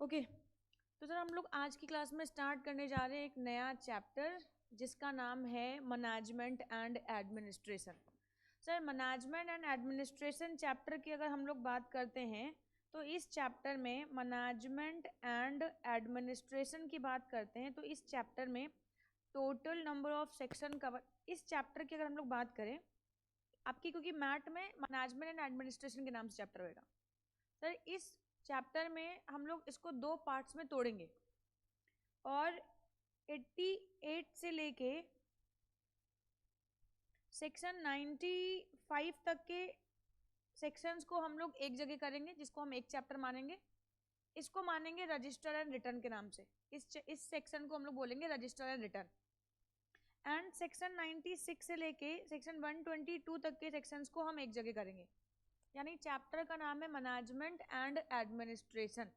Okay तो sir हम लोग आज की क्लास में स्टार्ट करने जा रहे हैं एक नया चैप्टर जिसका नाम है management and administration. Sir management and administration chapter की अगर हम लोग बात करते हैं तो इस चैप्टर में मैनेजमेंट एंड एडमिनिस्ट्रेशन की बात करते हैं तो इस चैप्टर में total number of section cover. इस चैप्टर की अगर हम लोग बात करें आपकी, क्योंकि मैट में मैनेजमेंट एंड एडमिनिस्ट्रेशन के नाम से चैप्टर होएगा सर, इस चैप्टर में हम लोग इसको दो पार्ट्स में तोड़ेंगे और 88 से लेके सेक्शन 95 तक के सेक्शंस को हम लोग एक जगह करेंगे, जिसको हम एक चैप्टर मानेंगे। इसको मानेंगे रजिस्टर एंड रिटर्न के नाम से। इस सेक्शन को हम लोग बोलेंगे register and return. And section 96 से लेके सेक्शन 122 तक के सेक्शंस को हम एक जगह करेंगे, यानी चैप्टर का नाम है मैनेजमेंट एंड एडमिनिस्ट्रेशन।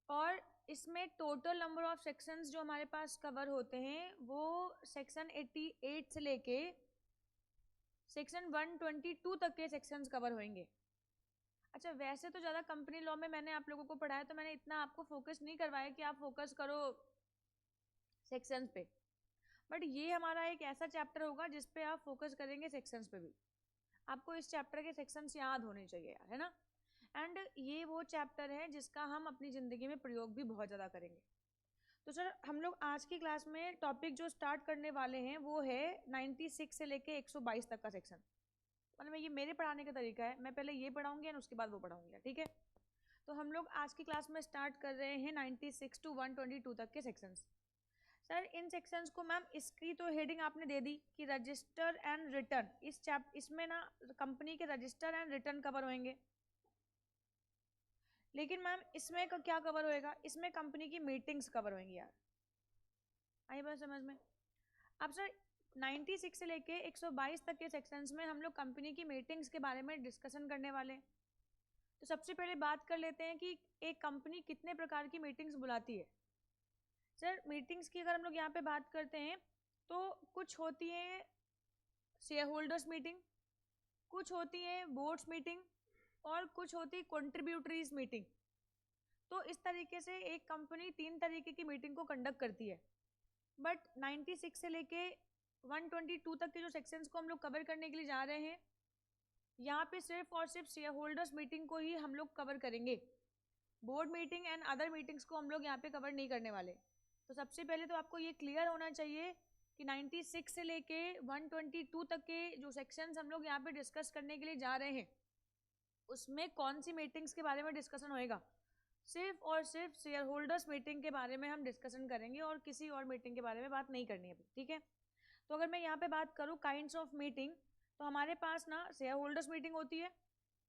और इसमें टोटल नंबर ऑफ सेक्शंस जो हमारे पास कवर होते हैं वो सेक्शन 88 से लेके सेक्शन 122 तक के सेक्शंस कवर होंगे। अच्छा, वैसे तो ज़्यादा कंपनी लॉ में मैंने आप लोगों को पढ़ाया तो मैंने इतना आपको फोकस नहीं करवाया कि आप फोकस करो सेक्शंस पे, बट ये हमारा एक ऐसा चैप्टर होगा जिस पे आप फोकस करेंगे सेक्शंस पे भी। आपको इस चैप्टर के सेक्शंस याद होने चाहिए यार, है ना। एंड ये वो चैप्टर है जिसका हम अपनी ज़िंदगी में प्रयोग भी बहुत ज़्यादा करेंगे। तो सर हम लोग आज की क्लास में टॉपिक जो स्टार्ट करने वाले हैं वो है 96 से लेके 122 तक का सेक्शन। मतलब ये मेरे पढ़ाने का तरीका है, मैं पहले ये पढ़ाऊंगी और उसके बाद वो पढ़ाऊंगी, ठीक है। तो हम लोग आज की क्लास में स्टार्ट कर रहे हैं 96 टू 122 तक के सेक्शंस। सर इन सेक्शंस को मैम इसकी तो हेडिंग आपने दे दी कि रजिस्टर एंड रिटर्न। इसमें ना कंपनी के रजिस्टर एंड रिटर्न कवर होंगे, लेकिन मैम इसमें क्या कवर होएगा, इसमें कंपनी की मीटिंग्स कवर होंगी यार। आई बात समझ में। अब सर 96 से लेके 122 तक के सेक्शंस में हम लोग कंपनी की मीटिंग्स के बारे में डिस्कशन करने वाले हैं। तो सबसे पहले बात कर लेते हैं कि एक कंपनी कितने प्रकार की मीटिंग्स बुलाती है। सर मीटिंग्स की अगर हम लोग यहाँ पे बात करते हैं तो कुछ होती है शेयर होल्डर्स मीटिंग, कुछ होती है बोर्ड्स मीटिंग और कुछ होती है कंट्रीब्यूटरीज मीटिंग। तो इस तरीके से एक कंपनी 3 तरीके की मीटिंग को कंडक्ट करती है। बट 96 से लेके 122 तक के जो सेक्शंस को हम लोग कवर करने के लिए जा रहे हैं, यहाँ पे सिर्फ और सिर्फ शेयर होल्डर्स मीटिंग को ही हम लोग कवर करेंगे। Board meeting and other meetings को हम लोग यहाँ पे कवर नहीं करने वाले। तो सबसे पहले तो आपको ये क्लियर होना चाहिए कि 96 से लेके 122 तक के जो सेक्शंस हम लोग यहाँ पे डिस्कस करने के लिए जा रहे हैं उसमें कौन सी मीटिंग्स के बारे में डिस्कशन होएगा। सिर्फ और सिर्फ शेयर होल्डर्स मीटिंग के बारे में हम डिस्कशन करेंगे और किसी और मीटिंग के बारे में बात नहीं करनी है अभी, ठीक है। तो अगर मैं यहाँ पे बात करूँ काइंड्स ऑफ मीटिंग, तो हमारे पास ना शेयर होल्डर्स मीटिंग होती है,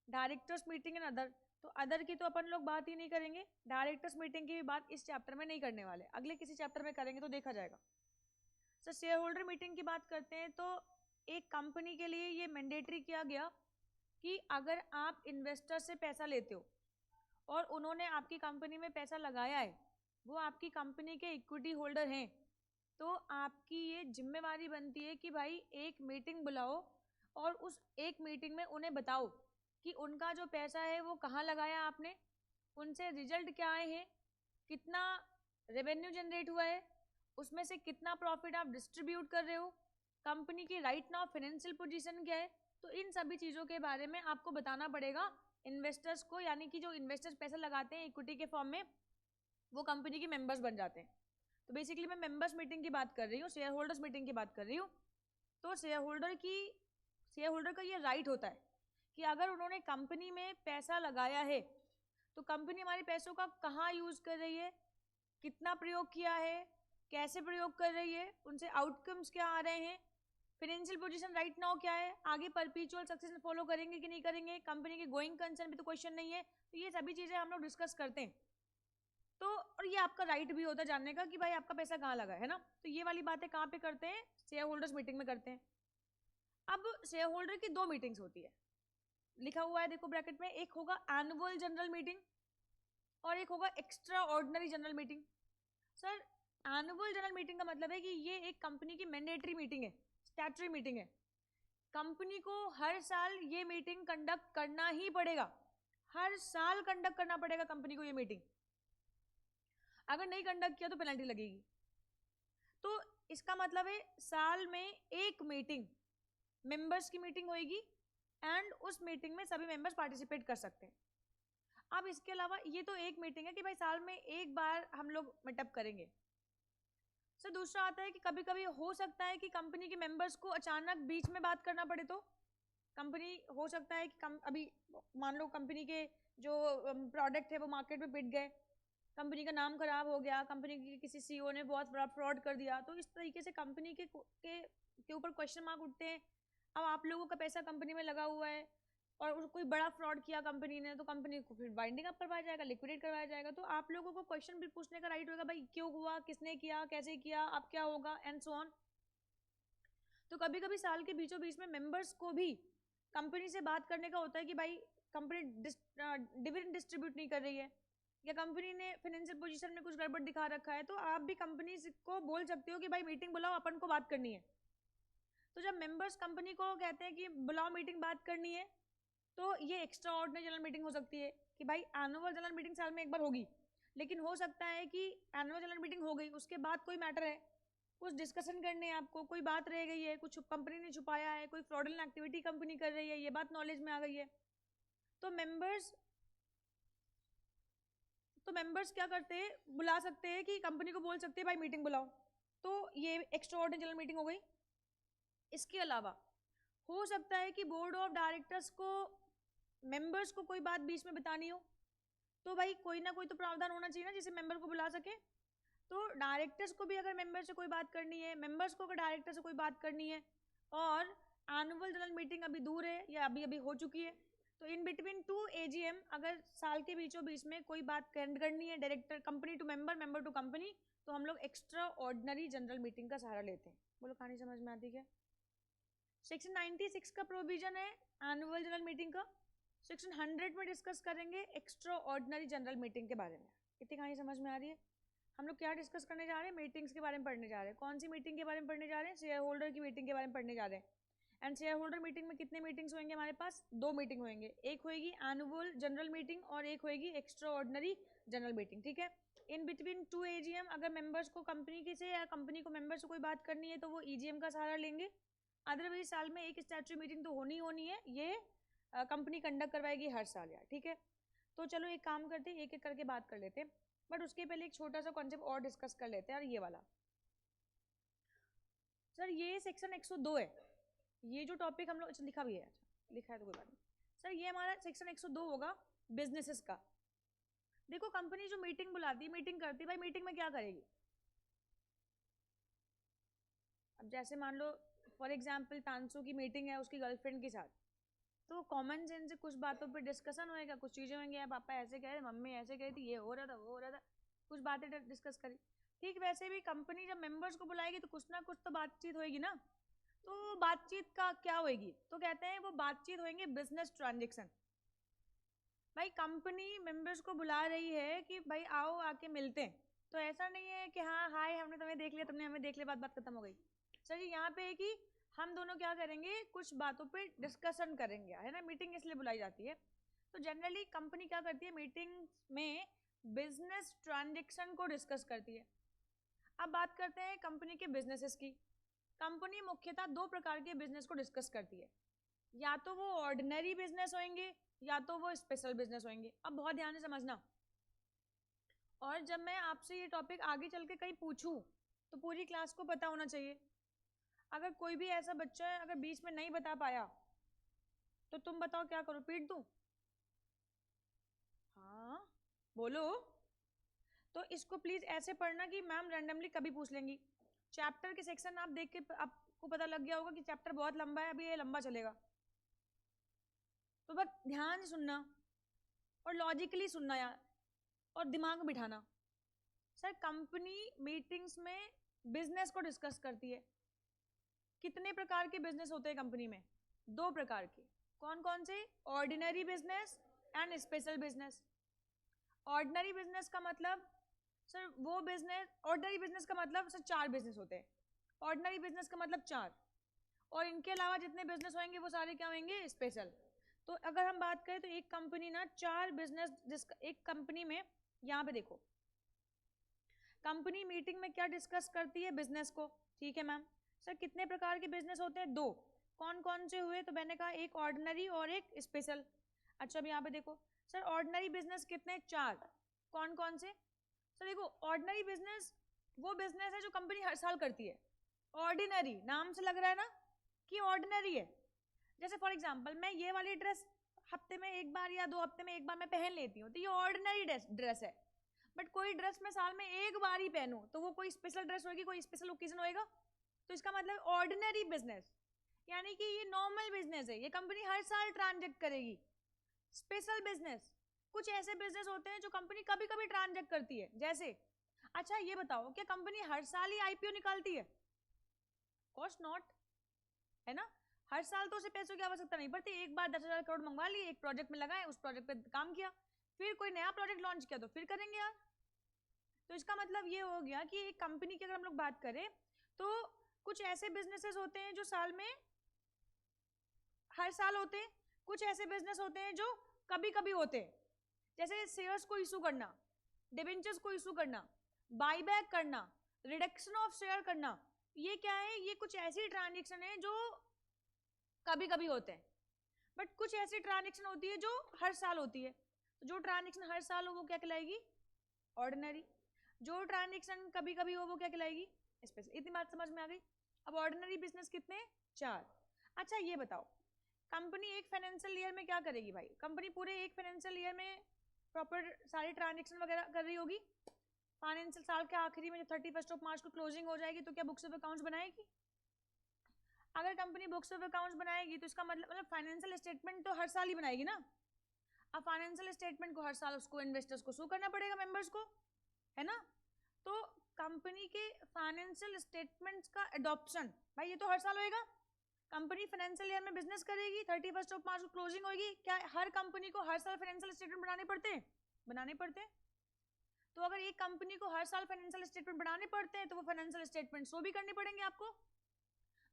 डायरेक्टर्स मीटिंग एंड अदर। तो अदर की तो अपन लोग बात ही नहीं करेंगे, डायरेक्टर्स मीटिंग की भी बात इस चैप्टर में नहीं करने वाले, अगले किसी चैप्टर में करेंगे तो देखा जाएगा। सर शेयर होल्डर मीटिंग की बात करते हैं तो एक कंपनी के लिए ये मैंडेटरी किया गया कि अगर आप इन्वेस्टर से पैसा लेते हो और उन्होंने आपकी कंपनी में पैसा लगाया है, वो आपकी कंपनी के इक्विटी होल्डर हैं, तो आपकी ये जिम्मेवारी बनती है कि भाई एक मीटिंग बुलाओ और उस एक मीटिंग में उन्हें बताओ कि उनका जो पैसा है वो कहाँ लगाया आपने, उनसे रिजल्ट क्या आए हैं, कितना रेवेन्यू जनरेट हुआ है, उसमें से कितना प्रॉफिट आप डिस्ट्रीब्यूट कर रहे हो, कंपनी की राइट नाउ फाइनेंशियल पोजीशन क्या है। तो इन सभी चीज़ों के बारे में आपको बताना पड़ेगा इन्वेस्टर्स को, यानी कि जो इन्वेस्टर्स पैसा लगाते हैं इक्विटी के फॉर्म में वो कंपनी के मेंबर्स बन जाते हैं। तो बेसिकली मैं मेंबर्स मीटिंग की बात कर रही हूँ, शेयर होल्डर्स मीटिंग की बात कर रही हूँ। तो शेयर होल्डर का ये राइट होता है कि अगर उन्होंने कंपनी में पैसा लगाया है तो कंपनी हमारे पैसों का कहाँ यूज़ कर रही है, कितना प्रयोग किया है, कैसे प्रयोग कर रही है, उनसे आउटकम्स क्या आ रहे हैं, फाइनेंशियल पोजीशन राइट नाउ क्या है, आगे परपीचुअल सक्सेशन फॉलो करेंगे कि नहीं करेंगे, कंपनी के गोइंग कंसर्न भी तो क्वेश्चन नहीं है। तो ये सभी चीज़ें हम लोग डिस्कस करते हैं। तो और ये आपका राइट भी होता है जानने का कि भाई आपका पैसा कहाँ लगा है ना। तो ये वाली बातें कहाँ पे करते हैं, शेयर होल्डर्स मीटिंग में करते हैं। अब शेयर होल्डर की 2 मीटिंग्स होती है, लिखा हुआ है देखो ब्रैकेट में, एक होगा एनुअल जनरल मीटिंग और एक होगा extra ordinary general meeting. Sir annual general meeting का मतलब है कि ये एक कंपनी की मैंडेटरी मीटिंग है, स्टैट्यूटरी मीटिंग है। कंपनी को हर साल ये मीटिंग कंडक्ट करना ही पड़ेगा, हर साल कंडक्ट करना पड़ेगा कंपनी को ये मीटिंग। अगर नहीं कंडक्ट किया तो पेनल्टी लगेगी। तो इसका मतलब है साल में एक मीटिंग, मेंबर्स की मीटिंग होगी एंड उस मीटिंग में सभी मेंबर्स पार्टिसिपेट कर सकते हैं। अब इसके अलावा ये तो एक मीटिंग है कि भाई साल में एक बार हम लोग मीटअप करेंगे। सर दूसरा आता है कि कभी कभी हो सकता है कि कंपनी के मेंबर्स को अचानक बीच में बात करना पड़े, तो कंपनी हो सकता है कि अभी मान लो कंपनी के जो प्रोडक्ट है वो मार्केट में बिक गए, कंपनी का नाम खराब हो गया, कंपनी के किसी सीईओ ने बहुत बड़ा फ्रॉड कर दिया, तो इस तरीके से कंपनी के ऊपर क्वेश्चन मार्क उठते हैं। अब आप लोगों का पैसा कंपनी में लगा हुआ है और कोई बड़ा फ्रॉड किया कंपनी ने, तो कंपनी को फिर वाइंडिंग अप करवाया जाएगा, लिक्विडेट करवाया जाएगा। तो आप लोगों को क्वेश्चन भी पूछने का राइट होगा, भाई क्यों हुआ, किसने किया, कैसे किया, अब क्या होगा, एंड सो ऑन। तो कभी कभी साल के बीचों बीच में मेंबर्स को भी कंपनी से बात करने का होता है कि भाई कंपनी डिविडेंड डिस्ट्रीब्यूट नहीं कर रही है या कंपनी ने फाइनेंशियल पोजीशन में कुछ गड़बड़ दिखा रखा है, तो आप भी कंपनी को बोल सकते हो कि भाई मीटिंग बुलाओ, अपन को बात करनी है। तो जब मेंबर्स कंपनी को कहते हैं कि बुलाओ मीटिंग बात करनी है, तो ये एक्स्ट्रा ऑर्डिनरी जनरल मीटिंग हो सकती है कि भाई एनुअल जनरल मीटिंग साल में एक बार होगी, लेकिन हो सकता है कि एनुअल जनरल मीटिंग हो गई, उसके बाद कोई मैटर है, कुछ डिस्कशन करने हैं आपको, कोई बात रह गई है, कुछ कंपनी ने छुपाया है, कोई फ्रॉडलेंट एक्टिविटी कंपनी कर रही है, ये बात नॉलेज में आ गई है, तो मेंबर्स क्या करते हैं, बुला सकते हैं कि कंपनी को बोल सकते हैं भाई मीटिंग बुलाओ। तो ये एक्स्ट्रा ऑर्डिनरी जनरल मीटिंग हो गई। इसके अलावा हो सकता है कि बोर्ड ऑफ डायरेक्टर्स को मेंबर्स को कोई बात बीच में बतानी हो, तो भाई कोई ना कोई तो प्रावधान होना चाहिए ना जिसे मेंबर को बुला सके। तो डायरेक्टर्स को भी अगर मेंबर से कोई बात करनी है, मेंबर्स को अगर डायरेक्टर से कोई बात करनी है, और एनुअल जनरल मीटिंग अभी दूर है या अभी अभी हो चुकी है, तो इन बिटवीन 2 AGM अगर साल के बीचों बीच में कोई बात करनी है director company to member, member to company, तो हम लोग एक्स्ट्रा ऑर्डिनरी जनरल मीटिंग का सहारा लेते हैं। बोलो कहानी समझ में आती है? सेक्शन 96 का प्रोविजन है एनुअल जनरल मीटिंग का। सेक्शन 100 में डिस्कस करेंगे एक्स्ट्रा ऑर्डिनरी जनरल मीटिंग के बारे में। इतनी कहानी समझ में आ रही है? हम लोग क्या डिस्कस करने जा रहे हैं? मीटिंग्स के बारे में पढ़ने जा रहे हैं। कौन सी मीटिंग के बारे में पढ़ने जा रहे हैं? शेयर होल्डर की मीटिंग के बारे में पढ़ने जा रहे हैं। एंड शेयर होल्डर मीटिंग में कितने मीटिंग्स होंगे हमारे पास? 2 मीटिंग होंगे, एक होगी एनुअल जनरल मीटिंग और एक होगी एक्स्ट्रा ऑर्डिनरी जनरल मीटिंग, ठीक है। इन बिटवीन 2 AGM अगर मेंबर्स को कंपनी से या कंपनी को मेंबर से कोई बात करनी है तो वो EGM का सहारा लेंगे। अदरवाइज साल में एक स्टैट्यूटरी मीटिंग तो होनी है, ये कंपनी कंडक्ट करवाएगी हर साल यार, ठीक है। तो चलो एक काम करते हैं, एक एक करके बात कर लेते हैं, बट उसके पहले एक छोटा सा कॉन्सेप्ट और डिस्कस कर लेते हैं। और ये वाला सर, ये सेक्शन 102 है, ये जो टॉपिक हम लोग लिखा भी है, अच्छा लिखा है तो कोई बात नहीं सर, ये हमारा सेक्शन 102 होगा बिजनेसेस का। देखो कंपनी जो मीटिंग बुलाती है, मीटिंग करती है, भाई मीटिंग में क्या करेगी? अब जैसे मान लो फॉर एग्जाम्पल तानसू की मीटिंग है उसकी गर्लफ्रेंड के साथ, तो कॉमन सेंस से कुछ बातों पर डिस्कशन होएगा, कुछ चीज़ें होंगी, पापा ऐसे कह रहे, मम्मी ऐसे कह रही थी, ये हो रहा था, वो हो रहा था, कुछ बातें डिस्कस करी। ठीक वैसे भी कंपनी जब मेंबर्स को बुलाएगी तो कुछ ना कुछ तो बातचीत होएगी ना। तो बातचीत का क्या होएगी? तो कहते हैं वो बातचीत होंगे बिजनेस ट्रांजेक्शन। भाई कंपनी मेंबर्स को बुला रही है कि भाई आओ आके मिलते हैं, तो ऐसा नहीं है कि हाँ हाय हमने तुम्हें देख लिया, तुमने हमें देख लिया, बात खत्म हो गई। सर जी यहाँ पे है कि हम दोनों क्या करेंगे, कुछ बातों पे डिस्कशन करेंगे, है ना, मीटिंग इसलिए बुलाई जाती है। तो जनरली कंपनी क्या करती है, मीटिंग में बिजनेस ट्रांजेक्शन को डिस्कस करती है। अब बात करते हैं कंपनी के बिजनेसेस की। कंपनी मुख्यतः 2 प्रकार के बिजनेस को डिस्कस करती है, या तो वो ऑर्डिनरी बिजनेस होंगे या तो वो स्पेशल बिजनेस होंगे। अब बहुत ध्यान से समझना, और जब मैं आपसे ये टॉपिक आगे चल के कहीं पूछूं तो पूरी क्लास को पता होना चाहिए। अगर कोई भी ऐसा बच्चा है अगर बीच में नहीं बता पाया तो तुम बताओ क्या करो, पीट दूं? हाँ बोलो। तो इसको प्लीज ऐसे पढ़ना कि मैम रैंडमली कभी पूछ लेंगी। चैप्टर के सेक्शन आप देख के आपको पता लग गया होगा कि चैप्टर बहुत लंबा है, अभी ये लंबा चलेगा, तो बस ध्यान से सुनना और लॉजिकली सुनना यार, और दिमाग में बिठाना। सर कंपनी मीटिंग्स में बिजनेस को डिस्कस करती है। कितने प्रकार के बिजनेस होते हैं कंपनी में? 2 प्रकार के। कौन कौन से? Ordinary business and special business. Ordinary business का मतलब सर वो बिजनेस, ऑर्डिनरी बिजनेस का मतलब सर 4 बिजनेस होते हैं। ऑर्डिनरी बिजनेस का मतलब 4, और इनके अलावा जितने बिजनेस होंगे वो सारे क्या होंगे? स्पेशल। तो अगर हम बात करें तो एक कंपनी ना 4 बिजनेस, एक कंपनी में यहाँ पे देखो कंपनी मीटिंग में क्या डिस्कस करती है? बिजनेस को। ठीक है मैम। सर कितने प्रकार के बिजनेस होते हैं? 2। कौन कौन से हुए? तो मैंने कहा एक ऑर्डिनरी और एक स्पेशल। अच्छा अब यहाँ पे देखो सर ऑर्डिनरी बिजनेस कितने? 4। कौन कौन से? सर देखो ऑर्डिनरी बिजनेस वो बिजनेस है जो कंपनी हर साल करती है। ऑर्डिनरी नाम से लग रहा है ना कि ऑर्डिनरी है। जैसे फॉर एग्जांपल मैं ये वाली ड्रेस हफ्ते में एक बार या 2 हफ्ते में एक बार मैं पहन लेती हूँ तो ये ऑर्डिनरी ड्रेस है। बट कोई ड्रेस मैं साल में एक बार ही पहनूं तो वो कोई स्पेशल ड्रेस होगी, कोई स्पेशल ओकेजन होएगा। तो इसका मतलब ऑर्डिनरी बिजनेस यानी कि ये नॉर्मल बिजनेस है, ये कंपनी हर साल ट्रांजैक्ट करेगी। स्पेशल बिजनेस कुछ ऐसे बिजनेस होते हैं जो कंपनी कभी कभी ट्रांजैक्ट करती है। जैसे अच्छा ये बताओ क्या कंपनी हर साल ही आईपीओ निकालती है? कॉस्ट नॉट, है ना। हर साल तो उसे पैसों की आवश्यकता नहीं पड़ती। एक बार 10,000 करोड़ मंगवा लिए, एक प्रोजेक्ट में लगाए, उस प्रोजेक्ट पे काम किया, फिर कोई नया प्रोजेक्ट लॉन्च किया तो फिर करेंगे यार। तो इसका मतलब ये हो गया कि एक कंपनी की अगर हम लोग बात करें तो कुछ ऐसे बिजनेसेस होते हैं जो साल में हर साल होते हैं, कुछ ऐसे बिजनेस होते हैं जो कभी कभी होते हैं। जैसे शेयर्स को इशू करना, डिबेंचर्स को इशू करना, बाईबैक करना, रिडक्शन ऑफ शेयर करना, ये क्या है? ये कुछ ऐसी ट्रांजेक्शन है जो कभी कभी होते हैं। बट कुछ ऐसी ट्रांजेक्शन होती है जो हर साल होती है। तो जो ट्रांजेक्शन हर साल हो वो क्या कहलाएगी? ऑर्डिनरी। जो ट्रांजेक्शन कभी कभी हो वो क्या कहलाएगी? स्पेशल। इतनी बात समझ में आ गई। अब ऑर्डिनरी बिजनेस कितने? 4। अच्छा ये बताओ कंपनी एक फाइनेंशियल ईयर में क्या करेगी भाई? कंपनी पूरे एक फाइनेंशियल ईयर में प्रॉपर सारी ट्रांजेक्शन वगैरह कर रही होगी। फाइनेंशियल साल के आखिरी में जब 31 मार्च को क्लोजिंग हो जाएगी तो क्या बुक्स ऑफ अकाउंट्स बनाएगी? अगर कंपनी बुक्स ऑफ अकाउंट्स बनाएगी तो इसका मतलब फाइनेंशियल स्टेटमेंट तो हर साल ही बनाएगी ना। अब फाइनेंशियल स्टेटमेंट को हर साल उसको इन्वेस्टर्स को शो करना पड़ेगा, मेंबर्स को, है ना। तो कंपनी के फाइनेंशियल स्टेटमेंट्स का एडॉप्शन भाई ये तो हर साल होएगा। कंपनी फाइनेंशियल ईयर में बिजनेस करेगी, 31 मार्च को क्लोजिंग होगी, क्या हर कंपनी को हर साल फाइनेंशियल स्टेटमेंट बनाने पड़ते हैं? बनाने पड़ते हैं। तो अगर एक कंपनी को हर साल फाइनेंशियल स्टेटमेंट बनाने पड़ते हैं तो वो फाइनेंशियल स्टेटमेंट शो भी करने पड़ेंगे आपको।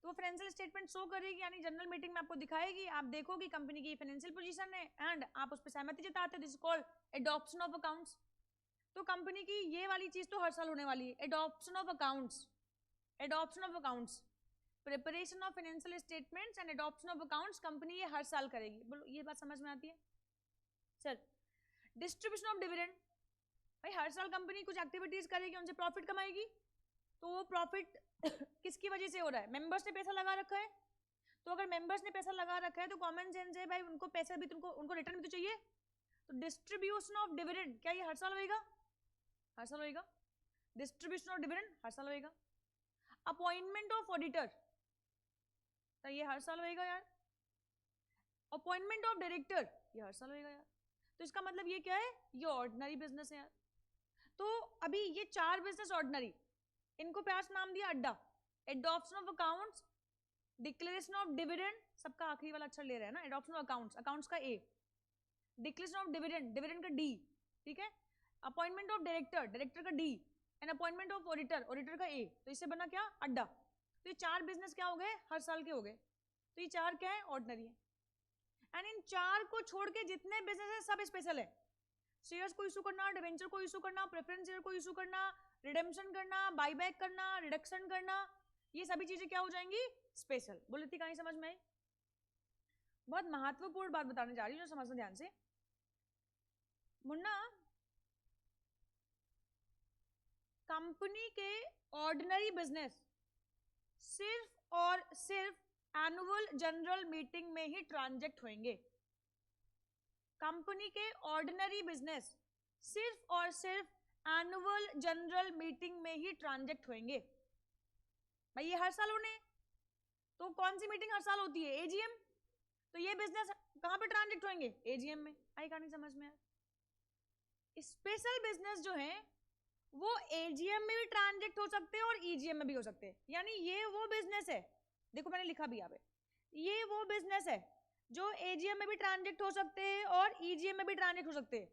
तो वो फाइनेंशियल स्टेटमेंट शो करेगी यानी जनरल मीटिंग में आपको दिखाएगी, आप देखोगी कंपनी की फाइनेंशियल पोजीशन है एंड आप उस पर सहमति जताते हो। This is called adoption of accounts. तो कंपनी की ये वाली चीज तो हर साल होने वाली है, adoption of accounts. Adoption of accounts, preparation of financial statements and adoption of accounts company ये हर साल करेगी। बोलो ये बात समझ में आती है? सर डिस्ट्रीब्यूशन ऑफ डिविडेंड भाई हर साल कंपनी कुछ एक्टिविटीज करेगी, उनसे प्रॉफिट कमाएगी। तो वो प्रॉफिट किसकी वजह से हो रहा है? मेंबर्स ने पैसा लगा रखा है। तो अगर मेंबर्स ने पैसा लगा रखा है तो कॉमन सेंस है भाई उनको पैसा भी तुमको उनको रिटर्न भी तो चाहिए। तो डिस्ट्रीब्यूशन ऑफ डिविडेंड क्या ये हर साल होएगा? हर साल होएगा। डिस्ट्रीब्यूशन ऑफ डिविडेंड हर साल होएगा। अपॉइंटमेंट ऑफ ऑडिटर तो ये हर साल होएगा यार। अपॉइंटमेंट ऑफ डायरेक्टर ये हर साल होएगा यार। तो इसका मतलब ये क्या है? ये ऑर्डिनरी बिजनेस है यार। तो अभी ये 4 बिजनेस ऑर्डिनरी, इनको प्यार से नाम दिया अड्डा। Adoption of accounts, declaration of dividend, सबका आखिरी वाला अक्षर ले रहे हैं ना, एडॉप्शन ऑफ अकाउंट्स, अकाउंट्स का ए, डिक्लेरेशन ऑफ डिविडेंड, डिविडेंड का डी, ठीक है। अपॉइंटमेंट ऑफ डायरेक्टर, डायरेक्टर का D, and appointment of auditor, auditor का ए। तो इससे बना क्या? अड्डा। तो ये 4 बिजनेस क्या हो गए? हर साल के हो गए। तो ये 4 क्या है? ऑर्डिनरी है। एंड इन 4 को छोड़ के जितने बिजनेस है सब स्पेशल है। शेयर्स को इशू करना, डिवेंचर को इशू करना, प्रेफरेंस शेयर को इशू करना, रिडेम्पशन करना, बाईबैक करना, रिडक्शन करना, ये सभी चीजें क्या हो जाएंगी? स्पेशल। बोले थी कहीं समझ में आई? बहुत महत्वपूर्ण बात बताने जा रही हूँ, समझना ध्यान से। मुन्ना कंपनी के ऑर्डिनरी बिजनेस सिर्फ और सिर्फ एनुअल जनरल मीटिंग में ही ट्रांजैक्ट होंगे। कंपनी के ऑर्डिनरी बिजनेस सिर्फ और सिर्फ एनुअल जनरल मीटिंग में ही ट्रांजैक्ट होंगे। भाई ये हर साल होने, तो कौन सी मीटिंग हर साल होती है? एजीएम। तो ये बिजनेस कहां पे ट्रांजैक्ट होंगे? एजीएम में। आई कहानी समझ में यार। स्पेशल बिजनेस जो है वो एजीएम में भी ट्रांजैक्ट हो सकते हैं और ईजीएम में भी हो सकते हैं। यानी ये वो बिजनेस है, देखो मैंने लिखा भी यहाँ पे, ये वो बिजनेस है जो एजीएम में भी ट्रांजैक्ट हो सकते हैं और ईजीएम में भी ट्रांजैक्ट हो सकते हैं,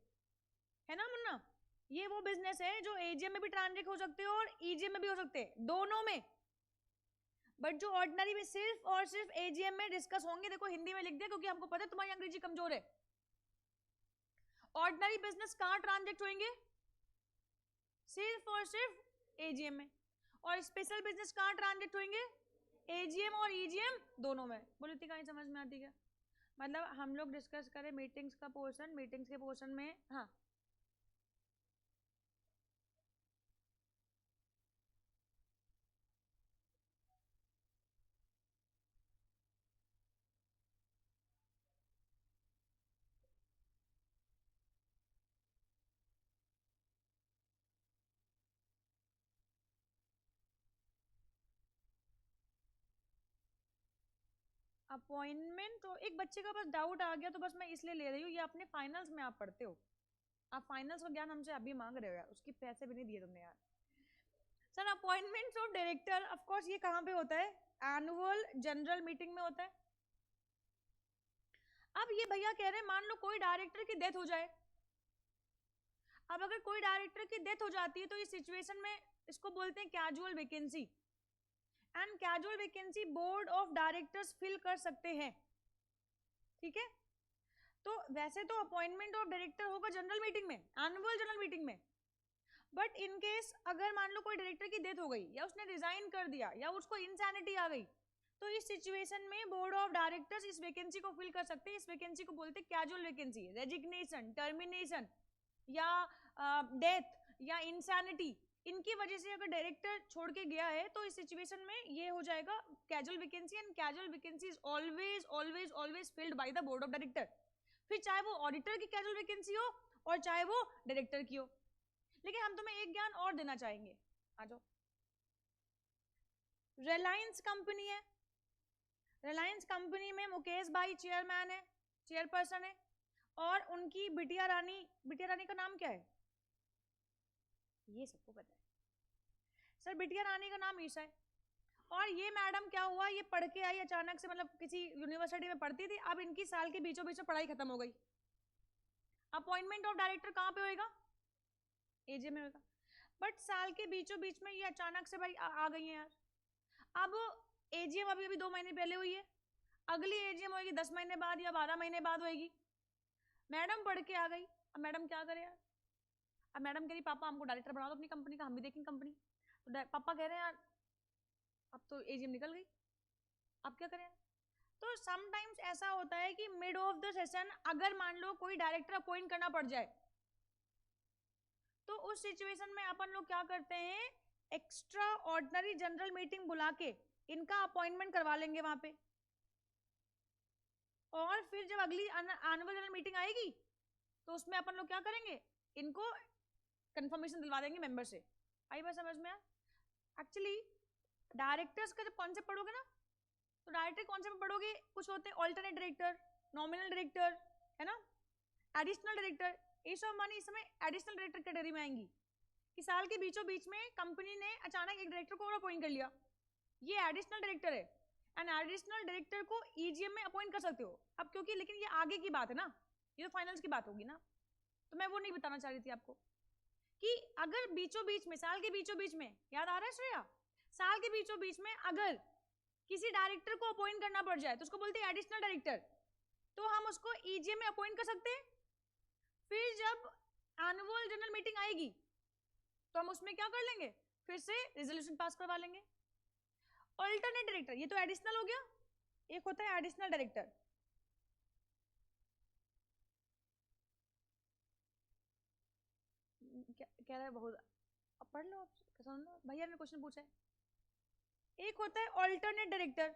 है ना मुन्ना? ये वो बिजनेस है जो एजीएम में भी ट्रांजैक्ट हो सकते हैं और ईजीएम में भी हो सकते हैं, दोनों में। बट जो ऑर्डिनरी में सिर्फ और सिर्फ एजीएम में डिस्कस होंगे। देखो हिंदी में लिख दिया क्योंकि हमको पता है तुम्हारी अंग्रेजी कमजोर है। ऑर्डिनरी बिजनेस कहां ट्रांजैक्ट होंगे? सिर्फ और सिर्फ एजीएम में, और स्पेशल बिजनेस कहाँ ट्रांजेक्ट होंगे, एजीएम और ईजीएम दोनों में। बोलो इतनी कहीं समझ में आती क्या? मतलब हम लोग डिस्कस करें मीटिंग्स का पोर्शन, मीटिंग्स के पोर्शन में हाँ अपॉइंटमेंट, तो एक बच्चे का बस डाउट आ गया तो बस मैं इसलिए ले रही हूँ, ये अपने फाइनल्स में आप पढ़ते हो, आप फाइनल्स का ज्ञान हमसे अभी मांग रहे हो यार, उसकी पैसे भी नहीं दिए तुमने यार। Sir appointment of director, of course ये कहाँ पे होता है, एनुअल जनरल मीटिंग में होता है। अब ये भैया कह रहे हैं मान लो कोई डायरेक्टर की डेथ हो जाए, अब अगर कोई डायरेक्टर की डेथ हो जाती है तो इस सिचुएशन में इसको बोलते हैं casual vacancy, and casual vacancy board of directors fill कर सकते हैं, ठीक है। तो वैसे तो अपॉइंटमेंट ऑफ डायरेक्टर होगा जनरल मीटिंग में, एनुअल जनरल मीटिंग में, बट इन केस अगर मान लो कोई डायरेक्टर की डेथ हो गई या उसने रिजाइन कर दिया या उसको इंसैनिटी आ गई, तो इस सिचुएशन में बोर्ड ऑफ डायरेक्टर्स इस वैकेंसी को फिल कर सकते हैं। इस वैकेंसी को बोलते हैं कैजुअल वैकेंसी, रेजिग्नेशन, टर्मिनेशन या डेथ या इंसैनिटी, इनकी वजह से अगर डायरेक्टर छोड़ के गया है तो इस सिचुएशन में ये हो जाएगा casual vacancy, and casual vacancy is always always always filled by the board of director, फिर चाहे वो ऑडिटर की कैजुअल वैकेंसी हो और चाहे वो डायरेक्टर की हो। लेकिन हम तुम्हें एक ज्ञान और देना चाहेंगे, आ जाओ। रिलायंस कंपनी है, रिलायंस कंपनी में मुकेश भाई चेयरमैन है, चेयरपर्सन है, और उनकी बिटिया रानी, बिटिया रानी का नाम क्या है, ये सबको पता है सर, बिटिया रानी का नाम ईशा है। और ये मैडम क्या हुआ, ये पढ़ के आई अचानक से, मतलब किसी यूनिवर्सिटी में पढ़ती थी, अब इनकी साल के बीचों बीच में पढ़ाई खत्म हो गई। अपॉइंटमेंट ऑफ डायरेक्टर कहाँ पे होएगा, एजीएम में होगा, बट साल के बीचों बीच में ये अचानक से भाई आ गई है यार। अब एजीएम अभी अभी 2 महीने पहले हुई है, अगली एजीएम होगी 10 महीने बाद या 12 महीने बाद होगी। मैडम पढ़ के आ गई, अब मैडम क्या करे यार, अब मैडम कह रही पापा हमको डायरेक्टर बना दो अपनी कंपनी का, हम भी देखेंगे कंपनी, तो पापा कह रहे हैं यार अब तो एजीएम निकल गई, अब क्या करें। तो समटाइम्स ऐसा होता है कि मिड ऑफ द सेशन अगर मान लो कोई डायरेक्टर अपॉइंट करना पड़ जाए, तो उस सिचुएशन में अपन लोग क्या करते हैं, एक्स्ट्रा ऑर्डिनरी जनरल मीटिंग बुला के इनका अपॉइंटमेंट करवा लेंगे वहां पे, और फिर जब अगली एनुअल जनरल मीटिंग आएगी तो उसमें अपन लोग क्या करेंगे, इनको कंफर्मेशन दिलवा देंगे मेंबर से। आई बात समझ में? एक्चुअली डायरेक्टर्स का जब कॉन्सेप्ट पढ़ोगे ना, तो डायरेक्टर कॉन्सेप्ट पढ़ोगे, कुछ होते हैं ऑल्टरनेट डायरेक्टर, नॉमिनल डायरेक्टर, है ना, एडिशनल डायरेक्टर। ईशा अंबानी इस समय एडिशनल डायरेक्टर कैटेगरी में आएंगी कि साल के बीचों बीच में कंपनी ने अचानक एक डायरेक्टर को और अपॉइंट कर लिया, ये एडिशनल डायरेक्टर है, एंड एडिशनल डायरेक्टर को ईजीएम में अपॉइंट कर सकते हो। अब क्योंकि लेकिन ये आगे की बात है ना, ये तो फाइनल्स की बात होगी ना, तो मैं वो नहीं बताना चाह रही थी आपको कि अगर बीचों बीच में, साल के बीचों बीच में, याद आ रहा है श्रेया, साल के बीचों बीच में अगर किसी डायरेक्टर को अपॉइंट करना पड़ जाए तो उसको बोलते हैं एडिशनल डायरेक्टर, तो हम उसको ईजीएम में अपॉइंट कर सकते हैं। फिर जब एनुअल जनरल मीटिंग आएगी तो हम उसमें क्या कर लेंगे, फिर से रेजोल्यूशन पास करवा लेंगे। ऑल्टरनेट डायरेक्टर, ये तो एडिशनल हो गया, एक होता है एडिशनल डायरेक्टर। क्या रहा है बहुत, अब पढ़ लो, सुन लो, भैया ने क्वेश्चन पूछा है। एक होता है alternate director,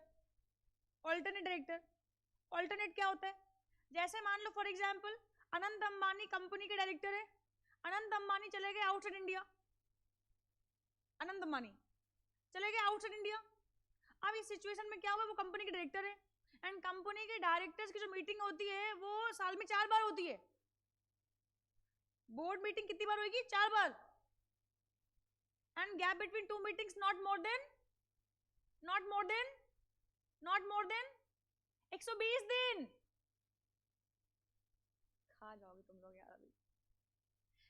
alternate director, alternate क्या होता है, जैसे मान लो for example Anant Ambani company के डायरेक्टर है, अनंत अंबानी चले गए आउटसाइड इंडिया, अनंत अंबानी चले गए आउटसाइड इंडिया। अब इस सिचुएशन में क्या हुआ, वो कंपनी के डायरेक्टर है, एंड कंपनी के डायरेक्टर्स की जो मीटिंग होती है वो साल में 4 बार होती है। बोर्ड मीटिंग कितनी बार होगी, 4 बार, and gap between 2 meetings not more than 120 दिन। खा जाओगे तुम लोग यार अभी।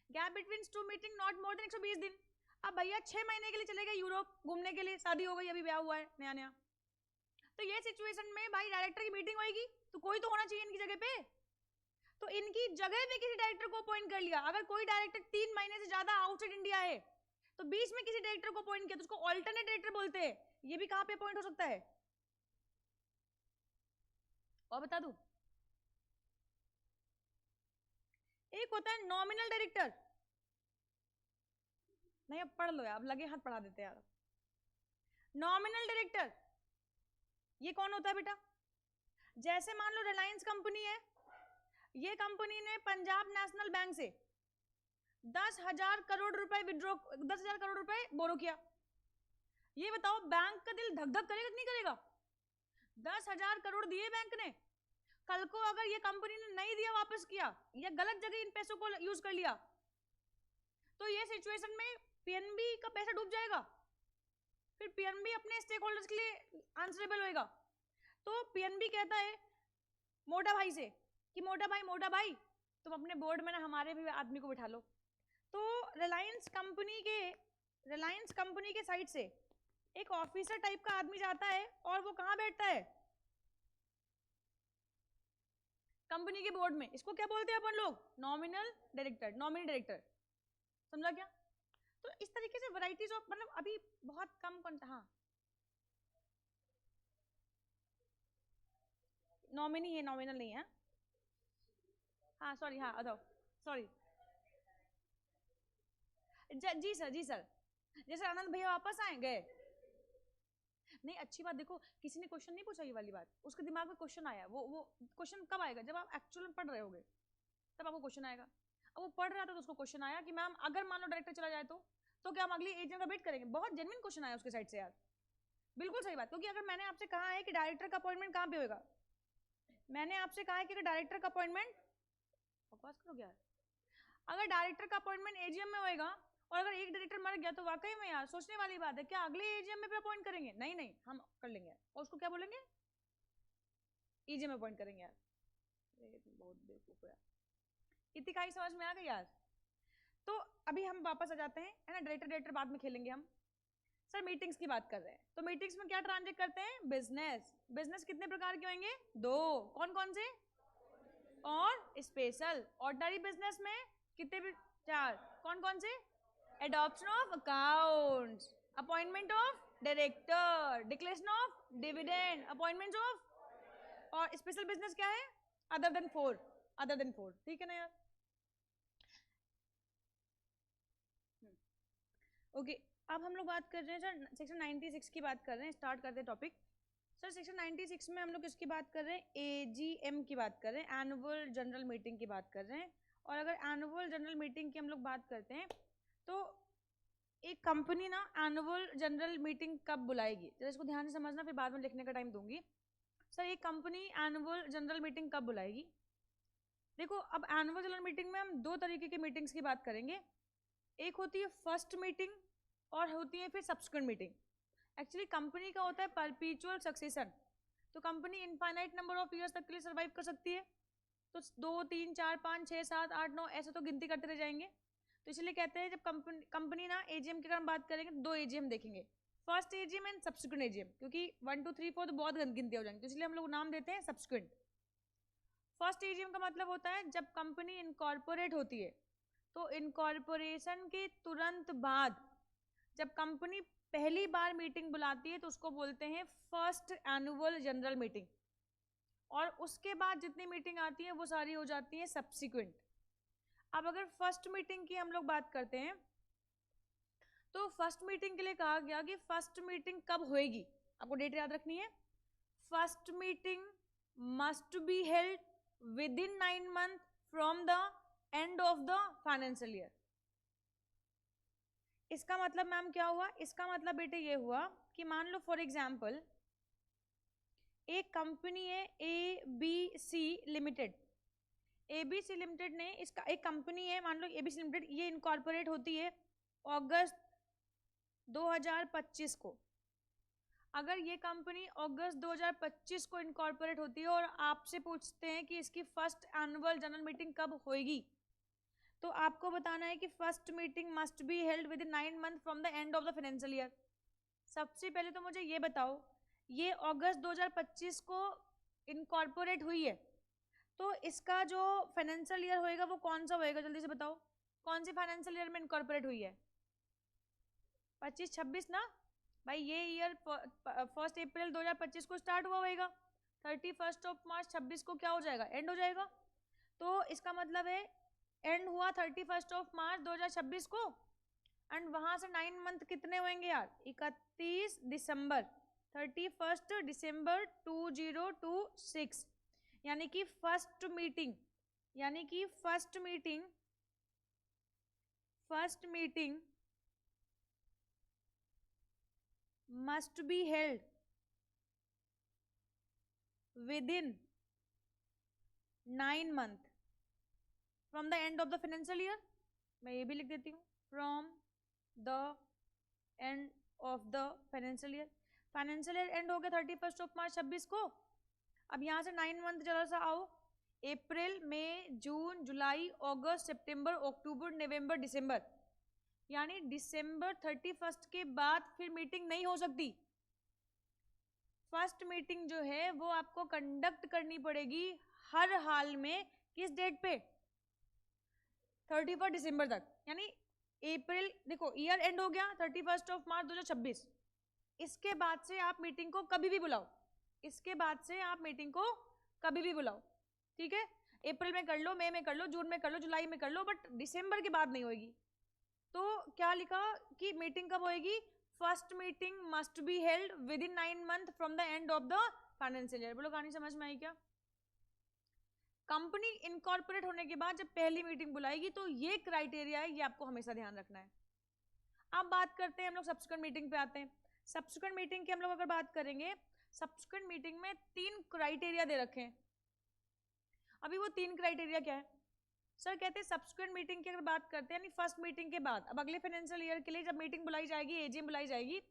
Gap between 2 meeting not more than 120 दिन। अब भैया 6 महीने के लिए चले गए यूरोप घूमने के लिए, शादी हो गई, अभी ब्याह हुआ है नया नया, तो ये सिचुएशन में भाई डायरेक्टर की मीटिंग होगी तो कोई तो होना चाहिए इनकी जगह पे, तो इनकी जगह पे किसी डायरेक्टर को अपॉइंट कर लिया। अगर कोई डायरेक्टर 3 महीने से ज्यादा आउटसाइड इंडिया है तो बीच में किसी डायरेक्टर को अपॉइंट किया तो उसको ऑल्टरनेट डायरेक्टर बोलते हैं। ये भी कहां पे अपॉइंट हो सकता है? और बता दूं, एक होता है नॉमिनल डायरेक्टर। नहीं अब पढ़ लो यार, अब लगे हाथ पढ़ा देते यार। नॉमिनल डायरेक्टर ये कौन होता है बेटा? जैसे मान लो रिलायंस कंपनी है, ये कंपनी ने पंजाब नेशनल बैंक से 10,000 करोड़ रुपए विड्रॉ, 10,000 करोड़ रुपए बोरो किया। ये बताओ बैंक का दिल धक धक करेगा कि नहीं करेगा? 10,000 करोड़ दिए बैंक ने, कल को अगर ये कंपनी ने नहीं दिया, वापस किया, या गलत जगह इन पैसों को यूज कर लिया, तो ये सिचुएशन में पीएनबी का पैसा डूब जाएगा। फिर पीएनबी अपने स्टेक होल्डर्स के लिए आंसरेबल होएगा। तो पीएनबी कहता है मोटा भाई से कि मोटा भाई तुम अपने बोर्ड में ना हमारे भी आदमी को बिठा लो। तो रिलायंस कंपनी के साइड से एक ऑफिसर टाइप का आदमी जाता है और वो कहां बैठता है? कंपनी के बोर्ड में। इसको क्या बोलते हैं अपन लोग? Nominal director. समझा क्या? तो इस तरीके से वैरायटीज ऑफ, मतलब अभी बहुत कम हाँ नॉमिनी है, नॉमिनल नहीं है। हाँ सॉरी, हाँ बताओ, सॉरी। जी सर जैसे आनंद भैया वापस आए गए। नहीं अच्छी बात, देखो किसी ने क्वेश्चन नहीं पूछा ये वाली बात, उसके दिमाग में क्वेश्चन आया। वो क्वेश्चन कब आएगा? जब आप एक्चुअल में पढ़ रहे होगे तब आपको क्वेश्चन आएगा। अब वो पढ़ रहा था तो उसको क्वेश्चन आया कि मैम अगर मान लो डायरेक्टर चला जाए तो क्या हम अगली एग्जाम का वेट करेंगे? बहुत जेन्युइन क्वेश्चन आया उसके साइड से यार, बिल्कुल सही बात। क्योंकि अगर मैंने आपसे कहा है कि डायरेक्टर का अपॉइंटमेंट कहाँ पे होगा, मैंने आपसे कहा है कि अगर डायरेक्टर का अपॉइंटमेंट, बकवास करोगे यार, अगर डायरेक्टर का अपॉइंटमेंट एजीएम में होएगा और अगर एक डायरेक्टर मर गया तो वाकई में यार सोचने वाली बात है, क्या अगले एजीएम में अपॉइंट करेंगे? नहीं हम कर लेंगे और उसको क्या बोलेंगे? एजीएम में अपॉइंट करेंगे यार। बहुत बेवकूफ है यार। इतनी काई समझ में आ गई यार? तो अभी हम वापस आ जाते हैं, है ना, डायरेक्टर बाद में खेलेंगे हम। सर मीटिंग्स की बात कर रहे हैं, तो मीटिंग्स में क्या ट्रांजेक्ट करते हैं? बिजनेस कितने प्रकार के होंगे? 2। कौन से? और स्पेशल। ऑर्डिनरी बिजनेस में कितने? 4। कौन से? Adoption of accounts, appointment of director, declaration of dividend, appointment of, और स्पेशल बिजनेस क्या है? Other than 4। ठीक है ना यार? ओके अब हम लोग बात कर रहे हैं सर सेक्शन 96 की बात कर रहे हैं। स्टार्ट करते हैं टॉपिक। सर सेक्शन 96 में हम लोग किसकी बात कर रहे हैं? एजीएम की बात कर रहे हैं, एनुअल जनरल मीटिंग की बात कर रहे हैं। और अगर एनुअल जनरल मीटिंग की हम लोग बात करते हैं तो एक कंपनी ना एनुअल जनरल मीटिंग कब बुलाएगी, जरा इसको ध्यान से समझना, फिर बाद में लिखने का टाइम दूंगी। सर एक कंपनी एनुअल जनरल मीटिंग कब बुलाएगी? देखो अब एनुअल जनरल मीटिंग में हम 2 तरीके की मीटिंग्स की बात करेंगे। एक होती है फर्स्ट मीटिंग और होती है फिर सब्सिक्वेंट मीटिंग। एक्चुअली कंपनी का होता है परपीचुअल सक्सेशन, तो company infinite number of years तक के लिए सर्वाइव कर सकती है। तो 2 3 4 5 6 7 8 9 ऐसे तो गिनती करते रह जाएंगे। तो इसलिए कहते हैं जब कंपनी ना एजीएम की अगर हम बात करेंगे तो 2 एजीएम देखेंगे, first AGM and subsequent AGM, क्योंकि 1 2 3 4 तो बहुत गिनती हो जाएंगे, तो इसलिए हम लोग नाम देते हैं सब्सिक्वेंट। फर्स्ट एजीएम का मतलब होता है जब कंपनी इनकॉर्पोरेट होती है, तो इनकॉर्पोरेशन के तुरंत बाद जब कंपनी पहली बार मीटिंग बुलाती है तो उसको बोलते हैं फर्स्ट एनुअल जनरल मीटिंग, और उसके बाद जितनी मीटिंग आती है वो सारी हो जाती है सब्सिक्वेंट। अब अगर फर्स्ट मीटिंग की हम लोग बात करते हैं तो फर्स्ट मीटिंग के लिए कहा गया कि फर्स्ट मीटिंग कब होएगी, आपको डेट याद रखनी है। First meeting must be held with in 9 months from the end of the financial year. इसका मतलब मैम क्या हुआ? इसका मतलब बेटे ये हुआ कि मान लो फॉर एग्जाम्पल एक कंपनी है ABC लिमिटेड। ABC लिमिटेड ने इसका एक कंपनी है, मान लो ABC लिमिटेड, ये इनकॉर्पोरेट होती है अगस्त 2025 को। अगर ये कंपनी अगस्त 2025 को इनकॉर्पोरेट होती है और आपसे पूछते हैं कि इसकी फर्स्ट एनुअल जनरल मीटिंग कब होएगी, तो आपको बताना है कि first meeting must be held with in 9 months from the end of the financial year. सबसे पहले तो मुझे ये बताओ, ये अगस्त 2025 को इनकॉर्पोरेट हुई है, तो इसका जो फाइनेंशियल ईयर होएगा वो कौन सा होएगा? जल्दी से बताओ, कौन सी फाइनेंशियल ईयर में इनकॉर्पोरेट हुई है? 25-26 ना भाई, ये ईयर 1 अप्रैल 2025 को स्टार्ट हुआ होगा, 31 मार्च 26 को क्या हो जाएगा, एंड हो जाएगा। तो इसका मतलब है एंड हुआ 31 मार्च 2026 को, एंड वहां से 9 मंथ कितने होंगे यार, 31 दिसंबर, 31 दिसंबर 2026, यानी कि first meeting must be held within 9 month from the end of the financial year। मैं ये भी लिख देती हूँ, from the end of the financial year। Financial year and हो गया 31 मार्च 26 को। अब यहाँ से 9 मंथ जरा सा आओ, अप्रैल मई जून जुलाई अगस्त सितंबर अक्टूबर नवंबर दिसंबर, यानी दिसंबर 31 के बाद फिर मीटिंग नहीं हो सकती। फर्स्ट मीटिंग जो है वो आपको कंडक्ट करनी पड़ेगी हर हाल में, किस डेट पे, 31 दिसंबर तक, यानी अप्रैल, देखो ईयर एंड हो गया 31 मार्च 2026, इसके बाद से आप मीटिंग को कभी भी बुलाओ, ठीक है। अप्रैल में कर लो, मई में कर लो, जून में कर लो, जुलाई में कर लो, बट दिसंबर के बाद नहीं होगी। तो क्या लिखा कि मीटिंग कब होएगी, first meeting must be held with in 9 month from the end of the financial year. बोलो कहानी समझ में आई क्या? कंपनी इनकॉर्पोरेट होने के बाद जब पहली मीटिंग बुलाएगी तो ये क्राइटेरिया है, ये आपको हमेशा ध्यान रखना है। अब बात करते हैं, हम लोग सब्सिक्वेंट मीटिंग पे आते हैं। सब्सिक्वेंट मीटिंग की हम लोग अगर बात करेंगे, सब्सिक्वेंट मीटिंग में 3 क्राइटेरिया दे रखे हैं। अभी वो 3 क्राइटेरिया क्या है सर? कहते हैं सब्सिक्वेंट मीटिंग की अगर बात करते हैं, यानी फर्स्ट मीटिंग के बाद, अब अगले फाइनेंशियल ईयर के लिए जब मीटिंग बुलाई जाएगी, एजीएम बुलाई जाएगी,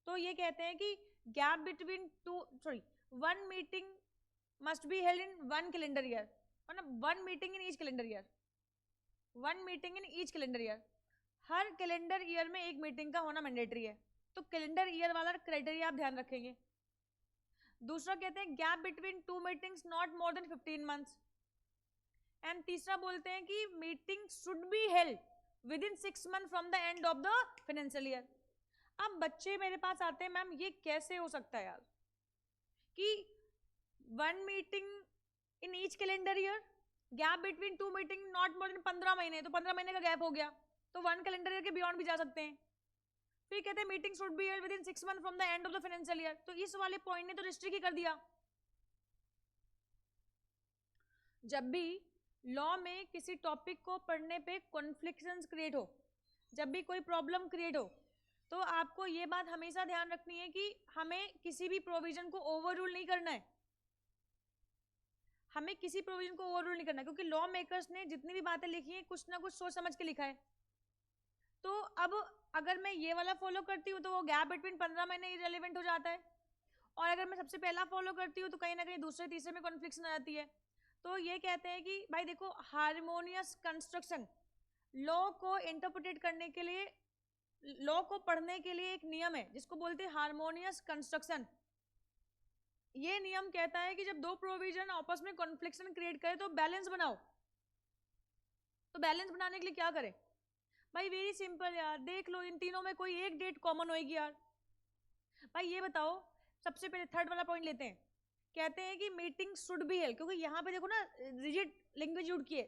तो ये कहते हैं कि gap between 1 meeting must be held in 1 calendar year, मतलब 1 meeting in each calendar year, 1 meeting in each calendar year. Her calendar year में एक मीटिंग का होना मैंडेटरी है, तो कैलेंडर ईयर वाला क्राइटेरिया आप ध्यान रखेंगे। दूसरा कहते हैं gap between 2 meetings not more then 15 months, and तीसरा बोलते हैं कि meeting should be held with in 6 month from the end of the financial year. अब बच्चे मेरे पास आते हैं, मैम ये कैसे हो सकता है यार कि 1 meeting in each calendar year, gap between 2 meeting not more then 15 महीने, तो 15 महीने का गैप हो गया, तो 1 कैलेंडर ईयर के बियॉन्ड भी जा सकते हैं। फिर कहते हैं meeting should be held with in 6 month from the end of the financial year, तो इस वाले पॉइंट ने तो रिस्ट्रिक्ट ही कर दिया। जब भी लॉ में किसी टॉपिक को पढ़ने पे कॉन्फ्लिक्शंस क्रिएट हो, जब भी कोई प्रॉब्लम क्रिएट हो, तो आपको ये बात हमेशा ध्यान रखनी है कि हमें किसी भी प्रोविजन को ओवररूल नहीं करना है, हमें किसी प्रोविजन को ओवररूल नहीं करना है, क्योंकि लॉ मेकर्स ने जितनी भी बातें लिखी हैं कुछ ना कुछ सोच समझ के लिखा है। तो अब अगर मैं ये वाला फॉलो करती हूँ तो वो गैप बिटवीन 15 महीने इरेलीवेंट हो जाता है, और अगर मैं सबसे पहला फॉलो करती हूँ तो कहीं ना कहीं दूसरे तीसरे में कॉन्फ्लिक्शन आ जाती है। तो ये कहते हैं कि भाई देखो, हार्मोनियस कंस्ट्रक्शन, लॉ को इंटरप्रेट करने के लिए, लॉ को पढ़ने के लिए एक नियम है जिसको बोलते हैं हार्मोनियस कंस्ट्रक्शन। ये नियम कहता है कि जब दो प्रोविजन आपस में कॉन्फ्लिक्शन क्रिएट करे तो बैलेंस बनाओ। तो बैलेंस बनाने के लिए क्या करें भाई? वेरी सिंपल यार, देख लो इन तीनों में कोई एक डेट कॉमन होएगी यार। भाई ये बताओ, सबसे पहले थर्ड वाला पॉइंट लेते हैं, कहते हैं कि मीटिंग शुड बी हेल्ड, क्योंकि यहाँ पे देखो ना रिजिड लैंग्वेज यूज किए,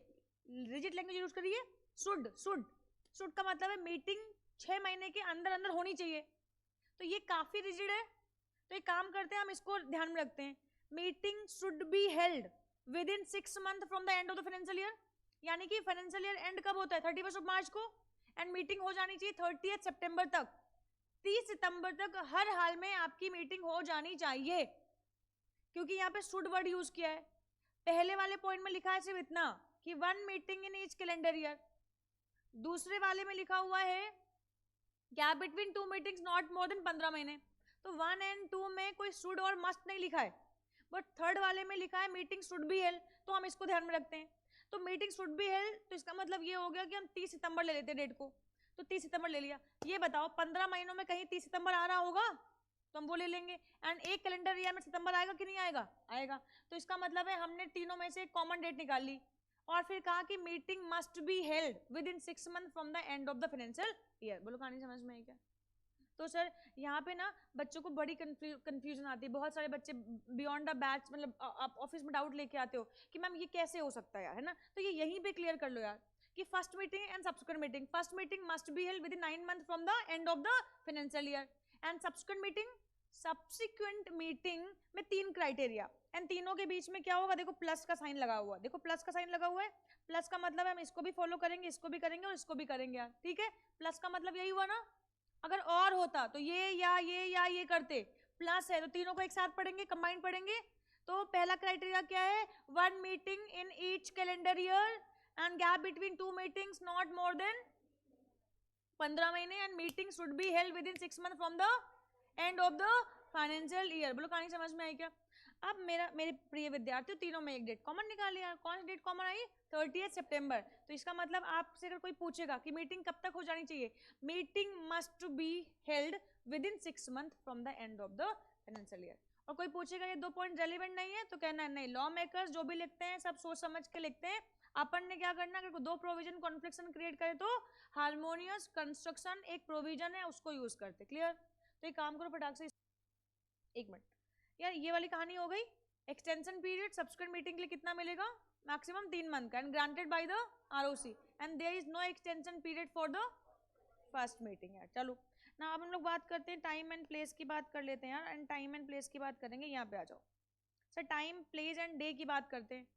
रिजिड लैंग्वेज यूज करिए, शुड का मतलब है मीटिंग 6 महीने के अंदर अंदर होनी चाहिए, तो ये काफी रिजिड है। तो एक काम करते हैं, हम इसको ध्यान में रखते हैं, meeting should be held with in 6 month from the end of the financial year, यानी कि फाइनेंशियल ईयर एंड कब होता है? 31 मार्च को, एंड मीटिंग हो जानी चाहिए 30 सितंबर तक। 30 सितंबर तक हर हाल में आपकी मीटिंग हो जानी चाहिए, क्योंकि यहाँ पे शुड वर्ड यूज किया है। पहले वाले पॉइंट में लिखा है सिर्फ इतना कि 1 meeting in each calendar year, दूसरे वाले में लिखा हुआ है gap between 2 meetings not more then 15 महीने। तो 1 और 2 में कोई शुड और मस्ट नहीं लिखा है, बट थर्ड वाले में लिखा है मीटिंग शुड बी हेल्ड, तो हम इसको ध्यान में रखते हैं। तो मीटिंग शुड बी हेल्ड, तो इसका मतलब ये हो गया कि हम 30 सितंबर ले लेते हैं डेट को, तो 30 सितंबर ले लिया। ये बताओ 15 महीनों में कहीं 30 सितंबर आ रहा होगा तो हम वो ले लेंगे, एंड एक कैलेंडर ईयर में सितंबर आएगा कि नहीं आएगा? आएगा। तो इसका मतलब है हमने तीनों में से एक कॉमन डेट निकाल ली, और फिर कहा कि meeting must be held with in 6 month from the end of the financial year. बोलो कहानी समझ में आई क्या? तो सर यहाँ पे ना बच्चों को बड़ी कंफ्यूजन आती है, बहुत सारे बच्चे बियॉन्ड द बैच मतलब आप ऑफिस में डाउट लेके आते हो कि मैम ये कैसे हो सकता है यार, है ना, तो ये यहीं पे क्लियर कर लो यार कि first meeting and subsequent meeting, first meeting must be held with in 9 months from the end of the financial year, and subsequent meeting में 3 क्राइटेरिया, एंड तीनों के बीच में क्या होगा, देखो प्लस का साइन लगा हुआ है, देखो प्लस का साइन लगा हुआ है, प्लस का मतलब है हम इसको भी फॉलो करेंगे, इसको भी करेंगे और इसको भी करेंगे यार, ठीक है, प्लस का मतलब यही हुआ ना, अगर और होता तो ये करते, प्लस है तो तीनों को एक साथ पढ़ेंगे, कंबाइन पढ़ेंगे। तो पहला क्राइटेरिया क्या है, 1 meeting in each calendar year and gap between 2 meetings not more then 15 महीने, and meeting should be held with in 6 months from the end of the financial year. बोलो कहानी समझ में आई क्या? अब मेरे प्रिय विद्यार्थियों, तीनों में एक डेट कॉमन निकाल लिया, कौन सी डेट कॉमन आई, 30 सितंबर। तो इसका मतलब आपसे अगर कोई पूछेगा कि मीटिंग कब तक हो जानी चाहिए, meeting must be held with in 6 months from the end of the financial year. और कोई पूछेगा ये 2 पॉइंट रेलिवेंट नहीं है, तो कहना है नहीं, लॉ मेकर्स जो भी लिखते हैं सब सोच समझ के लिखते हैं, अपन ने क्या करना, अगर 2 प्रोविजन कॉन्फ्लिक्शन क्रिएट करे तो हार्मोनियस कंस्ट्रक्शन एक प्रोविजन है उसको यूज करते। क्लियर? तो एक काम करो फटाक से, 1 मिनट यार, ये वाली कहानी हो गई। एक्सटेंशन पीरियड सब्सिक्वेंट मीटिंग के लिए कितना मिलेगा, मैक्सिमम 3 month का, and granted by the ROC, and there is no extension period for the first meeting यार। चलो ना, अब हम लोग बात करते हैं टाइम एंड प्लेस की बात कर लेते हैं यार, एंड टाइम एंड प्लेस की बात करेंगे, यहाँ पे आ जाओ sir, time place and day की बात करते हैं।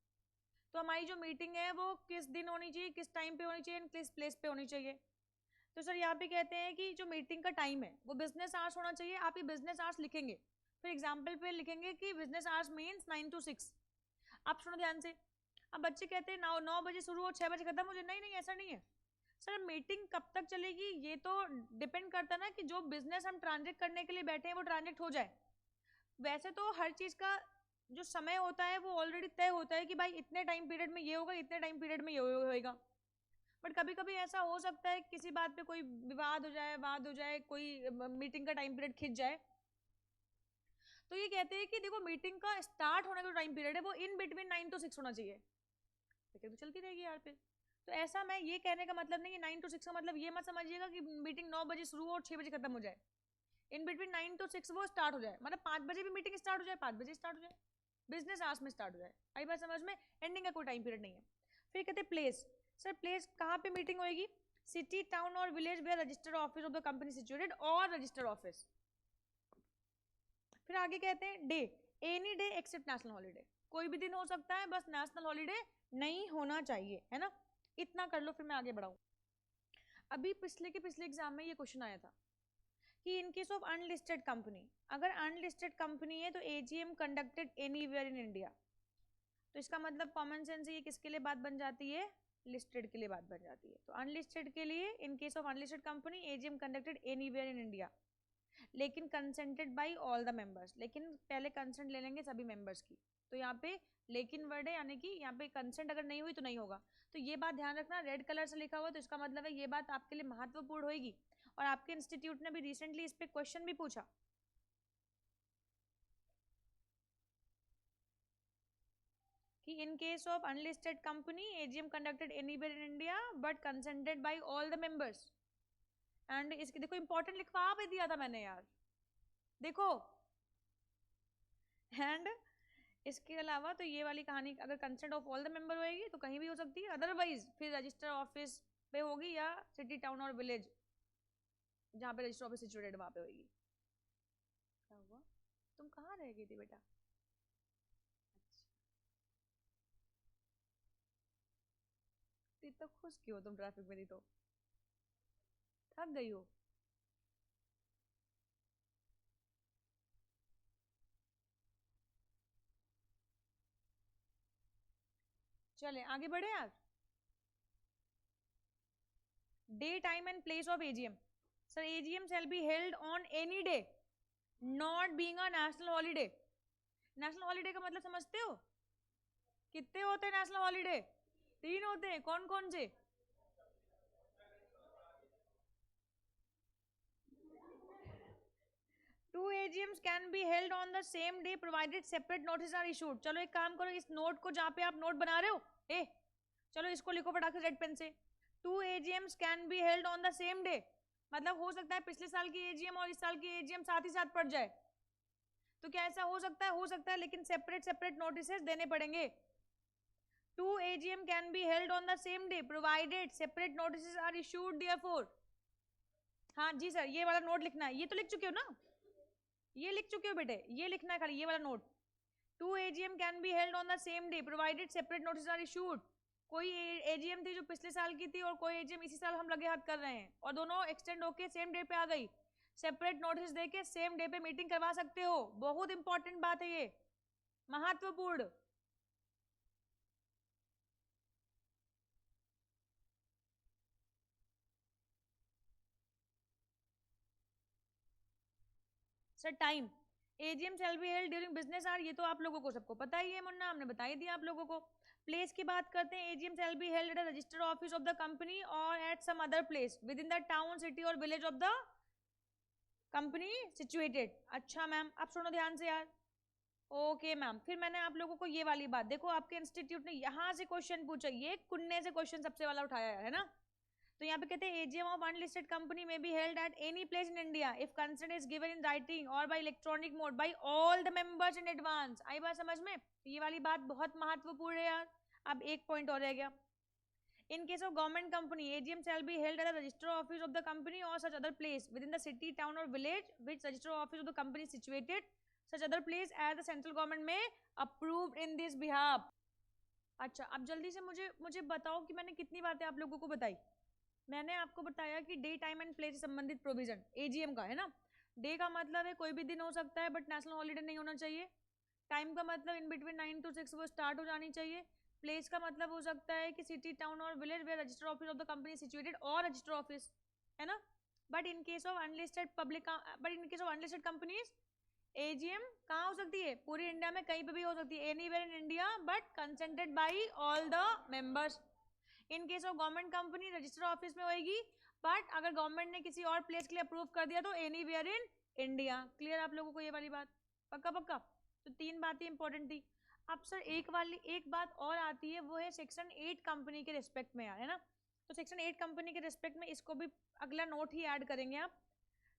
तो हमारी जो मीटिंग है वो किस दिन होनी चाहिए, किस टाइम पे होनी चाहिए, एंड किस प्लेस पे होनी चाहिए। तो सर यहाँ पे कहते हैं कि जो मीटिंग का टाइम है वो बिजनेस आवर्स होना चाहिए, आप ये बिजनेस आवर्स लिखेंगे, फिर एग्जाम्पल पे लिखेंगे कि बिजनेस आवर्स मीन्स 9 to 6। आप सुनो ध्यान से, अब बच्चे कहते हैं 9 बजे शुरू हो 6 बजे खत्म हो जाए, नहीं ऐसा नहीं है सर, मीटिंग कब तक चलेगी ये तो डिपेंड करता है ना कि जो बिजनेस हम ट्रांजेक्ट करने के लिए बैठे हैं वो ट्रांजेक्ट हो जाए। वैसे तो हर चीज का जो समय होता है वो ऑलरेडी तय होता है कि भाई इतने टाइम पीरियड में ये होगा, इतने टाइम पीरियड में ये होगा, बट कभी कभी ऐसा हो सकता है किसी बात पे कोई विवाद हो जाए, कोई मीटिंग का टाइम पीरियड खिंच जाए, तो ये कहते हैं कि देखो मीटिंग का स्टार्ट होने का जो टाइम पीरियड है वो इन बिटवीन 9 to 6 होना चाहिए, लेकिन तो चलती रहेगी यार फिर। तो ऐसा मैं ये कहने का मतलब नहीं कि 9 to 6 का मतलब ये मत समझिएगा कि मीटिंग 9 बजे शुरू हो और 6 बजे खत्म हो जाए, इन बिटवीन 9 to 6 वो स्टार्ट हो जाए, मतलब 5 बजे भी मीटिंग स्टार्ट हो जाए, 5 बजे स्टार्ट हो जाए, बिजनेस आवर्स में स्टार्ट हो जाए। आई बात समझ में? एंडिंग का कोई टाइम पीरियड नहीं है। फिर कहते हैं प्लेस, सर प्लेस कहाँ पे मीटिंग होगी, सिटी, टाउन और village where registered office of the company situated और रजिस्टर्ड ऑफिस। फिर आगे कहते हैं day, any day except national holiday, कोई भी दिन हो सकता है, बस नेशनल हॉलीडे नहीं होना चाहिए, है ना, इतना कर लो, फिर मैं आगे बढ़ाऊं। अभी पिछले एग्जाम में ये क्वेश्चन आया था कि in case of unlisted company, अगर अनलिस्टेड कंपनी है तो AGM conducted anywhere in India, तो इसका मतलब कॉमन सेंस ये किसके लिए बात बन जाती है, लिस्टेड के लिए बात बन जाती है। तो अनलिस्टेड के लिए, in case of unlisted company AGM conducted anywhere in India, लेकिन consented by all the members, लेकिन पहले कंसेंट ले लेंगे सभी मेंबर्स की। तो यहाँ पे लेकिन वर्ड है, यानी कि यहाँ पे कंसेंट अगर नहीं हुई तो नहीं होगा। तो ये बात ध्यान रखना, रेड कलर से लिखा हुआ, तो इसका मतलब है ये बात आपके लिए महत्वपूर्ण होगी, और आपके इंस्टीट्यूट ने भी रिसेंटली इस पे क्वेश्चन भी पूछा। कि in case of unlisted company AGM conducted anywhere in India but consented by all the members, and इसके देखो इंपॉर्टेंट लिखवा भी दिया था मैंने यार, देखो, एंड इसके अलावा तो ये वाली कहानी अगर consent of all the member होएगी तो कहीं भी हो सकती है, अदरवाइज फिर रजिस्टर ऑफिस पे होगी या सिटी, टाउन और विलेज जहाँ पे रजिस्टर ऑफिस सिचुएटेड वहां पे होगी। क्या हुआ, तुम कहाँ रह गई थी बेटा? इतना खुश क्यों तुम ट्रैफिक में थी, तो थक गई हो? चले आगे बढ़े यार। Day, time and place of AGM, sir AGM shall be held on any day not being a national holiday. National holiday का मतलब समझते हो? कितने होते हैं नेशनल हॉलीडे? 3 होते हैं, कौन कौन से? Two AGMs can be held on the same day provided separate notices are issued। चलो एक काम करो, इस नोट को जहाँ पे आप नोट बना रहे हो, चलो इसको लिखो फटाक से रेड पेन से। 2 AGMs can be held on the same day मतलब हो सकता है पिछले साल की एजीएम और इस साल की एजीएम साथ ही साथ पड़ जाए, तो क्या ऐसा हो सकता है? हो सकता है, लेकिन सेपरेट सेपरेट नोटिसेस देने पड़ेंगे। 2 AGM can be held on the same day provided separate notices are issued therefore। हाँ जी सर, ये वाला नोट लिखना है, ये तो लिख चुके हो ना, ये लिख चुके हो बेटे, ये लिखना है खाली, ये वाला note. 2 AGM can be held on the same day provided separate notices are issued। कोई एजीएम थी जो पिछले साल की थी और कोई एजीएम इसी साल हम लगे हाथ कर रहे हैं और दोनों एक्सटेंड होके सेम डे पे आ गई, सेपरेट नोटिस देके सेम डे पे मीटिंग करवा सकते हो। बहुत इंपॉर्टेंट बात है ये, महत्वपूर्ण। Sir time, AGM shall be held during business hour, ये तो आप लोगों को सबको पता ही है मुन्ना, हमने बता ही दिया आप लोगों को। प्लेस की बात करते हैं, AGM shall be held at a registered office of the company or at some other place within the town city or village of the company situated. अच्छा मैम, अब सुनो ध्यान से यार। ओके मैम, फिर मैंने आप लोगों को ये वाली बात, देखो आपके इंस्टीट्यूट ने यहाँ से क्वेश्चन पूछा, ये कुन्ने से क्वेश्चन सबसे वाला उठाया है ना। तो यहाँ पे कहते हैं AGM of unlisted company may be held at any place in India if consent is given in writing or by electronic mode by all the members in advance. आई बात समझ में? ये वाली बात बहुत महत्वपूर्ण है यार। अब एक पॉइंट और रह गया, in case of government company AGM shall be held at the register office of the company or such other place within the city town or village which register office of the company is situated, such other place as the central government may approved in this behalf। अच्छा, अब जल्दी से मुझे बताओ कि मैंने कितनी बातें आप लोगों को बताई। मैंने आपको बताया कि डे टाइम एंड प्लेस से संबंधित प्रोविजन एजीएम का है ना। डे का मतलब है कोई भी दिन हो सकता है बट नेशनल हॉलीडे नहीं होना चाहिए। टाइम का मतलब इन बिटवीन 9 to 6 वो स्टार्ट हो जानी चाहिए। प्लेस का मतलब हो सकता है कि सिटी टाउन और village where register office of the company situated और रजिस्टर ऑफिस, है ना। But in case of unlisted companies AGM कहाँ हो सकती है? पूरी इंडिया में कहीं पे भी हो सकती है, anywhere in India but consented by all the members. In case of government company register office में होगी, बट अगर गवर्नमेंट ने किसी और प्लेस के लिए अप्रूव कर दिया तो एनीवेयर इन इंडिया। क्लियर आप लोगों को ये वाली बात? पक्का पक्का। तो 3 बातें इंपॉर्टेंट थी। अब सर एक बात और आती है, वो है सेक्शन 8 कंपनी के रिस्पेक्ट में यार, है ना। तो सेक्शन 8 कंपनी के रिस्पेक्ट में इसको भी अगला नोट ही ऐड करेंगे आप।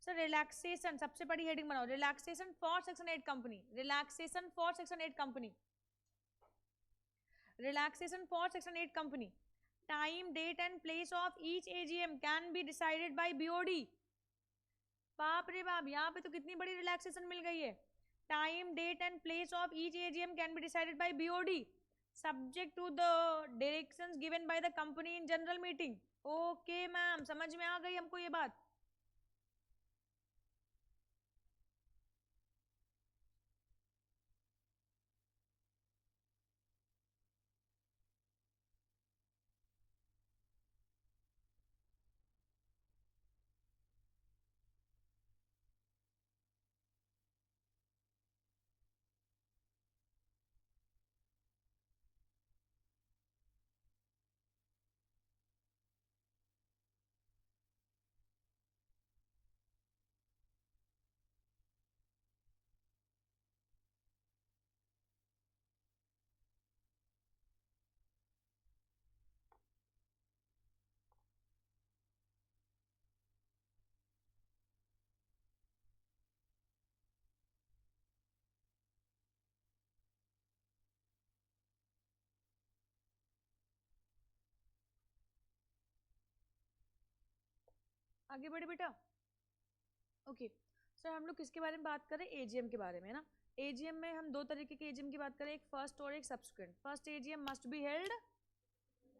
सर रिलैक्सेशन, सबसे बड़ी हेडिंग बनाओ, relaxation for section 8 company, relaxation for section 8 company, relaxation for section 8 company. Time, date and place of each AGM can be decided by BOD. बाप रे बाप, यहाँ पे तो कितनी बड़ी रिलैक्सेशन मिल गई है। Time, date and place of each AGM can be decided by BOD subject to the directions given by the company in general meeting. Okay ma'am, समझ में आ गई हमको ये बात। आगे बढ़े बेटा। ओके सर, हम लोग किसके बारे में बात करें? एजीएम के बारे में, ना। एजीएम में हम 2 तरीके के एजीएम की बात करें, एक फर्स्ट और एक subsequent. First AGM must be held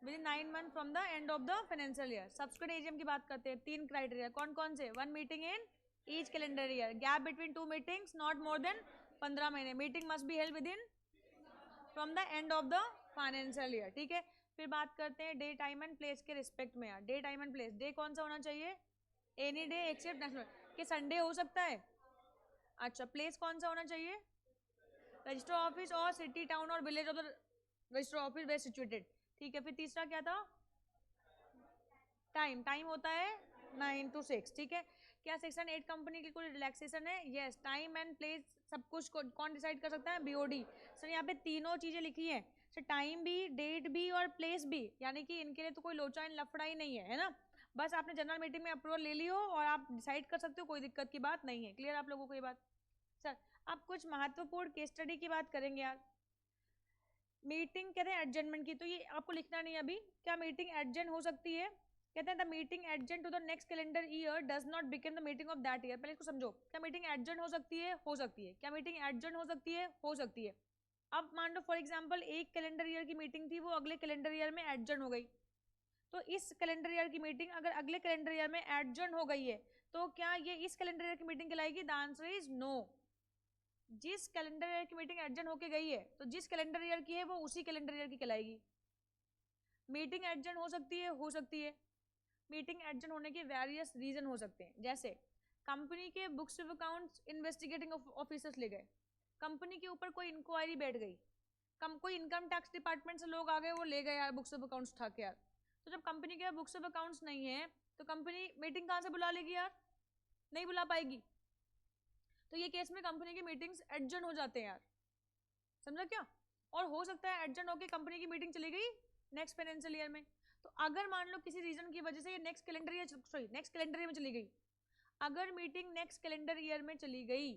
with in 9 months from the end of the financial year. Subsequent AGM की बात करते हैं, 3 क्राइटेरिया, कौन कौन से? 1 meeting in each calendar year, gap between 2 meetings not more then 15 महीने, meeting must be held with in from the end of the financial year, ठीक है। फिर बात करते हैं डे टाइम एंड प्लेस के रिस्पेक्ट में यार। Day time and place, day कौन सा होना चाहिए? एनी डे एक्सेप्ट नेशनल, कि संडे हो सकता है। अच्छा, प्लेस कौन सा होना चाहिए? रजिस्टर ऑफिस और सिटी टाउन और village of the register office where situated, ठीक है। फिर तीसरा क्या था? टाइम, टाइम होता है 9 to 6, ठीक है। क्या सेक्शन 8 कंपनी की कोई रिलैक्सेशन है? यस, टाइम एंड प्लेस सब कुछ कौन डिसाइड कर सकता है? बीओडी। सर यहाँ पे तीनों चीजें लिखी हैं, सर टाइम भी, डेट भी और प्लेस भी, यानी कि इनके लिए तो कोई लोचा इन लफड़ा ही नहीं है, है ना। बस आपने जनरल मीटिंग में अप्रूवल ले ली हो और आप डिसाइड कर सकते हो, कोई दिक्कत की बात नहीं है। क्लियर आप लोगों को ये बात? सर अब कुछ महत्वपूर्ण केस स्टडी की बात करेंगे यार। मीटिंग कहते हैं एडजमेंट की, तो ये आपको लिखना नहीं है अभी। क्या मीटिंग एडजन हो सकती है? कहते हैं the meeting adjourn to the next calendar year does not become the meeting of that year. पहले इसको समझो, क्या मीटिंग एडजन हो सकती है? हो सकती है। क्या मीटिंग एडजन हो सकती है? हो सकती है। अब मान लो फॉर एग्जांपल एक कैलेंडर ईयर की मीटिंग थी, वो अगले कैलेंडर ईयर में एडजन हो गई, तो इस कैलेंडर ईयर की मीटिंग अगर अगले कैलेंडर ईयर में एडजन हो गई है तो क्या ये इस कैलेंडर ईयर की मीटिंग कहलाएगी? The answer is no. जिस कैलेंडर ईयर की मीटिंग एडजन होके गई है तो जिस कैलेंडर ईयर की है वो उसी कैलेंडर ईयर की कहलाएगी। मीटिंग एडजन हो सकती है? हो सकती है। मीटिंग एडजन होने के वेरियस रीजन हो सकते हैं, जैसे कंपनी के books of accounts investigating officers ले गए, कंपनी के ऊपर कोई इंक्वायरी बैठ गई, कोई इनकम टैक्स डिपार्टमेंट से लोग आ गए, वो ले गए यार बुक्स ऑफ अकाउंट्स उठा के यार। तो जब कंपनी के बुक्स ऑफ अकाउंट्स नहीं है तो कंपनी मीटिंग कहाँ से बुला लेगी यार? नहीं बुला पाएगी। तो ये केस में कंपनी की मीटिंग्स एडजन हो जाते हैं यार, समझा क्या? और हो सकता है एडजन होकर कंपनी की मीटिंग चली गई नेक्स्ट फाइनेंशियल ईयर में। तो अगर मान लो किसी रीजन की वजह से ये नेक्स्ट कैलेंडर ईयर में चली गई, अगर मीटिंग नेक्स्ट कैलेंडर ईयर में चली गई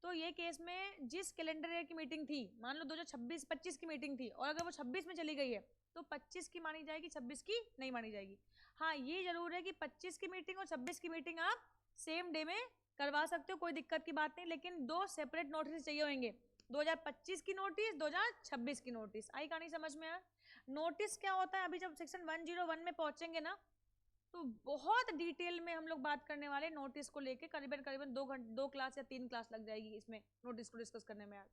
तो ये केस में जिस कैलेंडर ईयर की मीटिंग थी, मान लो 2026-25 की मीटिंग थी, और अगर वो 26 में चली गई है तो 25 की मानी जाएगी, 26 की नहीं मानी जाएगी। हाँ ये जरूर है कि 25 की मीटिंग और 26 की मीटिंग आप सेम डे में करवा सकते हो, कोई दिक्कत की बात नहीं, लेकिन दो सेपरेट नोटिस चाहिए होंगे, 2025 की नोटिस, 2026 की नोटिस। आई कहानी समझ में यार? नोटिस क्या होता है, अभी जब सेक्शन 101 में पहुंचेंगे ना तो बहुत डिटेल में हम लोग बात करने वाले नोटिस को लेके, करीबन 2 क्लास या 3 क्लास लग जाएगी इसमें नोटिस को डिस्कस करने में यार।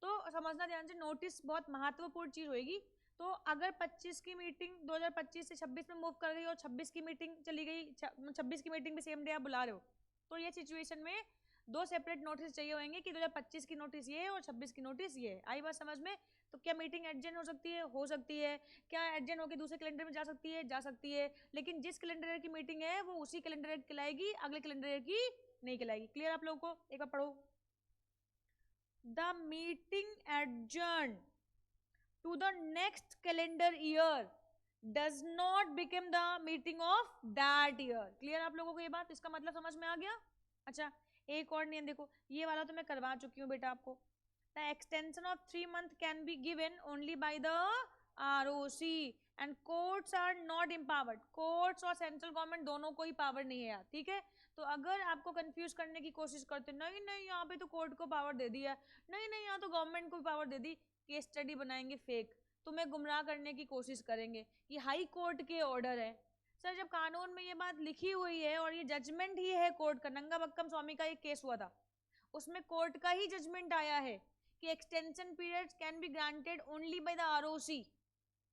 तो समझना ध्यान से, नोटिस बहुत महत्वपूर्ण चीज होगी। तो अगर 25 की मीटिंग 2025 से 26 में मूव कर गई और 26 की मीटिंग चली गई, 26 की मीटिंग भी सेम डे आप बुला रहे हो, तो ये सिचुएशन में दो सेपरेट नोटिस चाहिए होंगे कि 2025 की नोटिस ये है और 26 की नोटिस ये है। आई बात समझ में? तो क्या मीटिंग एडजन हो सकती है? हो सकती है। क्या एडजन होकर दूसरे कैलेंडर में जा सकती है? जा सकती है, लेकिन जिस कैलेंडर ईयर की मीटिंग है वो उसी कैलेंडर ईयर कहलाएगी, अगले कैलेंडर ईयर की नहीं कहलाएगी। क्लियर आप लोगों को? एक बार पढ़ो, the meeting adjourn to the next calendar year does not become the meeting of that year. Clear आप लोगों को ये बात? इसका मतलब समझ में आ गया? अच्छा एक और नियम देखो, ये वाला तो मैं करवा चुकी हूँ बेटा आपको। The extension of 3 months can be given only by the ROC and courts are not empowered. Courts और सेंट्रल गवर्नमेंट दोनों को ही पावर नहीं है यार, ठीक है? तो अगर आपको कंफ्यूज करने की कोशिश करते नहीं नहीं यहाँ पे तो कोर्ट को पावर दे दिया, नहीं नहीं यहाँ तो गवर्नमेंट को भी पावर दे दी, केस स्टडी बनाएंगे फेक, तुम्हें गुमराह करने की कोशिश करेंगे। ये हाई कोर्ट के ऑर्डर है सर, जब कानून में ये बात लिखी हुई है और ये जजमेंट ही है कोर्ट का। नंगा बक्कम स्वामी का एक केस हुआ था, उसमें कोर्ट का ही जजमेंट आया है कि extension periods can be granted only by the ROC,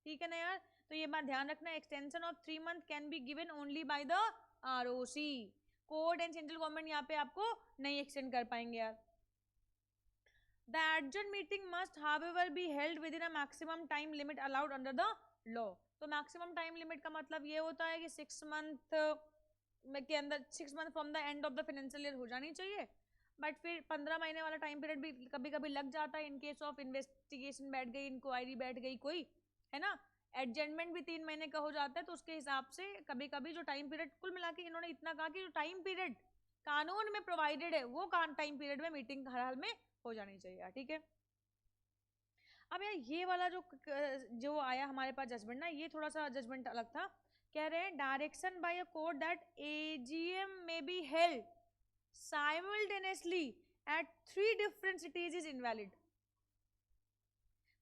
ठीक है ना यार? तो ये बात ध्यान रखना, extension of 3 months can be given only by the ROC। Court and central government यहाँ पे आपको नहीं एक्सटेंड कर पाएंगे यार। The adjourned meeting must however be held within a maximum time limit allowed under the law। तो maximum time limit का मतलब ये होता है कि 6 month के अंदर, 6 month from the end of the financial year हो जानी चाहिए, बट फिर 15 महीने वाला टाइम पीरियड भी कभी कभी लग जाता है इन केस ऑफ इन्वेस्टिगेशन बैठ गई, इंक्वायरी बैठ गई कोई, है ना? एडजमेंट भी 3 महीने का हो जाता है, तो उसके हिसाब से कभी कभी जो टाइम पीरियड, कुल मिला के इन्होंने इतना कहा कि जो टाइम पीरियड कानून में प्रोवाइडेड है वो टाइम पीरियड में मीटिंग हर हाल में हो जानी चाहिए, ठीक है? अब यार ये वाला जो आया हमारे पास जजमेंट ना, ये थोड़ा सा जजमेंट अलग था। कह रहे हैं direction by a court that AGM may be held simultaneously eight 3 different cities is invalid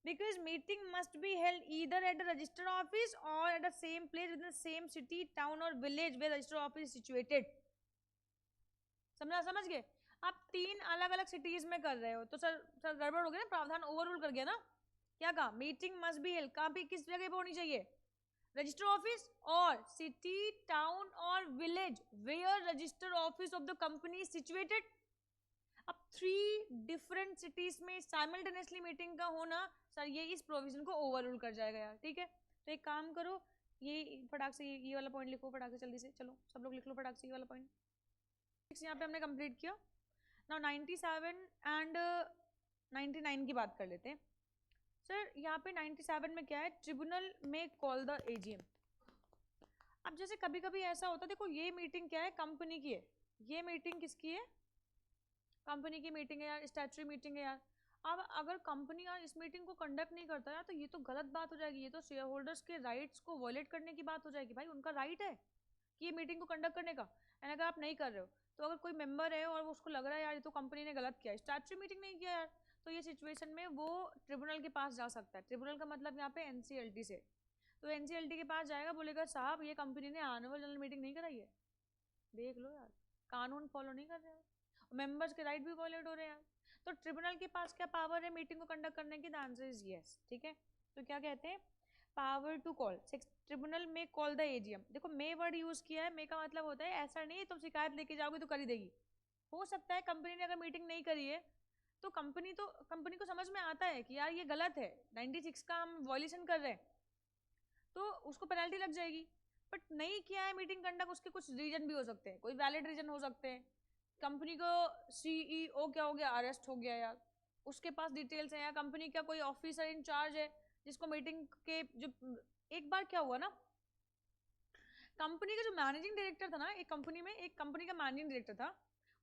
because meeting must be held either at the register office or at the same place within the same city, town or village where register office is situated। समझ गए? आप 3 अलग अलग cities में कर रहे हो तो सर गड़बड़ हो गया ना, प्रावधान ओवररूल कर गया ना। क्या कहा? मीटिंग मस्ट बी हेल्ड, कहाँ पे, किस जगह पे होनी चाहिए? रजिस्टर ऑफिस और सिटी, टाउन और village where register office of the company situated. अब 3 different सिटीज में साइमल्टेनियसली मीटिंग का होना सर, ये इस प्रोविजन को ओवररूल कर जाएगा यार, ठीक है? तो एक काम करो, ये फटाक से ये वाला पॉइंट लिखो फटाक से जल्दी से, चलो सब लोग लिख लो फटाक से ये वाला पॉइंट। यहाँ पे हमने कंप्लीट किया। नाउ 97 एंड 99 की बात कर लेते हैं। सर यहाँ पे 97 में क्या है? ट्रिब्यूनल में कॉल द AGM। अब जैसे कभी कभी ऐसा होता है, देखो ये मीटिंग क्या है, कंपनी की है, ये मीटिंग किसकी है, कंपनी की मीटिंग है यार, स्टैट्यूटरी मीटिंग है यार। अब अगर कंपनी यार इस मीटिंग को कंडक्ट नहीं करता यार, तो ये तो गलत बात हो जाएगी, ये तो शेयर होल्डर्स के राइट्स को वॉयलेट करने की बात हो जाएगी। भाई उनका राइट है कि ये मीटिंग को कंडक्ट करने का, एंड अगर आप नहीं कर रहे हो, तो अगर कोई मेंबर है और उसको लग रहा है यार ये तो कंपनी ने गलत किया, स्टैट्यूटरी मीटिंग नहीं किया यार, तो ये सिचुएशन में वो ट्रिब्यूनल के पास जा सकता है। ट्रिब्यूनल का मतलब यहाँ पे एनसीएलटी से, तो एनसीएलटी के पास जाएगा, बोलेगा साहब ये कंपनी ने एनुअल जनरल मीटिंग नहीं कराई है, देख लो यार, कानून फॉलो नहीं कर रहे हैं, मेंबर्स के राइट भी वॉयलेट हो रहे हैं यार। तो ट्रिब्यूनल के पास क्या पावर है मीटिंग को कंडक्ट करने की? The answer is yes. ठीक है, तो क्या कहते हैं, पावर टू कॉल, ट्रिब्यूनल में कॉल द एजीएम। देखो मे वर्ड यूज किया है, मे का मतलब होता है ऐसा नहीं तुम शिकायत लेके जाओगे तो कर ही देगी। हो सकता है कंपनी ने अगर मीटिंग नहीं करी है, तो कंपनी को समझ में आता है कि यार ये गलत है, 96 का हम वॉयलेशन कर रहे हैं, तो उसको पेनल्टी लग जाएगी। बट नहीं किया है मीटिंग कंडक्ट, उसके कुछ रीजन भी हो सकते हैं, कोई वैलिड रीजन हो सकते हैं। कंपनी को सीईओ क्या हो गया, अरेस्ट हो गया यार, उसके पास डिटेल्स है, या कंपनी का कोई ऑफिसर इंचार्ज है जिसको मीटिंग के जो, एक बार क्या हुआ ना, कंपनी का जो मैनेजिंग डायरेक्टर था ना, एक कंपनी में एक कंपनी का मैनेजिंग डायरेक्टर था,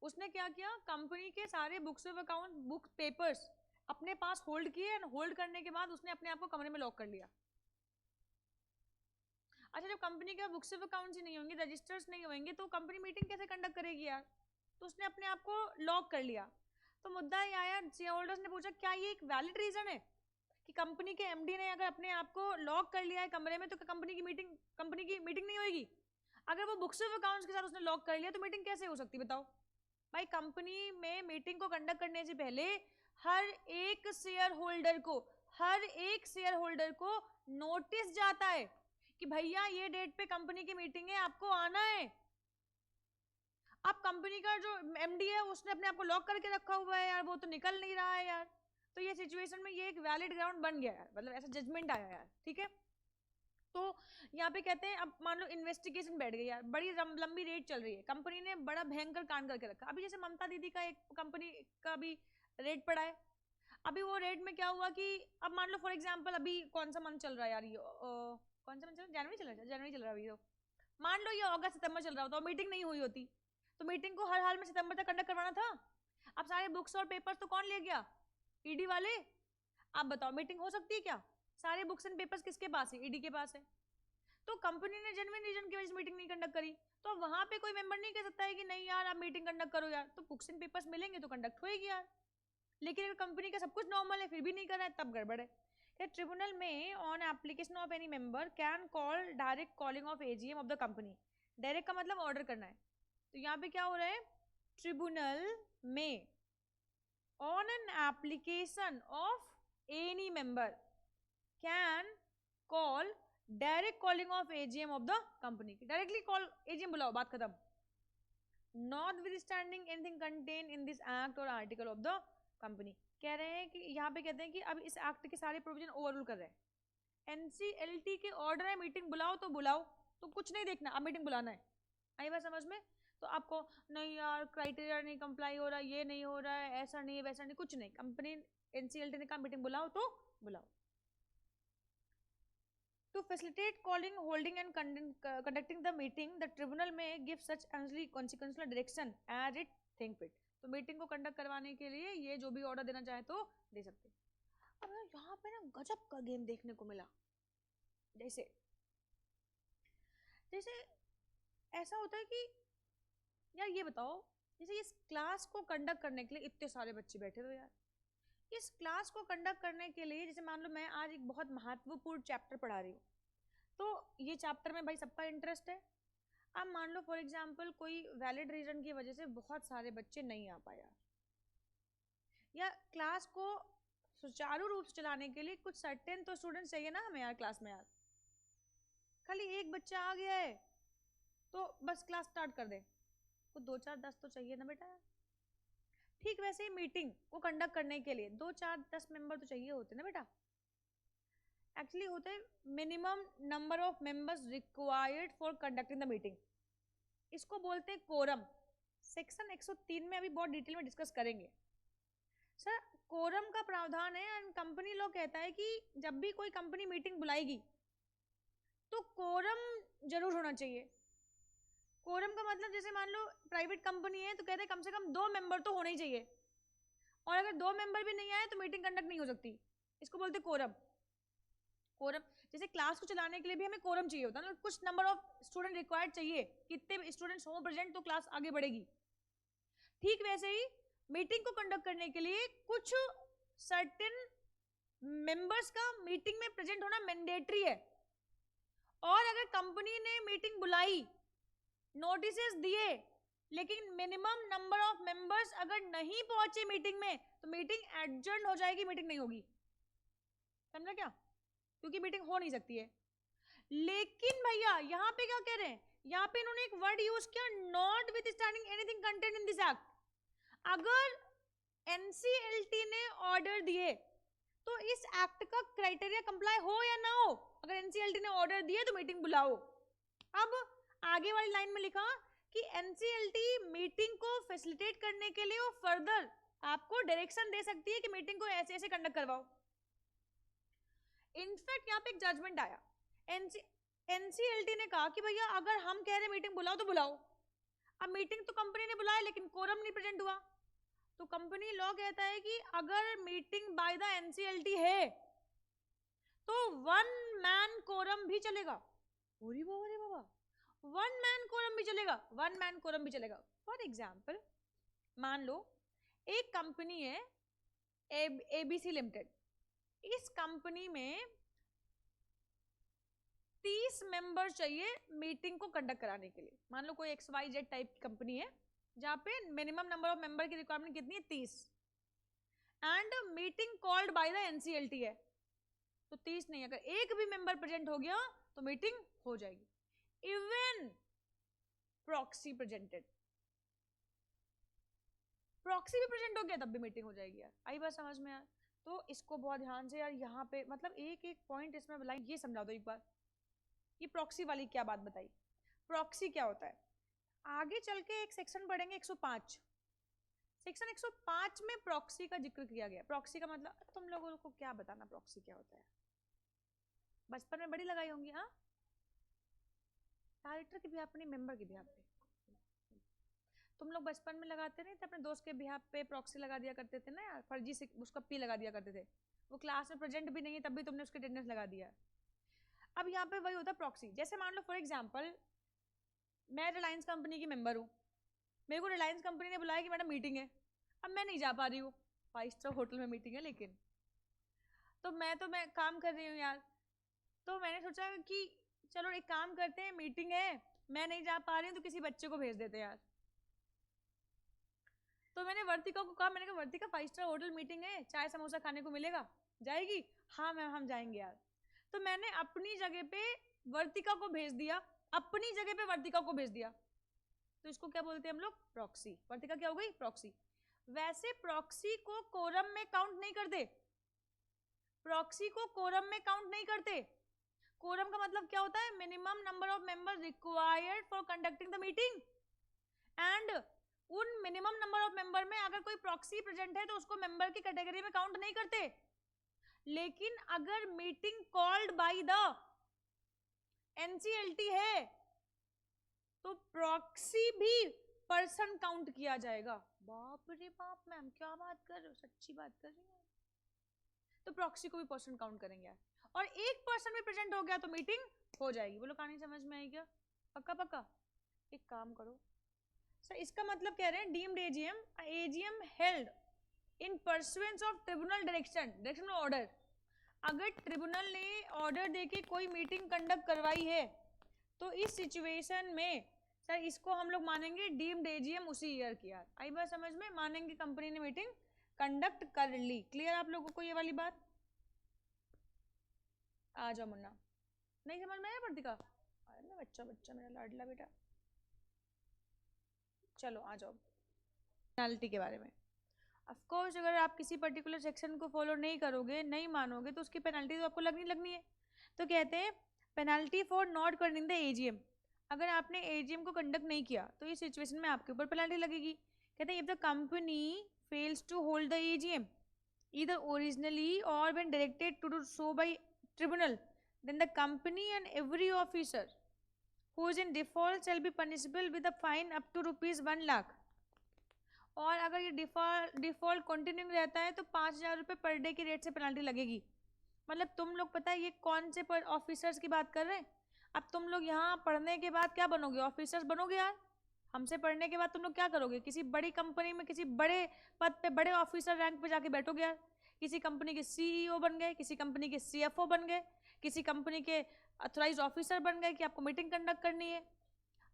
उसने क्या किया, कंपनी के सारे books of account, book papers अपने पास होल्ड किए, एंड होल्ड करने के बाद उसने अपने आप को कमरे में लॉक कर लिया। अच्छा, जब कंपनी के बुक्स ऑफ अकाउंट्स ही नहीं होंगे, रजिस्टर्स नहीं होंगे, तो कंपनी मीटिंग कैसे कंडक्ट करेगी यार? तो उसने अपने आप को लॉक कर लिया। तो मुद्दा ये आया, शेयर होल्डर्स ने पूछा क्या ये एक वैलिड रीजन है कि कंपनी के एमडी ने अगर अपने आप को लॉक कर लिया है कमरे में, तो कंपनी की मीटिंग नहीं होगी? अगर वो बुक्स ऑफ अकाउंट्स के साथ उसने लॉक कर लिया, तो मीटिंग कैसे हो सकती, बताओ भाई? कंपनी में मीटिंग को कंडक्ट करने से पहले हर एक शेयर होल्डर को नोटिस जाता है कि भैया ये डेट पे कंपनी की मीटिंग है, आपको आना है। अब कंपनी का जो एमडी है उसने अपने आप को लॉक करके रखा हुआ है यार, वो तो निकल नहीं रहा है यार, तो ये सिचुएशन में ये एक वैलिड ग्राउंड बन गया यार, मतलब ऐसा जजमेंट आया यार। ठीक है, तो यहाँ पे कहते हैं, अब मान लो इन्वेस्टिगेशन बैठ गई यार, बड़ी लंबी रेड चल रही है, कंपनी ने बड़ा भयंकर कांड करके रखा। अभी जैसे ममता दीदी का एक कंपनी का भी रेड पड़ा है, अभी वो रेड में क्या हुआ कि अब मान लो फॉर एग्जाम्पल, अभी कौन सा मंथ चल रहा है यार, ये कौन सा मंथ चल रहा है, जनवरी चल रहा है अभी, तो मान लो ये अगस्त सितंबर चल रहा होता और मीटिंग नहीं हुई होती, तो मीटिंग को हर हाल में सितंबर तक कंडक्ट करवाना था। अब सारे बुक्स और पेपर्स तो कौन ले गया, ईडी वाले। आप बताओ मीटिंग हो सकती है क्या? सारे बुक्स एंड पेपर्स किसके पास है, ईडी के पास है। तो कंपनी ने जेन्युइन रीजन की वजह से मीटिंग नहीं कंडक्ट करी, तो वहां पे कोई मेंबर नहीं कह सकता है कि नहीं यार आप मीटिंग कंडक्ट करो यार, तो बुक्स एंड पेपर्स मिलेंगे तो कंडक्ट होएगी यार। लेकिन अगर कंपनी का सब कुछ नॉर्मल है फिर भी नहीं कर रहा है, तब गड़बड़ है। ट्रिब्यूनल में on application of any member can call direct calling of AGM of the company. Direct का मतलब ऑर्डर करना है, तो यहाँ पे क्या हो रहा है, ट्रिब्यूनल में on an application of any member can call direct calling of AGM of the company. Directly call AGM बुलाओ, बात खत्म। Notwithstanding anything contain in this act और आर्टिकल ऑफ द कंपनी। कह रहे हैं कि यहाँ पे कहते हैं कि अब इस एक्ट के सारे प्रोविजन ओवररूल कर रहे हैं। एनसीएलटी के ऑर्डर है मीटिंग बुलाओ तो बुलाओ, तो कुछ नहीं देखना, अब मीटिंग बुलाना है। आई बात समझ में? तो आपको नहीं यार क्राइटेरिया नहीं कंप्लाई हो रहा, ये नहीं हो रहा है, ऐसा नहीं वैसा नहीं, कुछ नहीं, कंपनी एनसीएलटी ने कहा मीटिंग बुलाओ तो बुलाओ। To facilitate calling, holding and conducting the meeting, the tribunal may give such consequential direction as it think fit. तो मीटिंग को कंडक्ट करवाने के लिए ये जो भी ऑर्डर देना चाहे तो दे सकते। अब यहाँ पे ना गजब का गेम देखने को मिला, जैसे ऐसा होता है कि यार ये बताओ, जैसे इस क्लास को कंडक्ट करने के लिए इतने सारे बच्चे बैठे हुए यार, इस क्लास को कंडक्ट करने के लिए जैसे मान लो मैं आज एक बहुत महत्वपूर्ण चैप्टर पढ़ा रही हूँ, तो ये चैप्टर में भाई सबका इंटरेस्ट है। अब मान लो फॉर एग्जांपल कोई वैलिड रीजन की वजह से बहुत सारे बच्चे नहीं आ पाया, या क्लास को सुचारू रूप से चलाने के लिए कुछ सर्टेन तो स्टूडेंट्स चाहिए ना हमें यार क्लास में। यार खाली एक बच्चा आ गया है तो बस क्लास स्टार्ट कर दे, तो 2 4 10 तो चाहिए ना बेटा। ठीक वैसे ही मीटिंग को कंडक्ट करने के लिए 2 4 10 मेंबर तो चाहिए होते ना बेटा। एक्चुअली होते minimum number of members required for conducting the meeting, इसको बोलते हैं कोरम। सेक्शन 103 में अभी बहुत डिटेल में डिस्कस करेंगे। सर कोरम का प्रावधान है, एंड कंपनी लॉ कहता है कि जब भी कोई कंपनी मीटिंग बुलाएगी तो कोरम जरूर होना चाहिए। कोरम का मतलब जैसे मान लो प्राइवेट कंपनी है तो कहते हैं कम से कम 2 मेंबर तो होने ही चाहिए, और अगर 2 मेंबर भी नहीं आए तो मीटिंग कंडक्ट नहीं हो सकती। इसको बोलते कोरम। कोरम जैसे क्लास को चलाने के लिए भी हमें कोरम चाहिए होता है ना, कुछ नंबर ऑफ स्टूडेंट रिक्वायर्ड चाहिए, कितने स्टूडेंट्स हों प्रेजेंट तो क्लास आगे बढ़ेगी। ठीक वैसे ही मीटिंग को कंडक्ट करने के लिए कुछ सर्टेन मेंबर्स का मीटिंग में प्रेजेंट होना मैंडेटरी है, और अगर कंपनी ने मीटिंग बुलाई, नोटिसेस दिए, लेकिन मिनिमम नंबर ऑफ मेंबर्स अगर नहीं पहुंचे मीटिंग में तो मीटिंग एडजर्न हो जाएगी, मीटिंग नहीं होगी। समझा क्या? क्योंकि मीटिंग हो नहीं सकती है। लेकिन भैया यहाँ पे क्या कह रहे हैं, यहाँ पे इन्होंने एक वर्ड यूज किया, not with standing anything content in this act. अगर एनसीएलटी ने ऑर्डर दिए तो इस एक्ट का क्राइटेरिया कंप्लाई हो या ना हो, अगर एनसीएलटी ने ऑर्डर दिए तो मीटिंग बुलाओ। अब आगे वाली लाइन में लिखा कि एनसीएलटी मीटिंग को फैसिलिटेट करने के लिए वो फर्दर आपको डायरेक्शन दे सकती है कि मीटिंग को ऐसे ऐसे कंडक्ट करवाओ। इनफैक्ट यहाँ पे एक जजमेंट आया, एनसीएलटी ने कहा कि भैया अगर हम कह रहे मीटिंग बुलाओ तो बुलाओ। अब मीटिंग तो कंपनी ने बुलाया लेकिन कोरम नहीं प्रेजेंट हुआ, तो कंपनी लॉ कहता है कि अगर मीटिंग बाय द एनसीएलटी है तो 1 मैन कोरम भी चलेगा। अरे बाबा, 1 मैन कोरम भी चलेगा, 1 मैन कोरम भी चलेगा। फॉर एग्जाम्पल मान लो एक कंपनी है एबीसी लिमिटेड, इस कंपनी में 30 मेंबर चाहिए मीटिंग को कंडक्ट कराने के लिए। मान लो कोई XYZ टाइप की कंपनी है जहां पे मिनिमम नंबर ऑफ मेंबर की रिक्वायरमेंट कितनी है, 30, and meeting called by the NCLT है तो 30 नहीं, अगर एक भी मेंबर प्रेजेंट हो गया तो मीटिंग हो जाएगी। इवन प्रॉक्सी प्रेजेंटेड, प्रॉक्सी भी प्रेजेंट हो गया तब भी मीटिंग हो जाएगी यार। आई बात समझ में यार? तो इसको बहुत ध्यान से यार, यहाँ पे मतलब एक एक पॉइंट इसमें बुलाई, ये समझा दो एक बार। ये प्रॉक्सी वाली क्या बात बताई, प्रॉक्सी क्या होता है, आगे चल के एक सेक्शन पढ़ेंगे 105, सेक्शन 105 में प्रॉक्सी का जिक्र किया गया। प्रॉक्सी का मतलब तुम लोगों को क्या बताना प्रॉक्सी क्या होता है, बचपन में बड़ी लगाई होंगी। हाँ, डायरेक्टर के बिहाफ पे नहीं, मेंबर के बिहाफ पे। तुम लोग बचपन में लगाते नहीं थे अपने दोस्त के बिहाफ पे, प्रॉक्सी लगा दिया करते थे ना यार, फर्जी से उसका पी लगा दिया करते थे, वो क्लास में प्रेजेंट भी नहीं है तब भी तुमने उसके अटेंडेंस लगा दिया। अब यहाँ पे वही होता है प्रॉक्सी। जैसे मान लो फॉर एग्जाम्पल मैं रिलायंस कंपनी की मेंबर हूँ, मेरे को रिलायंस कंपनी ने बुलाया कि मैडम मीटिंग है, अब मैं नहीं जा पा रही हूँ, 5 स्टार होटल में मीटिंग है, लेकिन तो मैं काम कर रही हूँ यार, तो मैंने सोचा कि चलो एक काम करते हैं, मीटिंग है मैं नहीं जा पा रही हूँ तो किसी बच्चे को भेज देते यार। तो मैंने वर्तिका को कहा, मैंने कहा वर्तिका 5 स्टार होटल मीटिंग है, चाय समोसा खाने को मिलेगा, जाएगी? हाँ मैम हम जाएंगे यार। तो मैंने अपनी जगह पे वर्तिका को भेज दिया, अपनी जगह पे वर्तिका को भेज दिया, तो इसको क्या बोलते हैं हम लोग, प्रॉक्सी। वर्तिका क्या हो गई, प्रॉक्सी। वैसे प्रॉक्सी को कोरम में काउंट नहीं करते, प्रॉक्सी को कोरम में काउंट नहीं करते। कोरम का मतलब क्या होता है, minimum number of member required for conducting the meeting, and उन मिनिमम नंबर ऑफ मेंबर में अगर कोई प्रॉक्सी प्रेजेंट है तो उसको मेंबर की कैटेगरी में काउंट नहीं करते। लेकिन अगर meeting called by the NCLT है तो प्रॉक्सी भी पर्सन काउंट किया जाएगा। बाप रे बाप मैम क्या बात कर रहे हो, सच्ची बात कर रही है। तो प्रॉक्सी को भी पर्सन काउंट करेंगे यार, और एक पर्सन भी प्रेजेंट हो गया तो मीटिंग हो जाएगी। बोलो कहानी समझ में आई क्या? पक्का पक्का? एक काम करो सर, इसका मतलब कह रहे हैं deemed AGM held in pursuance of tribunal direction order. अगर ट्रिब्यूनल ने ऑर्डर देके कोई मीटिंग कंडक्ट करवाई है तो इस सिचुएशन में सर इसको हम लोग मानेंगे डीम्ड एजीएम उसी ईयर की। यार आई बात समझ में? मानेंगे कंपनी ने मीटिंग कंडक्ट कर ली। क्लियर आप लोगों को ये वाली बात? आ जाओ मुन्ना, नहीं समझ में आया वर्तिका? अरे बच्चा बच्चा मेरा लाडला बेटा, चलो आ जाओ। पेनल्टी के बारे में, ऑफ कोर्स अगर आप किसी पर्टिकुलर सेक्शन को फॉलो नहीं करोगे, नहीं मानोगे, तो उसकी पेनल्टी तो आपको लगनी है। तो कहते हैं penalty for not conducting the AGM. अगर आपने एजीएम को कंडक्ट नहीं किया तो इस सिचुएशन में आपके ऊपर पेनल्टी लगेगी। कहते हैं if the company fails to hold the AGM either originally or when directed to do so by tribunal, then the company and every officer who is in default shall be punishable with a fine up to ₹1,00,000। और अगर ये default continuing रहता है तो 5,000 रुपये per day की rate से penalty लगेगी। मतलब तुम लोग पता है ये कौन से ऑफिसर्स की बात कर रहे हैं। अब तुम लोग यहाँ पढ़ने के बाद क्या बनोगे, ऑफिसर्स बनोगे यार। हमसे पढ़ने के बाद तुम लोग क्या करोगे, किसी बड़ी कंपनी में किसी बड़े पद पे बड़े ऑफिसर रैंक पे जाके बैठोगे यार। किसी कंपनी के सीईओ बन गए, किसी कंपनी के सीएफओ बन गए, किसी कंपनी के अथोराइज ऑफिसर बन गए कि आपको मीटिंग कंडक्ट करनी है।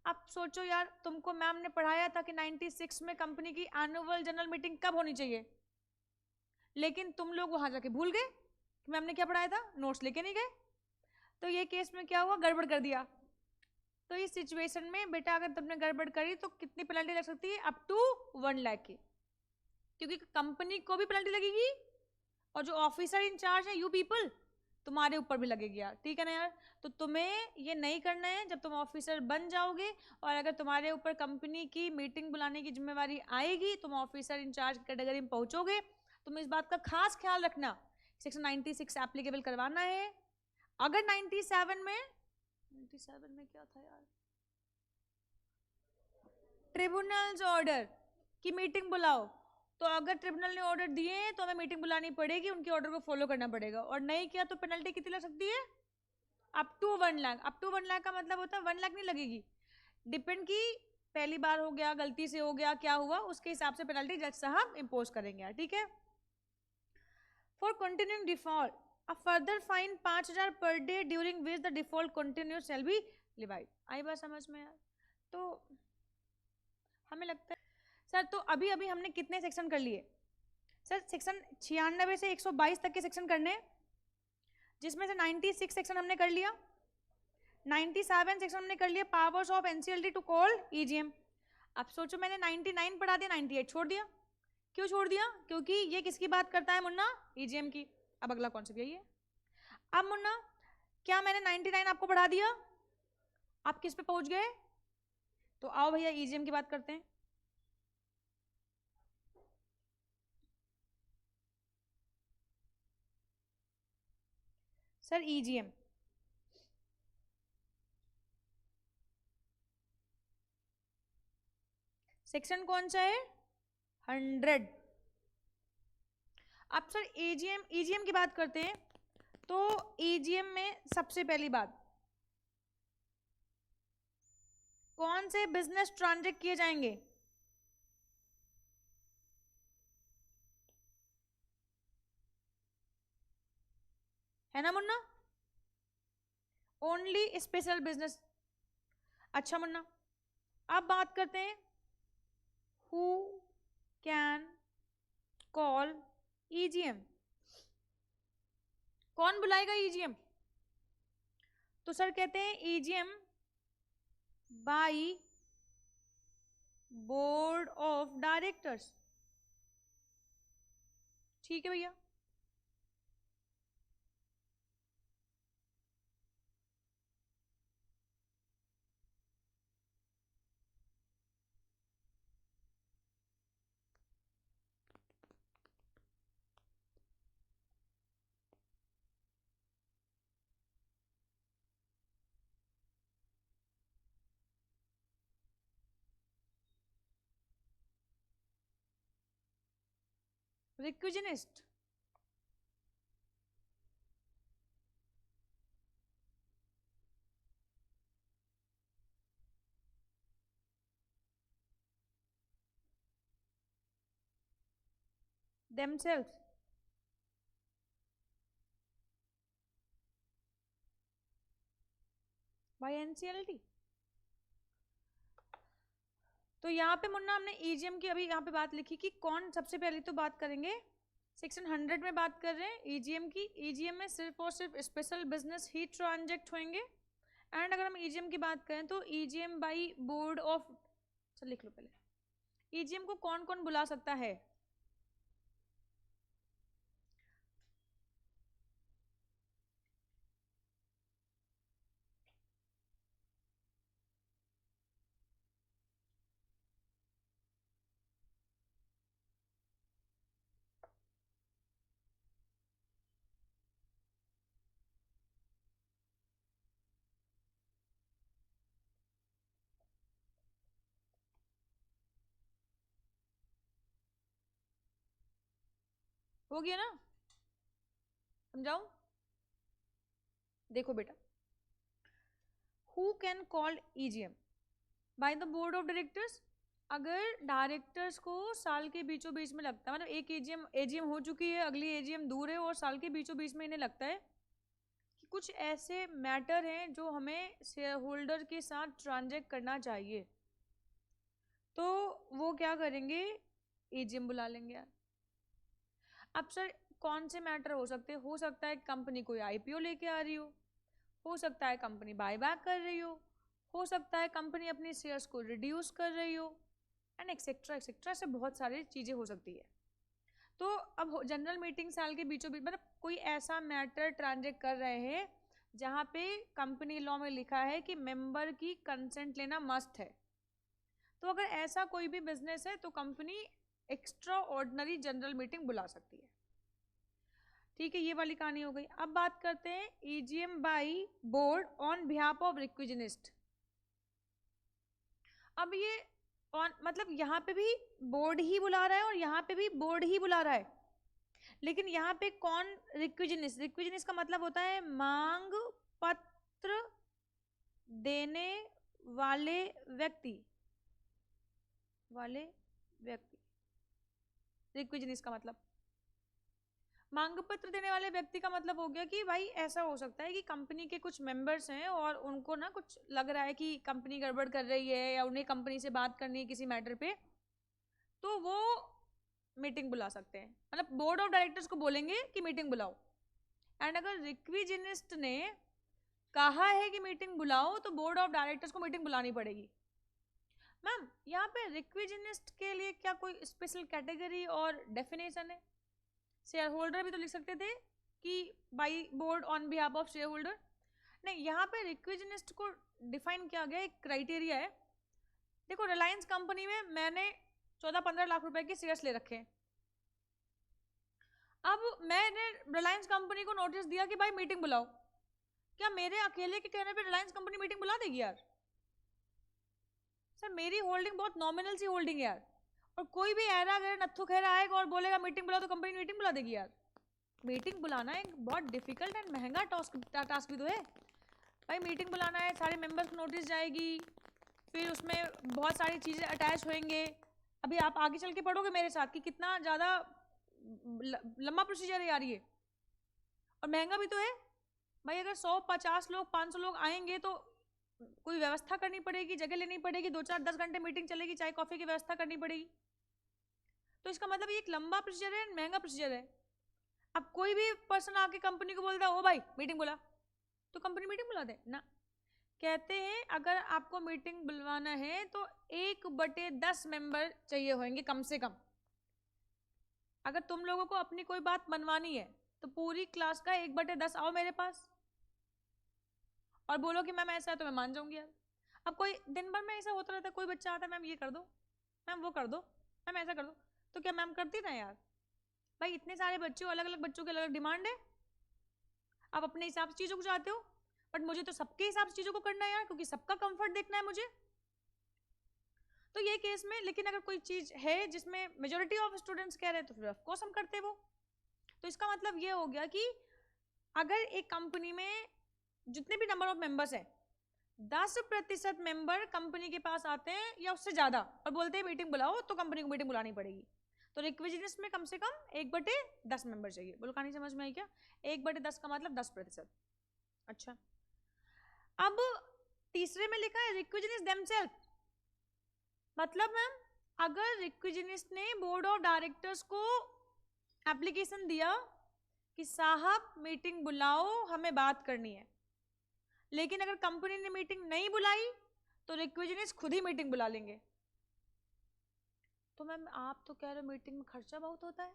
अब सोचो यार, तुमको मैम ने पढ़ाया था कि 96 में कंपनी की एनुअल जनरल मीटिंग कब होनी चाहिए, लेकिन तुम लोग वहां जाके भूल गए कि मैम ने क्या पढ़ाया था, नोट्स लेके नहीं गए। तो ये केस में क्या हुआ, गड़बड़ कर दिया। तो इस सिचुएशन में बेटा अगर तुमने गड़बड़ करी तो कितनी पेनल्टी लग सकती है, अप टू 1,00,000 की, क्योंकि कंपनी को भी पेनल्टी लगेगी और जो ऑफिसर इंचार्ज है यू पीपल तुम्हारे ऊपर भी लगेगी यार। ठीक है ना यार। तो तुम्हें ये नहीं करना है। जब तुम ऑफिसर बन जाओगे और अगर तुम्हारे ऊपर कंपनी की मीटिंग बुलाने की जिम्मेवारी आएगी, तुम ऑफिसर इंचार्ज कैटेगरी में पहुंचोगे, तुम इस बात का खास ख्याल रखना, सेक्शन 96 एप्लीकेबल करवाना है। अगर 97 में क्या था यार, ट्रिब्यूनल्स ऑर्डर की मीटिंग बुलाओ, तो अगर ट्रिब्यूनल ने ऑर्डर दिए हैं तो हमें मीटिंग बुलानी पड़ेगी, उनके ऑर्डर को फॉलो करना पड़ेगा, और नहीं किया तो पेनल्टी कितनी लग सकती है, अप टू 1,00,000। अप टू 1,00,000 का मतलब होता है 1,00,000 नहीं लगेगी, डिपेंड की पहली बार हो गया, गलती से हो गया, क्या हुआ, उसके हिसाब से पेनल्टी जज साहब इम्पोज करेंगे। ठीक है। For continuing default a further fine 5,000 per day during which the default continue shall be levied. आई बात समझ में यार। तो हमें लगता है सर, तो अभी अभी हमने कितने सेक्शन कर लिए सर, सेक्शन 96 से 122 तक के सेक्शन करने हैं, जिसमें से 96 सेक्शन हमने कर लिया, 97 सेक्शन हमने कर लिया, powers of NCLT to call EGM. अब सोचो मैंने 99 पढ़ा दिया, 98 छोड़ दिया। क्यों छोड़ दिया, क्योंकि ये किसकी बात करता है मुन्ना, ईजीएम की। अब अगला कॉन्सेप्ट यही है। अब मुन्ना क्या मैंने 99 आपको पढ़ा दिया, आप किस पे पहुंच गए, तो आओ भैया ईजीएम की बात करते हैं। सर ईजीएम सेक्शन कौन सा है, 100। अब सर ईजीएम की बात करते हैं, तो ईजीएम में सबसे पहली बात, कौन से बिजनेस ट्रांजेक्ट किए जाएंगे, है ना मुन्ना, ओनली स्पेशल बिजनेस। अच्छा मुन्ना, अब बात करते हैं हु कैन कॉल ईजीएम, कौन बुलाएगा ईजीएम, तो सर कहते हैं EGM by board of directors. ठीक है भैया। रिक्विजिनिस्ट, themselves, by NCLT। तो यहाँ पे मुन्ना हमने ईजीएम की अभी यहाँ पे बात लिखी कि कौन सबसे पहले तो बात करेंगे, सेक्शन 100 में बात कर रहे हैं ईजीएम की। ईजीएम में सिर्फ और सिर्फ स्पेशल बिजनेस ही ट्रांजेक्ट होंगे। एंड अगर हम ईजीएम की बात करें तो ईजीएम बाई बोर्ड ऑफ, चल लिख लो पहले, ईजीएम को कौन कौन बुला सकता है, हो गया ना, समझाऊं? देखो बेटा, who can call EGM? By the board of directors. अगर डायरेक्टर्स को साल के बीचों बीच में लगता है, मतलब एक एजीएम हो चुकी है, अगली एजीएम दूर है, और साल के बीचों बीच में इन्हें लगता है कि कुछ ऐसे मैटर हैं जो हमें शेयर होल्डर के साथ ट्रांजैक्ट करना चाहिए, तो वो क्या करेंगे, एजीएम बुला लेंगे यार। अब सर कौन से मैटर हो सकते हैं? हो सकता है कंपनी कोई आईपीओ लेके आ रही हो सकता है कंपनी बायबैक कर रही हो सकता है कंपनी अपने शेयर्स को रिड्यूस कर रही हो, एंड एक्सेट्रा एक्सेट्रा, से बहुत सारी चीज़ें हो सकती है। तो अब जनरल मीटिंग साल के बीचों बीच, मतलब कोई ऐसा मैटर ट्रांजैक्ट कर रहे हैं जहाँ पे कंपनी लॉ में लिखा है कि मेंबर की कंसेंट लेना मस्ट है, तो अगर ऐसा कोई भी बिजनेस है तो company extra ordinary general meeting बुला सकती है। ठीक है, ये वाली कहानी हो गई। अब बात करते हैं EGM by board on behalf of requisitionist. अब ये मतलब यहाँ पे भी बोर्ड ही बुला रहा है और यहाँ पे भी बोर्ड ही बुला रहा है, लेकिन यहाँ पे कौन रिक्विजनिस्ट? रिक्विजनिस्ट का मतलब होता है मांग पत्र देने वाले व्यक्ति, रिक्विजनिस्ट का मतलब, मांग पत्र देने वाले व्यक्ति का मतलब हो गया कि भाई ऐसा हो सकता है कि कंपनी के कुछ मेंबर्स हैं और उनको ना कुछ लग रहा है कि कंपनी गड़बड़ कर रही है या उन्हें कंपनी से बात करनी है किसी मैटर पे, तो वो मीटिंग बुला सकते हैं। मतलब बोर्ड ऑफ डायरेक्टर्स को बोलेंगे कि मीटिंग बुलाओ, एंड अगर रिक्विजनिस्ट ने कहा है कि मीटिंग बुलाओ तो बोर्ड ऑफ डायरेक्टर्स को मीटिंग बुलानी पड़ेगी। मैम यहाँ पे रिक्विजनिस्ट के लिए क्या कोई स्पेशल कैटेगरी और डेफिनेशन है? शेयर होल्डर भी तो लिख सकते थे कि by board on behalf of share holder. नहीं, यहाँ पे रिक्विजनिस्ट को डिफाइन किया गया, एक क्राइटेरिया है। देखो रिलायंस कंपनी में मैंने 14-15 लाख रुपए के शेयर्स ले रखे हैं। अब मैंने रिलायंस कंपनी को नोटिस दिया कि भाई मीटिंग बुलाओ, क्या मेरे अकेले के कहने पे रिलायंस कंपनी मीटिंग बुला देगी यार? सर मेरी होल्डिंग बहुत नॉमिनल सी होल्डिंग है यार, और कोई भी ऐरा अगर नत्थु खेरा आएगा और बोलेगा मीटिंग बुलाओ तो कंपनी मीटिंग बुला देगी यार? मीटिंग बुलाना एक बहुत डिफिकल्ट एंड महंगा टास्क भी तो है भाई। मीटिंग बुलाना है, सारे मेंबर्स को नोटिस जाएगी, फिर उसमें बहुत सारी चीज़ें अटैच होंगे। अभी आप आगे चल के पढ़ोगे मेरे साथ कि कितना ज़्यादा लंबा प्रोसीजर है यार ये, और महंगा भी तो है भाई। अगर 100-50 लोग 500 लोग आएंगे तो कोई व्यवस्था करनी पड़ेगी, जगह लेनी पड़ेगी, 2-4-10 घंटे मीटिंग चलेगी, चाय कॉफ़ी की व्यवस्था करनी पड़ेगी। तो इसका मतलब ये एक लंबा प्रोसीजर है, महंगा प्रोसीजर है। अब कोई भी पर्सन आके कंपनी को बोलता है ओ भाई मीटिंग बुला, तो कंपनी मीटिंग बुला दे ना? कहते हैं अगर आपको मीटिंग बुलवाना है तो 1/10 मेंबर चाहिए होंगे कम से कम। अगर तुम लोगों को अपनी कोई बात मनवानी है तो पूरी क्लास का 1/10 आओ मेरे पास और बोलो कि मैम ऐसा है, तो मैं मान जाऊंगी यार। अब कोई दिन भर में ऐसा होता रहता है, कोई बच्चा आता है मैम ये कर दो, मैम वो कर दो, मैम ऐसा कर दो, तो क्या मैम करती ना यार? भाई इतने सारे बच्चों, अलग अलग बच्चों की अलग अलग डिमांड है, आप अपने हिसाब से चीज़ों को चाहते हो, बट मुझे तो सबके हिसाब से चीज़ों को करना है यार, क्योंकि सबका कंफर्ट देखना है मुझे। तो ये केस में, लेकिन अगर कोई चीज़ है जिसमें मेजोरिटी ऑफ स्टूडेंट्स कह रहे हैं तो फिर ऑफकोर्स हम करते वो। तो इसका मतलब ये हो गया कि अगर एक कंपनी में जितने भी नंबर ऑफ मेंबर्स हैं 10% मेंबर कंपनी के पास आते हैं या उससे ज़्यादा और बोलते हैं मीटिंग बुलाओ, तो कंपनी को मीटिंग बुलानी पड़ेगी। तो रिक्विजिनिस्ट में कम से कम 1/10 मेंबर चाहिए। बोलो कहानी समझ में आई क्या? 1/10 का मतलब 10%। अच्छा, अब तीसरे में लिखा है रिक्विजिनिस्ट देमसेल्फ। मतलब मैम अगर रिक्विजिनिस्ट ने बोर्ड ऑफ डायरेक्टर्स को एप्लीकेशन दिया कि साहब मीटिंग बुलाओ, हमें बात करनी है, लेकिन अगर कंपनी ने मीटिंग नहीं बुलाई तो रिक्विजिनिस्ट खुद ही मीटिंग बुला लेंगे। तो मैम आप तो कह रहे हो मीटिंग में खर्चा बहुत होता है,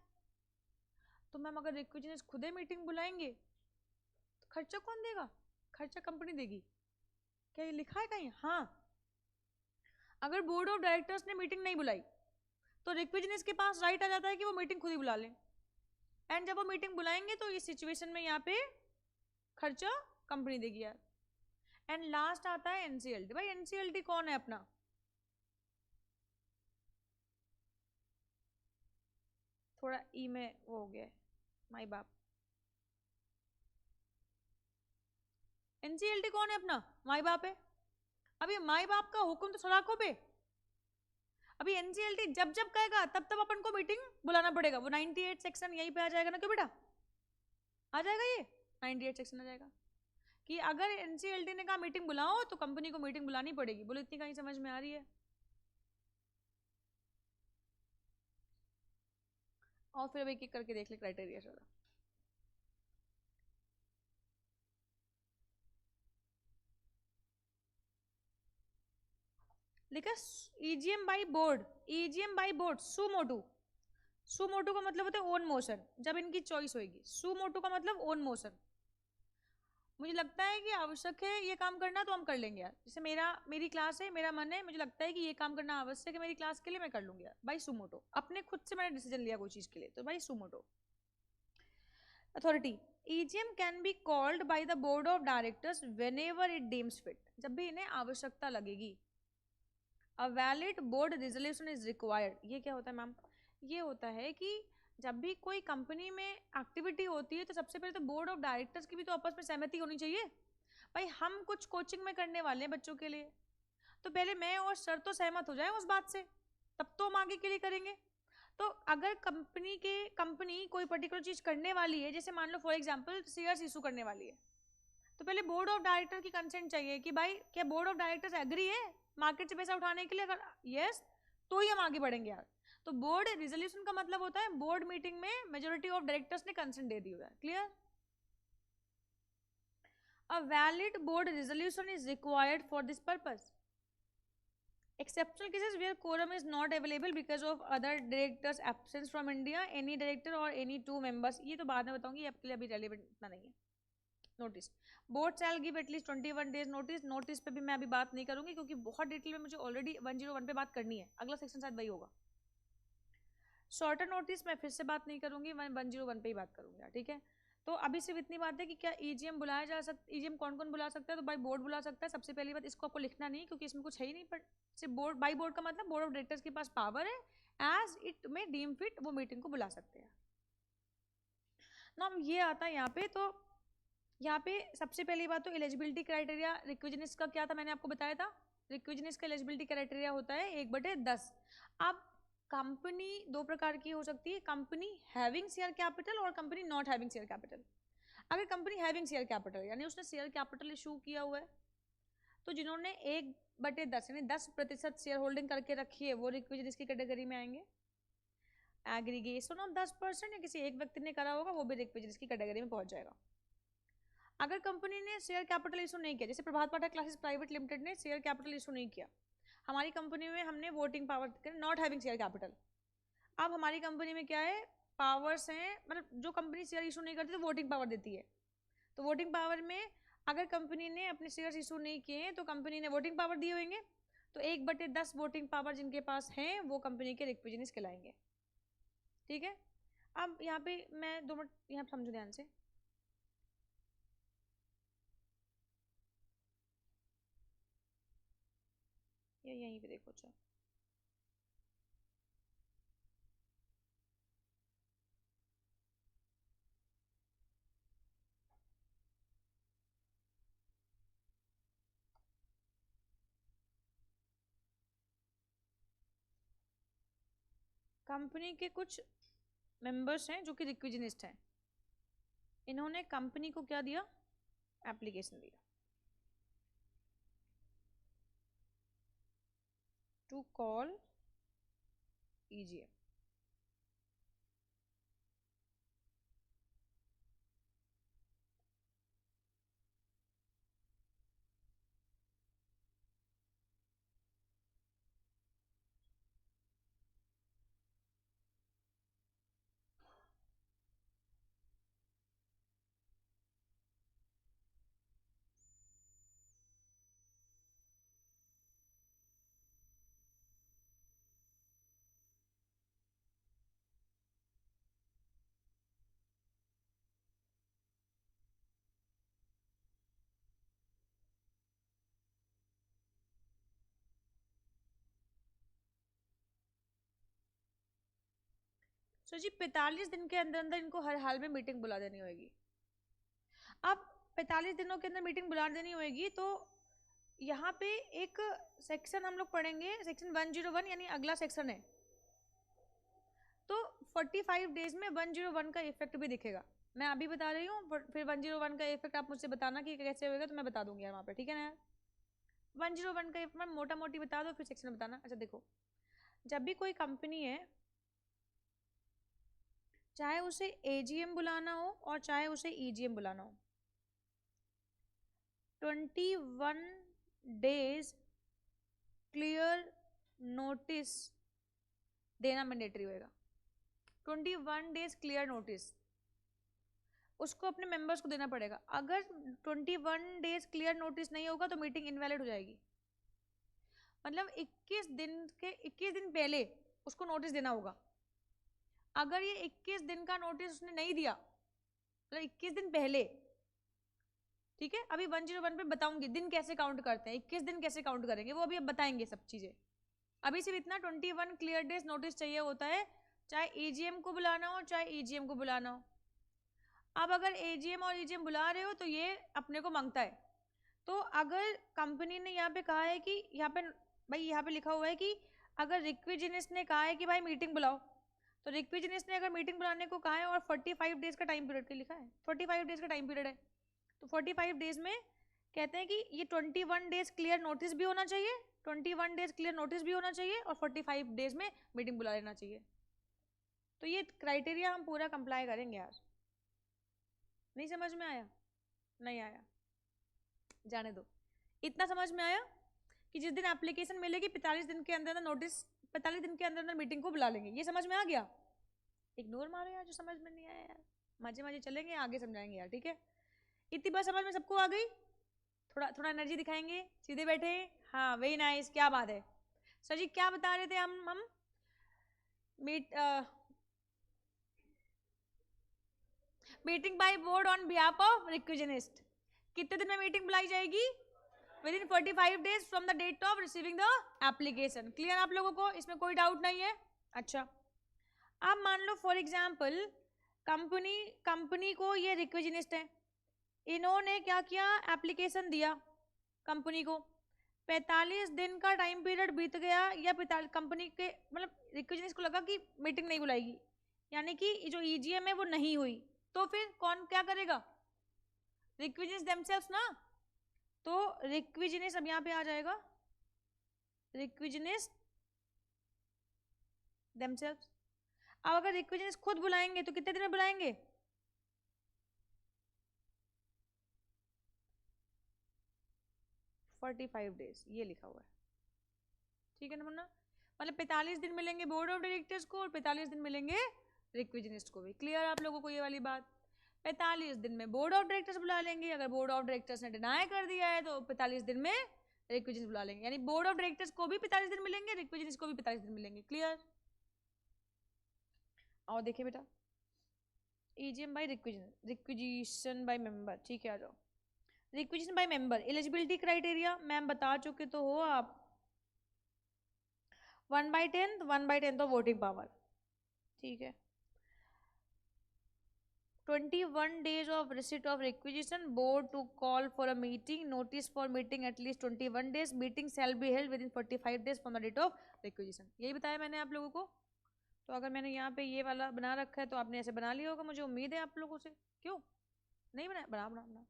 तो मैम अगर रिक्विजिनिस्ट खुद ही मीटिंग बुलाएंगे तो खर्चा कौन देगा? खर्चा कंपनी देगी, क्या ये लिखा है कहीं? हाँ, अगर बोर्ड ऑफ डायरेक्टर्स ने मीटिंग नहीं बुलाई तो रिक्विजिनिस्ट के पास राइट आ जाता है कि वो मीटिंग खुद ही बुला लें, एंड जब वो मीटिंग बुलाएंगे तो इस सिचुएशन में यहाँ पे खर्चा कंपनी देगी यार। एंड लास्ट आता है एनसीएलटी। भाई एनसीएलटी कौन है अपना? थोड़ा ई में वो हो गया है, माई बाप। एनसीएलटी कौन है अपना? माई बाप है। अभी माई बाप का हुक्म तो सलाखों पे। अभी एनसीएलटी जब जब कहेगा तब तब अपन को मीटिंग बुलाना पड़ेगा। वो 98 सेक्शन यहीं पे आ जाएगा ना, क्यों बेटा आ जाएगा, ये 98 सेक्शन आ जाएगा कि अगर एनसीएलटी ने कहा मीटिंग बुलाओ तो कंपनी को मीटिंग बुलानी पड़ेगी। बोलो इतनी कहीं समझ में आ रही है? और फिर अब एक एक करके देख ले क्राइटेरिया सारा। लिखा EGM by board, EGM by board suo motu. Suo motu का मतलब होता है ओन मोशन, जब इनकी चॉइस होगी। सुमोटू का मतलब ओन मोशन। मुझे लगता है कि आवश्यक है ये काम करना तो हम कर लेंगे यार। जैसे मेरी क्लास है, मेरा मन है, मुझे लगता है कि ये काम करना आवश्यक है मेरी क्लास के लिए, मैं कर लूंगी यार बाई सुमोटो। अपने खुद से मैंने डिसीजन लिया कोई चीज के लिए तो by suo motu. Authority, EGM can be called by the board of directors whenever it deems fit, जब भी इन्हें आवश्यकता लगेगी। A valid board resolution is required. ये क्या होता है मैम? ये होता है कि जब भी कोई कंपनी में एक्टिविटी होती है तो सबसे पहले तो बोर्ड ऑफ डायरेक्टर्स की भी तो आपस में सहमति होनी चाहिए। भाई हम कुछ कोचिंग में करने वाले हैं बच्चों के लिए, तो पहले मैं और सर तो सहमत हो जाए उस बात से, तब तो हम आगे के लिए करेंगे। तो अगर कंपनी कोई पर्टिकुलर चीज करने वाली है, जैसे मान लो फॉर एग्जांपल शेयर्स इशू करने वाली है, तो पहले बोर्ड ऑफ डायरेक्टर की कंसेंट चाहिए कि भाई क्या बोर्ड ऑफ डायरेक्टर्स एग्री है मार्केट से पैसा उठाने के लिए। अगर यस तो ही हम आगे बढ़ेंगे यार। तो बोर्ड रिजोल्यूशन का मतलब होता है बोर्ड मीटिंग में मेजोरिटी ऑफ डायरेक्टर्स ने कंसेंट दे दी हुआ है। Clear? A valid board resolution is required for this purpose. Exceptional cases where quorum is not available because of other directors absence from India, any director or any two members। ये तो बाद में बताऊंगी, आपके लिए अभी रेलिवेंट इतना नहीं है। नोटिस, बोर्ड शैल give at least 21 days notice. Notice पे भी मैं अभी बात नहीं करूंगी क्योंकि बहुत डिटेल में मुझे ऑलरेडी 101 पे बात करनी है। अगला सेक्शन शायद वही होगा। शॉर्टर नोटिस मैं फिर से बात नहीं करूंगी, मैं 101 पे ही बात करूंगा। ठीक है, तो अभी सिर्फ इतनी बात है कि क्या ईजीएम बुलाया जा सकता, ईजीएम कौन कौन बुला सकता है? तो भाई बोर्ड बुला सकता है। सबसे पहली बात, इसको आपको लिखना नहीं क्योंकि इसमें कुछ है ही नहीं, पर सिर्फ बोर्ड, बाई बोर्ड का मतलब बोर्ड ऑफ डायरेक्टर्स के पास पावर है, as it may deem fit वो मीटिंग को बुला सकते हैं ना। ये आता है यहाँ पे, तो यहाँ पे सबसे पहली बात तो एलिजिबिलिटी क्राइटेरिया रिक्विजनिस्ट का क्या था, मैंने आपको बताया था। रिक्विजनिस्ट का एलिजिबिलिटी क्राइटेरिया होता है 1/10। अब कंपनी दो प्रकार की हो सकती है, कंपनी हैविंग शेयर कैपिटल और company not having share capital. अगर कंपनी हैविंग शेयर कैपिटल यानी उसने शेयर कैपिटल इशू किया हुआ है, तो जिन्होंने 1/10 यानी 10% शेयर होल्डिंग करके रखी है वो रिक्विजनिस्ट की कैटेगरी में आएंगे। एग्रीगेशन ऑफ 10% या किसी एक व्यक्ति ने करा होगा वो भी रिक्विजनिस्ट की कैटेगरी में पहुंच जाएगा। अगर कंपनी ने शेयर कैपिटल इशू नहीं किया, जैसे प्रभात पाठक क्लासेस प्राइवेट लिमिटेड ने शेयर कैपिटल इशू नहीं किया, हमारी कंपनी में हमने voting power, not having share capital. अब हमारी कंपनी में क्या है, पावर्स हैं, मतलब जो कंपनी शेयर इशू नहीं करती तो वोटिंग पावर देती है। तो वोटिंग पावर में अगर कंपनी ने अपने शेयर इशू नहीं किए हैं तो कंपनी ने वोटिंग पावर दिए होंगे, तो 1/10 वोटिंग पावर जिनके पास हैं वो कंपनी के रिक्विजनिस्ट कहलाएंगे। ठीक है, अब यहाँ पे मैं 2 मिनट यहाँ समझो ध्यान से। ये यहीं पे देखो, अच्छा कंपनी के कुछ मेंबर्स हैं जो कि रिक्विजनिस्ट हैं, इन्होंने कंपनी को क्या दिया, एप्लीकेशन दिया टू कॉल EGM। सो जी 45 दिन के अंदर अंदर इनको हर हाल में मीटिंग बुला देनी होगी। अब 45 दिनों के अंदर मीटिंग बुला देनी होगी, तो यहाँ पे एक सेक्शन हम लोग पढ़ेंगे, सेक्शन 101, यानी अगला सेक्शन है। तो 45 डेज में 101 का इफेक्ट भी दिखेगा। मैं अभी बता रही हूँ, फिर 101 का इफेक्ट आप मुझसे बताना कि कैसे होगा, तो मैं बता दूंगी यार वहाँ पे, ठीक है ना यार। 101 का इफेक्ट मोटा मोटी बता दो, फिर सेक्शन में बताना। अच्छा देखो, जब भी कोई कंपनी है, चाहे उसे एजीएम बुलाना हो और चाहे उसे ईजीएम बुलाना हो, 21 डेज क्लियर नोटिस देना मैंडेटरी होगा। 21 डेज क्लियर नोटिस उसको अपने मेंबर्स को देना पड़ेगा। अगर 21 डेज क्लियर नोटिस नहीं होगा तो मीटिंग इनवैलिड हो जाएगी। मतलब 21 दिन पहले उसको नोटिस देना होगा। अगर ये 21 दिन का नोटिस उसने नहीं दिया, मतलब 21 दिन पहले, ठीक है, अभी 101 पे बताऊंगी दिन कैसे काउंट करते हैं, 21 दिन कैसे काउंट करेंगे वो अभी अब बताएंगे सब चीजें। अभी सिर्फ इतना 21 क्लियर डेज नोटिस चाहिए होता है, चाहे एजीएम को बुलाना हो चाहे ईजीएम को बुलाना हो। अब अगर एजीएम और ईजीएम बुला रहे हो तो ये अपने को मांगता है। तो अगर कंपनी ने यहाँ पे कहा है कि यहाँ पे भाई, यहाँ पे लिखा हुआ है कि अगर रिक्विजिनिस्ट ने कहा है कि भाई मीटिंग बुलाओ, तो रिक्विजिनिस्ट ने अगर मीटिंग बुलाने को कहा है और 45 डेज का टाइम पीरियड लिखा है, 45 डेज का टाइम पीरियड है, तो 45 डेज में कहते हैं कि ये 21 डेज क्लियर नोटिस भी होना चाहिए, 21 डेज क्लियर नोटिस भी होना चाहिए और 45 डेज में मीटिंग बुला लेना चाहिए। तो ये क्राइटेरिया हम पूरा कंप्लाई करेंगे यार। नहीं समझ में आया? नहीं आया, जाने दो। इतना समझ में आया कि जिस दिन एप्लीकेशन मिलेगी 45 दिन के अंदर नोटिस, 45 दिन के अंदर अंदर मीटिंग को बुला लेंगे। ये समझ में आ गया? इग्नोर मारो यार जो समझ में नहीं आया यार, मजे मजे चलेंगे, आगे समझाएंगे यार, ठीक है। इतनी बात समझ में सबको आ गई? थोड़ा थोड़ा एनर्जी दिखाएंगे, सीधे बैठे, हाँ वेरी नाइस, क्या बात है। सर जी क्या बता रहे थे हम meeting by board on behalf of requisitionist. कितने दिन में मीटिंग बुलाई जाएगी? Within 45 days from the date of receiving the application. Clear आप लोगों को? इसमें कोई डाउट नहीं है? अच्छा, अब मान लो फॉर एग्जाम्पल कंपनी को ये रिक्विजिनिस्ट है, इन्होंने क्या किया, एप्लीकेशन दिया कंपनी को, 45 दिन का टाइम पीरियड बीत गया, या कंपनी के मतलब रिक्विजिनिस्ट को लगा कि मीटिंग नहीं बुलाएगी, यानी कि जो ईजीएम है वो नहीं हुई, तो फिर कौन क्या करेगा? रिक्विजिनिस्ट देमसेल्व्स ना। तो रिक्विजिनिस्ट अब यहाँ पे आ जाएगा, रिक्विजिनिस्ट देमसेल्व्स। अब अगर रिक्विजिनिस्ट खुद बुलाएंगे तो कितने दिन में बुलाएंगे? 45 डेज, ये लिखा हुआ है, ठीक है ना मुन्ना। मतलब 45 दिन मिलेंगे बोर्ड ऑफ डायरेक्टर्स को और 45 दिन मिलेंगे रिक्विजिनिस्ट को भी। क्लियर आप लोगों को ये वाली बात? 45 दिन में बोर्ड ऑफ डायरेक्टर्स बुला लेंगे, अगर बोर्ड ऑफ डायरेक्टर्स ने डिनाई कर दिया है तो 45 दिन में रिक्विजिनिस्ट बुला लेंगे, यानी बोर्ड ऑफ डायरेक्टर्स को भी 45 दिन मिलेंगे, रिक्विजिनिस्ट को भी 45 दिन मिलेंगे। क्लियर? और देखिए बेटा, EGM by requisition by member, ठीक है, आ जाओ। Requisition by member, eligibility criteria ma'am बता चुके तो हो आप, 1/10 ऑफ वोटिंग पावर, ठीक है। 21 days of receipt of requisition, board to call for a meeting, notice for meeting at least 21 days, meeting shall be held within 45 days from the date of requisition। यही बताया मैंने आप लोगों को। तो अगर मैंने यहाँ पे ये वाला बना रखा है तो आपने ऐसे बना लिया होगा, मुझे उम्मीद है आप लोगों से। क्यों नहीं बनाया? बना।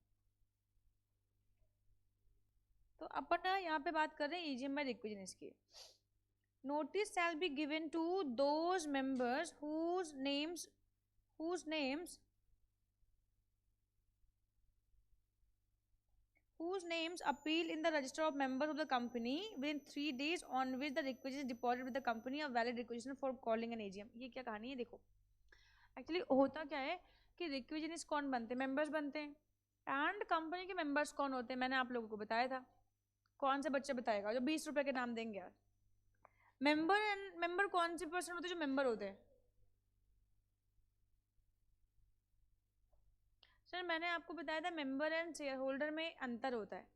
तो अपन ना यहाँ पे बात कर रहे हैं ईजीएम बाय रिक्विजिनिस्ट की। Notice shall be given to those members whose names appeal in the register of members of the company within 3 days on which the requisition is deposited with the company, a valid requisition for calling an AGM। ये क्या कहानी है? देखो actually होता क्या है कि रिक्विजिनिस्ट कौन बनते हैं? मेंबर्स बनते हैं। एंड कंपनी के मेंबर्स कौन होते हैं? मैंने आप लोगों को बताया था। कौन से बच्चे बताएगा जो 20 रुपए के नाम देंगे यार? मेंबर कौन से पर्सन होते हैं जो मेंबर होते हैं? सर मैंने आपको बताया था मेंबर एंड शेयर होल्डर में अंतर होता है।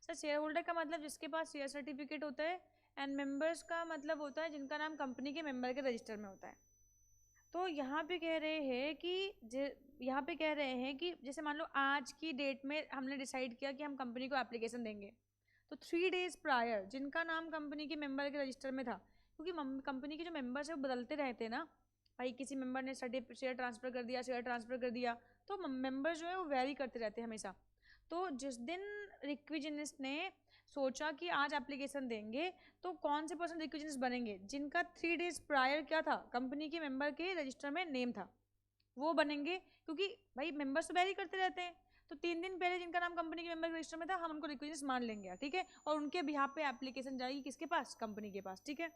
सर शेयर होल्डर का मतलब जिसके पास शेयर सर्टिफिकेट होता है, एंड मेंबर्स का मतलब होता है जिनका नाम कंपनी के मेंबर के रजिस्टर में होता है। तो तो यहाँ पे कह रहे हैं कि जैसे मान लो आज की डेट में हमने डिसाइड किया कि हम कंपनी को एप्लीकेशन देंगे, तो 3 डेज प्रायर जिनका नाम कंपनी के मेंबर के रजिस्टर में था, क्योंकि कंपनी के जो मेंबर्स है वो बदलते रहते हैं ना भाई, किसी मेंबर ने शेयर ट्रांसफर कर दिया, तो मेंबर जो है वो वेरी करते रहते हैं हमेशा। तो जिस दिन रिक्विजिनिस्ट ने सोचा कि आज एप्लीकेशन देंगे, तो कौन से पर्सन रिक्विजिनिस्ट बनेंगे, जिनका 3 डेज प्रायर क्या था, कंपनी के मेंबर के रजिस्टर में नेम था, वो बनेंगे। क्योंकि भाई मेंबर्स तो वेरी करते रहते हैं, तो 3 दिन पहले जिनका नाम कंपनी के मेंबर रजिस्टर में था, हम उनको रिक्विजिनिस्ट मान लेंगे, ठीक है, और उनके बिहाफ पे एप्लीकेशन जाएगी किसके पास, कंपनी के पास, ठीक है।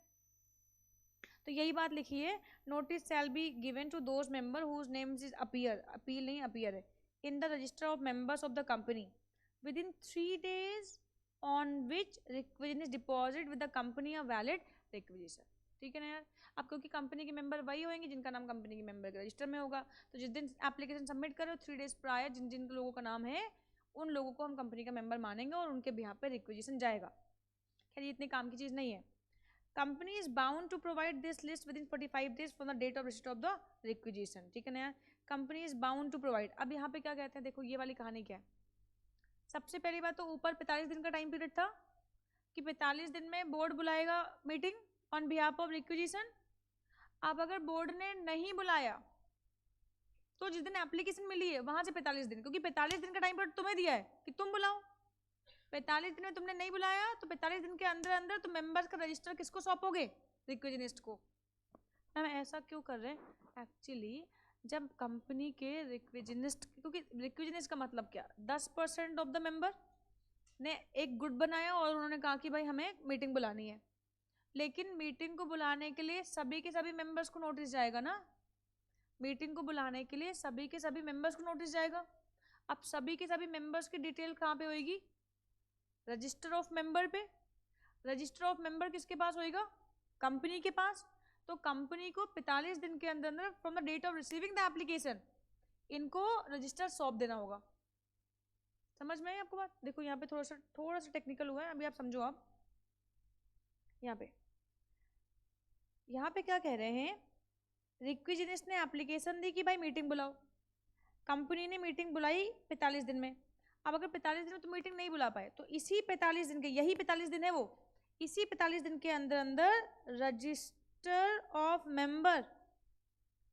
तो यही बात लिखी है, notice shall be given to those member whose names is appeal नहीं अपीयर है in the register of members of the company within 3 days on which requisition is deposit with the company a valid requisition, ठीक है ना यार। अब क्योंकि company के member वही होंगे जिनका नाम कंपनी के मेंबर के रजिस्टर में होगा, तो जिस दिन एप्लीकेशन सबमिट करो 3 days प्रायर जिन जिन लोगों का नाम है उन लोगों को हम कंपनी का मेंबर मानेंगे और उनके बिहाफ पे रिक्विजिशन जाएगा। खैर ये इतनी काम की चीज़ नहीं है। Company is bound to provide this list within 45 days from the date of receipt of the requisition, ठीक है ना यार। Company is bound to provide, अब यहाँ पे क्या कहते हैं, देखो ये वाली कहानी क्या है। सबसे पहली बात तो ऊपर 45 दिन का टाइम पीरियड था कि 45 दिन में बोर्ड बुलाएगा meeting on behalf of requisition. अब अगर बोर्ड ने नहीं बुलाया तो जिस दिन एप्लीकेशन मिली है वहां से 45 दिन, क्योंकि 45 दिन का टाइम पीरियड तुम्हें दिया है कि तुम बुलाओ, 45 दिन में तुमने नहीं बुलाया तो 45 दिन के अंदर अंदर तुम मेंबर्स का रजिस्टर किसको सौंपोगे, रिक्विजिनिस्ट को। मैम ऐसा क्यों कर रहे हैं, एक्चुअली जब कंपनी के रिक्विजिनिस्ट, क्योंकि रिक्विजिनिस्ट का मतलब क्या, 10% ऑफ द मेंबर ने एक गुट बनाया और उन्होंने कहा कि भाई हमें मीटिंग बुलानी है, लेकिन मीटिंग को बुलाने के लिए सभी के सभी मेंबर्स को नोटिस जाएगा ना, मीटिंग को बुलाने के लिए सभी के सभी मेंबर्स को नोटिस जाएगा। अब सभी के सभी मेंबर्स की डिटेल कहाँ पे होगी, रजिस्टर ऑफ मेंबर पे। रजिस्टर ऑफ मेंबर किसके पास होएगा, कंपनी के पास। तो कंपनी को 45 दिन के अंदर अंदर from the date of receiving the application इनको रजिस्टर सौंप देना होगा। समझ में आई आपको बात। देखो यहाँ पे थोड़ा सा टेक्निकल हुआ है, अभी आप समझो। आप यहाँ पे क्या कह रहे हैं, रिक्विजिनिस्ट ने एप्लीकेशन दी कि भाई मीटिंग बुलाओ, कंपनी ने मीटिंग बुलाई 45 दिन में। अब अगर 45 दिन में तुम मीटिंग नहीं बुला पाए तो इसी 45 दिन के, यही 45 दिन है वो, इसी 45 दिन के अंदर अंदर रजिस्टर ऑफ मेंबर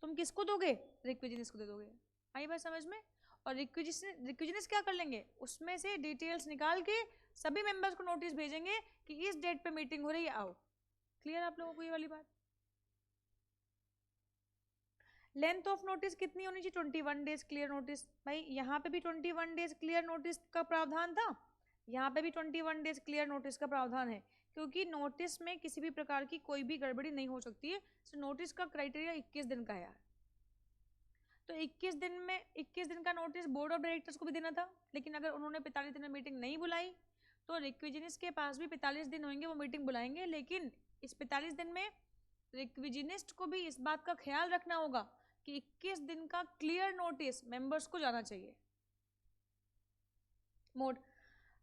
तुम किसको दोगे, रिक्विजिनिस्ट को दे दोगे। आई बात समझ में। और रिक्विजिनिस्ट क्या कर लेंगे, उसमें से डिटेल्स निकाल के सभी मेंबर्स को नोटिस भेजेंगे कि इस डेट पे मीटिंग हो रही है, आओ। क्लियर आप लोगों को ये वाली बात। लेंथ ऑफ नोटिस कितनी होनी चाहिए, 21 डेज क्लियर नोटिस। भाई यहाँ पे भी 21 डेज क्लियर नोटिस का प्रावधान था, यहाँ पे भी 21 डेज क्लियर नोटिस का प्रावधान है, क्योंकि नोटिस में किसी भी प्रकार की कोई भी गड़बड़ी नहीं हो सकती है। तो नोटिस का क्राइटेरिया 21 दिन का है यार। तो 21 दिन का नोटिस बोर्ड ऑफ डायरेक्टर्स को भी देना था, लेकिन अगर उन्होंने 45 दिन में मीटिंग नहीं बुलाई तो रिक्विजिनिस्ट के पास भी 45 दिन होंगे, वो मीटिंग बुलाएंगे। लेकिन इस 45 दिन में रिक्विजिनिस्ट को भी इस बात का ख्याल रखना होगा कि 21 दिन का क्लियर नोटिस मेंबर्स को जाना चाहिए। मोड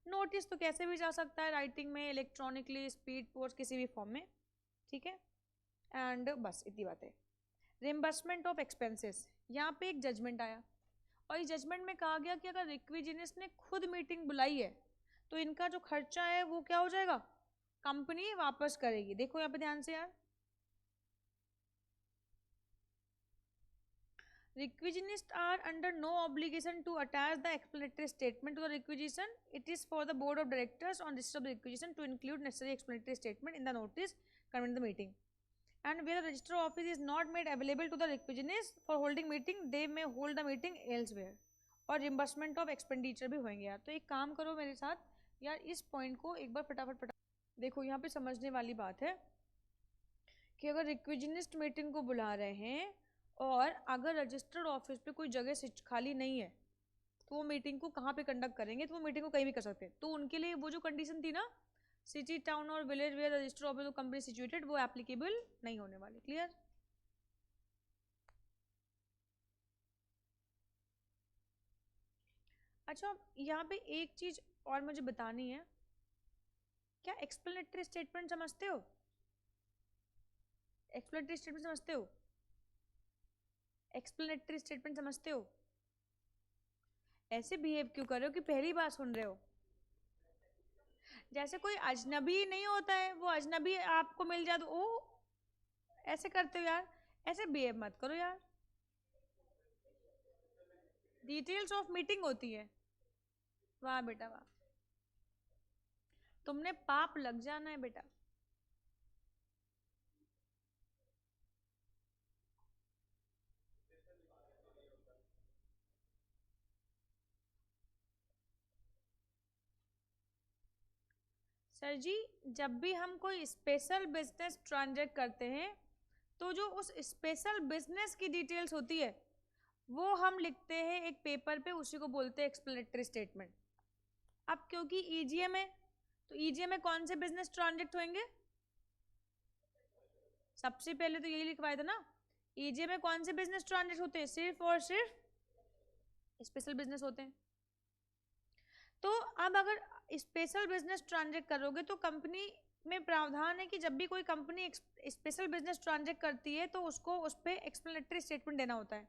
नोटिस तो कैसे भी जा सकता है, राइटिंग में, इलेक्ट्रॉनिकली, स्पीड पोस्ट, किसी भी फॉर्म में, ठीक है। एंड बस इतनी बात है। रिम्बर्समेंट ऑफ एक्सपेंसेस, यहाँ पे एक जजमेंट आया और इस जजमेंट में कहा गया कि अगर रिक्विजिनिस्ट ने खुद मीटिंग बुलाई है तो इनका जो खर्चा है वो क्या हो जाएगा, कंपनी वापस करेगी। देखो यहाँ पे ध्यान से यार, requisionists are under no obligation to attach the explanatory statement to the requisition. It is for the board of directors on receipt of the requisition to include necessary explanatory statement in the notice convening the meeting. And where the registrar office is not made available to the requisitionist for holding meeting, they may hold the meeting elsewhere. और reimbursement of expenditure भी होंगे यार। तो एक काम करो मेरे साथ यार, इस पॉइंट को एक बार फटाफट देखो। यहाँ पे समझने वाली बात है कि अगर रिक्विजिनिस्ट मीटिंग को बुला रहे हैं और अगर रजिस्टर्ड ऑफिस पे कोई जगह खाली नहीं है तो वो मीटिंग को कहाँ पे कंडक्ट करेंगे, तो वो मीटिंग को कहीं भी कर सकते हैं। तो उनके लिए वो जो कंडीशन थी ना, सिटी, टाउन और village where registered office company situated, वो एप्लीकेबल नहीं होने वाली। क्लियर। अच्छा यहाँ पे एक चीज और मुझे बतानी है, क्या एक्सप्लेनेटरी स्टेटमेंट समझते हो, एक्सप्लेनेटरी स्टेटमेंट समझते हो। एक्सप्लेनेटरी स्टेटमेंट समझते हो? ऐसे बिहेव क्यों कर रहे हो कि पहली बार सुन रहे हो? जैसे कोई अजनबी नहीं होता है, वो अजनबी आपको मिल जाए तो ओ ऐसे करते हो यार, ऐसे बिहेव मत करो यार। डिटेल्स ऑफ मीटिंग होती है। वाह बेटा वाह, तुमने पाप लग जाना है बेटा। सर जी, जब भी हम कोई स्पेशल बिजनेस ट्रांजैक्ट करते हैं तो जो उस स्पेशल बिजनेस की डिटेल्स होती है वो हम लिखते हैं एक पेपर पे, उसी को बोलते हैं एक्सप्लेनेटरी स्टेटमेंट। अब क्योंकि ईजीएम है तो ईजीएम में कौन से बिजनेस ट्रांजैक्ट होंगे? सबसे पहले तो यही लिखवाया था ना, ईजीएम में कौन से बिजनेस ट्रांजैक्ट होते हैं? सिर्फ और सिर्फ स्पेशल बिजनेस होते हैं। तो अब अगर स्पेशल बिजनेस ट्रांजैक्ट करोगे तो कंपनी में प्रावधान है कि जब भी कोई कंपनी स्पेशल बिजनेस ट्रांजैक्ट करती है तो उसको उस पर एक्सप्लेनेटरी स्टेटमेंट देना होता है।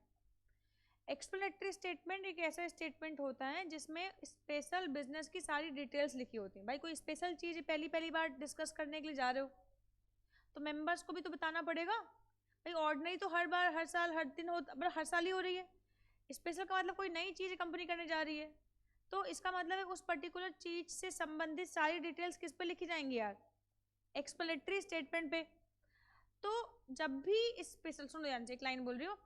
एक्सप्लेनेटरी स्टेटमेंट एक ऐसा स्टेटमेंट होता है जिसमें स्पेशल बिजनेस की सारी डिटेल्स लिखी होती हैं। भाई कोई स्पेशल चीज़ पहली पहली बार डिस्कस करने के लिए जा रहे हो तो मेंबर्स को भी तो बताना पड़ेगा। भाई ऑर्डिनरी तो हर बार, हर साल, हर दिन हो, हर साल ही हो रही है। स्पेशल का मतलब कोई नई चीज़ कंपनी करने जा रही है, तो इसका मतलब है उस पर्टिकुलर चीज से संबंधित सारी डिटेल्स किस पे लिखी जाएंगी यार? एक्सप्लेनेटरी स्टेटमेंट पे। तो जब भी स्पेशल, सुनो ध्यान से, एक लाइन बोल रही हूँ,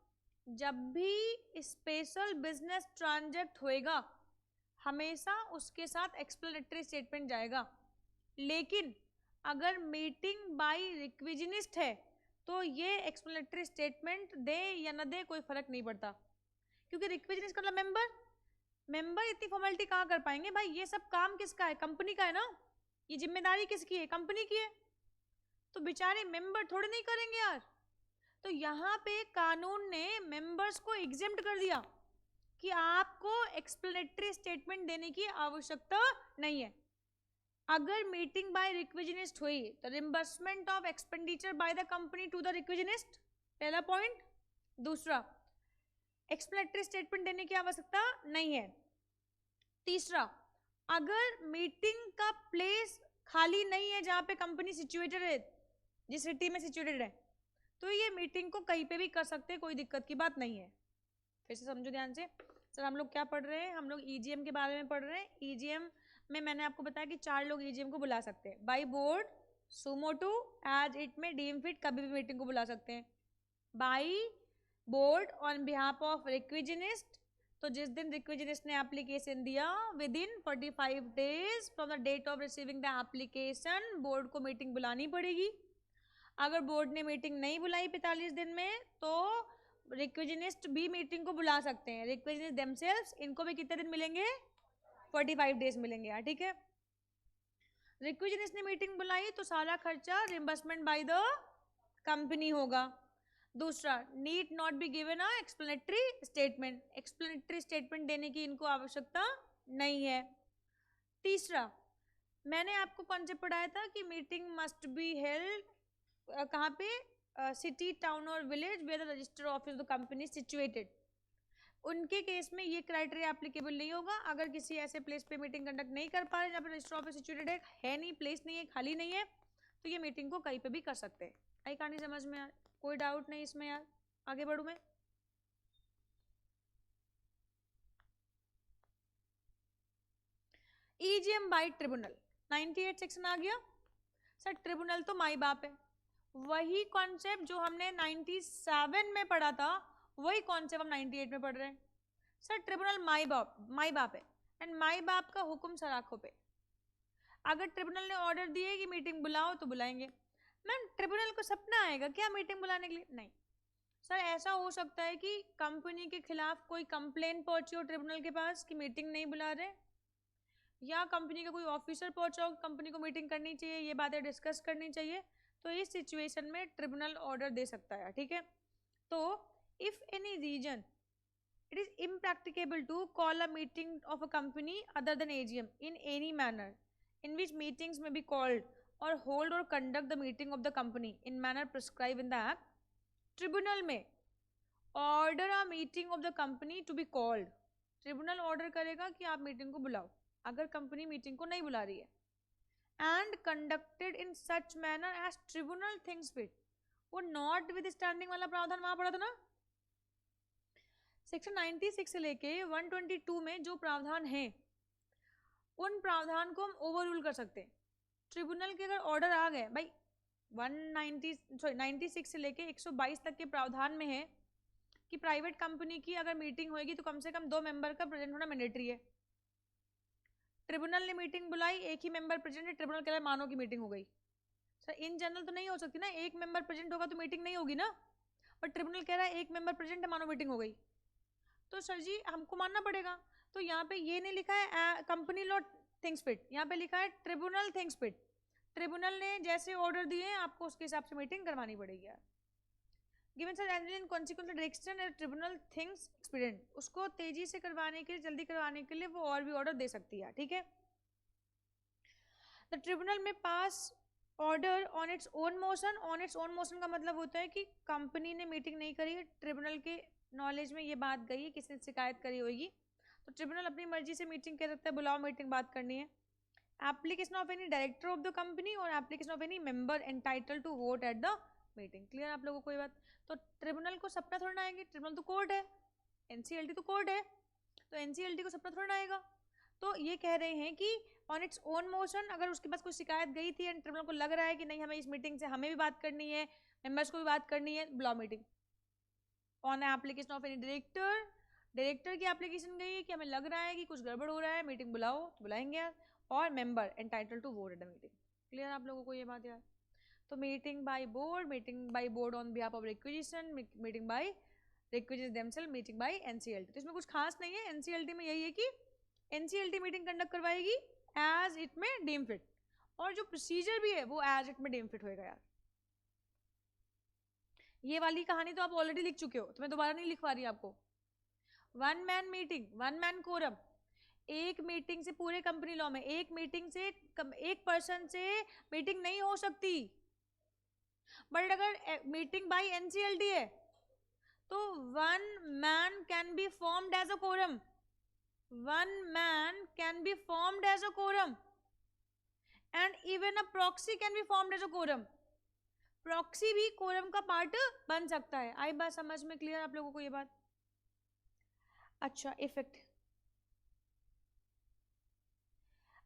जब भी स्पेशल बिजनेस ट्रांजैक्ट होएगा हमेशा उसके साथ एक्सप्लेनेटरी स्टेटमेंट जाएगा। लेकिन अगर मीटिंग बाय रिक्विजिनिस्ट है तो ये एक्सप्लेनेटरी स्टेटमेंट दे या ना दे कोई फर्क नहीं पड़ता, क्योंकि रिक्विजिनिस्ट का मतलब मेंबर इतनी फॉर्मेलिटी कहाँ कर पाएंगे भाई? ये सब काम किसका है? कंपनी का है ना। ये जिम्मेदारी किसकी है? कंपनी की है। तो बेचारे मेंबर थोड़े नहीं करेंगे यार। तो यहाँ पे कानून ने मेंबर्स को एग्जेम्प्ट कर दिया कि आपको एक्सप्लेनेटरी स्टेटमेंट देने की आवश्यकता नहीं है। अगर मीटिंग बाय रिक्विजिनिस्ट हुई तो reimbursement of expenditure by the company to the requisitionist, पहला पॉइंट। दूसरा, एक्सप्लेनेटरी स्टेटमेंट देने की आवश्यकता नहीं है। तीसरा, अगर मीटिंग का प्लेस खाली नहीं है जहां पे कंपनी सिचुएटेड है, जिस सिटी में सिचुएटेड है, तो ये मीटिंग को कहीं पे भी कर सकते हैं, कोई दिक्कत की बात नहीं है। फिर से समझो ध्यान से। सर हम लोग क्या पढ़ रहे हैं? हम लोग ईजीएम के बारे में पढ़ रहे हैं। ईजीएम में मैंने आपको बताया कि 4 लोग ईजीएम को बुला सकते हैं, by board, suo motu, as it may deem fit, कभी भी मीटिंग को बुला सकते हैं। By board on behalf of requisitionist, तो जिस दिन रिक्विजिनिस्ट ने एप्लीकेशन दिया within 45 days from the date of receiving the application board को मीटिंग बुलानी पड़ेगी। अगर बोर्ड ने मीटिंग नहीं बुलाई 45 दिन में तो रिक्विजिनिस्ट भी मीटिंग को बुला सकते हैं। रिक्विजिनिस्ट देमसेल्व्स, इनको भी कितने दिन मिलेंगे? 45 डेज मिलेंगे यार, ठीक है। रिक्विजिनिस्ट ने मीटिंग बुलाई तो सारा खर्चा रिम्बर्समेंट बाय द कंपनी होगा। दूसरा, need not be given a explanatory statement, explanatory statement देने की इनको आवश्यकता नहीं है। तीसरा, मैंने आपको कॉन्सेप्ट पढ़ाया था कि मीटिंग मस्ट बी हेल्ड कहाँ पे? सिटी, टाउन और village where the register office of the company situated. उनके केस में ये क्राइटेरिया एप्लीकेबल नहीं होगा। अगर किसी ऐसे प्लेस पे मीटिंग कंडक्ट नहीं कर पा रहे जहाँ पे रजिस्टर ऑफिस सिचुएटेड है नहीं, प्लेस नहीं है, खाली नहीं है, तो ये मीटिंग को कहीं पे भी कर सकते हैं। आई कहानी समझ में यार? कोई डाउट नहीं इसमें यार? आगे बढ़ूं मैं? ईजीएम बाय ट्रिब्यूनल 98 सेक्शन आ गया। सर ट्रिब्यूनल तो माई बाप है, वही कॉन्सेप्ट जो हमने 97 में पढ़ा था वही कॉन्सेप्ट हम 98 में पढ़ रहे हैं। सर ट्रिब्यूनल माई बाप है, एंड माई बाप का हुक्म सर आंखों पे। अगर ट्रिब्यूनल ने ऑर्डर दिए कि मीटिंग बुलाओ तो बुलाएंगे। मैम ट्रिब्यूनल को सपना आएगा क्या मीटिंग बुलाने के लिए? नहीं सर, ऐसा हो सकता है कि कंपनी के खिलाफ कोई कंप्लेन पहुंची हो ट्रिब्यूनल के पास कि मीटिंग नहीं बुला रहे, या कंपनी का कोई ऑफिसर पहुंचा हो कंपनी को मीटिंग करनी चाहिए, ये बातें डिस्कस करनी चाहिए, तो इस सिचुएशन में ट्रिब्यूनल ऑर्डर दे सकता है, ठीक है। तो if any reason it is impracticable to call a meeting of a company other than AGM in any manner in which meetings may be called or hold or conduct the meeting of the company in manner prescribed in the act, tribunal may order a meeting of the company to be called, tribunal order करेगा कि आप meeting को बुलाओ अगर company meeting को नहीं बुला रही है, and conducted in such manner as tribunal thinks fit. वो नॉट विद स्टैंडिंग वाला प्रावधान वहां पड़ा था ना, सेक्शन 96 से लेके 122 में जो प्रावधान है उन प्रावधान को हम ओवर रूल कर सकते हैं। ट्रिब्यूनल के अगर ऑर्डर आ गए भाई 96 से लेके 122 तक के प्रावधान में है कि प्राइवेट कंपनी की अगर मीटिंग होगी तो कम से कम 2 मेंबर का प्रेजेंट होना मैंडेटरी है। ट्रिब्यूनल ने मीटिंग बुलाई, एक ही मेंबर प्रेजेंट है, ट्रिब्यूनल कह रहा है मानो की मीटिंग हो गई। सर इन जनरल तो नहीं हो सकती ना, एक मेंबर प्रेजेंट होगा तो मीटिंग नहीं होगी ना, और ट्रिब्यूनल कह रहा है एक मेंबर प्रेजेंट है मानो मीटिंग हो गई, तो सर जी हमको मानना पड़ेगा। तो यहाँ पे ये नहीं लिखा है कंपनी लॉ थिंग्स फिट, यहाँ पे लिखा है ट्रिब्यूनल थिंग्स फिट। ट्रिब्यूनल ने जैसे ऑर्डर दिए आपको उसके हिसाब से मीटिंग करवानी पड़ेगी यार। Given sir and in consequential direction tribunal things expedient, उसको तेजी से करवाने के लिए, जल्दी करवाने के लिए वो और भी ऑर्डर दे सकती है, ठीक है। The tribunal may pass order on its own motion, on its own motion का मतलब होता है कि कंपनी ने मीटिंग नहीं करी है, ट्रिब्यूनल के नॉलेज में ये बात गई है, किसी ने शिकायत करी होगी, तो ट्रिब्यूनल अपनी मर्जी से मीटिंग कर सकता है, बुलाओ मीटिंग बात करनी है। Application of any director of the company or application of any member entitle to vote at the meeting. Clear आप लोगों को कोई बात? तो ट्रिब्यूनल को सपना थोड़ा ना आएगी, ट्रिब्यूनल तो कोर्ट है, एनसीएलटी तो कोर्ट है, तो एनसीएलटी को सपना थोड़ा ना आएगा। तो ये कह रहे हैं कि ऑन इट्स ओन मोशन अगर उसके पास कोई शिकायत गई थी एंड ट्रिब्यूनल को लग रहा है कि नहीं हमें इस मीटिंग से हमें भी बात करनी है, मेंबर्स को भी बात करनी है, बुलाओ meeting. On application of any director, director की एप्लीकेशन गई है कि हमें लग रहा है कि कुछ गड़बड़ हो रहा है, मीटिंग बुलाओ, तो बुलाएंगे यार, और member entitle to vote at the meeting. Clear आप लोगों को ये बात यार? तो meeting by board on behalf of requisition, meeting by requisite themself, meeting by NCLT. तो इसमें कुछ खास नहीं है, एनसीएलटी में यही है कि एनसीएलटी मीटिंग कंडक्ट करवाएगी as it may deem fit, और जो प्रोसीजर भी है वो as it may deem fit होएगा यार। ये वाली कहानी तो आप ऑलरेडी लिख चुके हो, तो मैं दोबारा नहीं लिखवा रही आपको। One man meeting, one man quorum, एक मीटिंग से पूरे कंपनी लॉ में एक मीटिंग से एक पर्सन से मीटिंग नहीं हो सकती, बट अगर मीटिंग बाय एनसीएलटी है तो one man can be formed as a quorum, one man can be formed as a quorum and even a proxy can be formed as a quorum. Proxy भी quorum का part बन सकता है। आई बात समझ में? क्लियर आप लोगों को ये बात? अच्छा, इफेक्ट,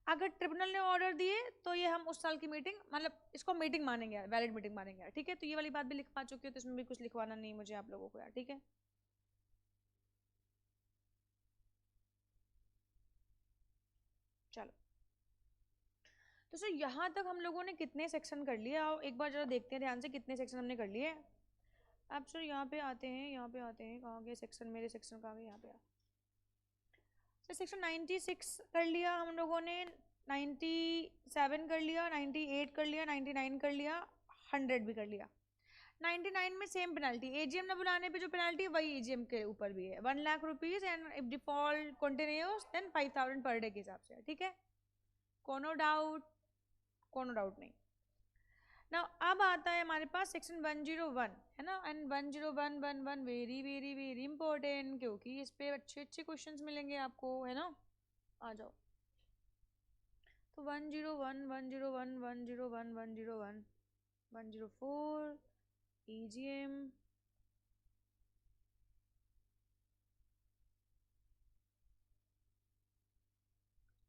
अगर ट्रिब्यूनल ने ऑर्डर दिए तो ये हम उस साल की मीटिंग, मतलब इसको मीटिंग मानेंगे यार, वैलिड मीटिंग मानेंगे यार, ठीक है। तो ये वाली बात भी लिख पा चुकी हो, तो इसमें भी कुछ लिखवाना नहीं मुझे आप लोगों को यार, ठीक है। चलो, तो सर यहाँ तक हम लोगों ने कितने सेक्शन कर लिए, आओ एक बार जरा देखते हैं ध्यान से कितने सेक्शन हमने कर लिए। अब सर यहाँ पे आते हैं, यहाँ पे आते हैं, कहाँ गए सेक्शन, मेरे सेक्शन कहाँ गए, यहाँ पे सर सेक्शन 96 कर लिया हम लोगों ने, 97 कर लिया, 98 कर लिया, 99 कर लिया, 100 भी कर लिया। 99 में सेम पेनल्टी, एजीएम न बुलाने पे जो पेनल्टी वही एजीएम के ऊपर भी है, 1 lakh rupees, and if default continues then 5000 per day के हिसाब से, ठीक है। कोनो डाउट? कोनो डाउट नहीं ना। अब आता है हमारे पास सेक्शन 101 है ना, and 10111 very very very important, क्योंकि इस पे अच्छे अच्छे क्वेश्चंस मिलेंगे आपको, है ना। आ जाओ, तो 101 101 101 101 104 EGM,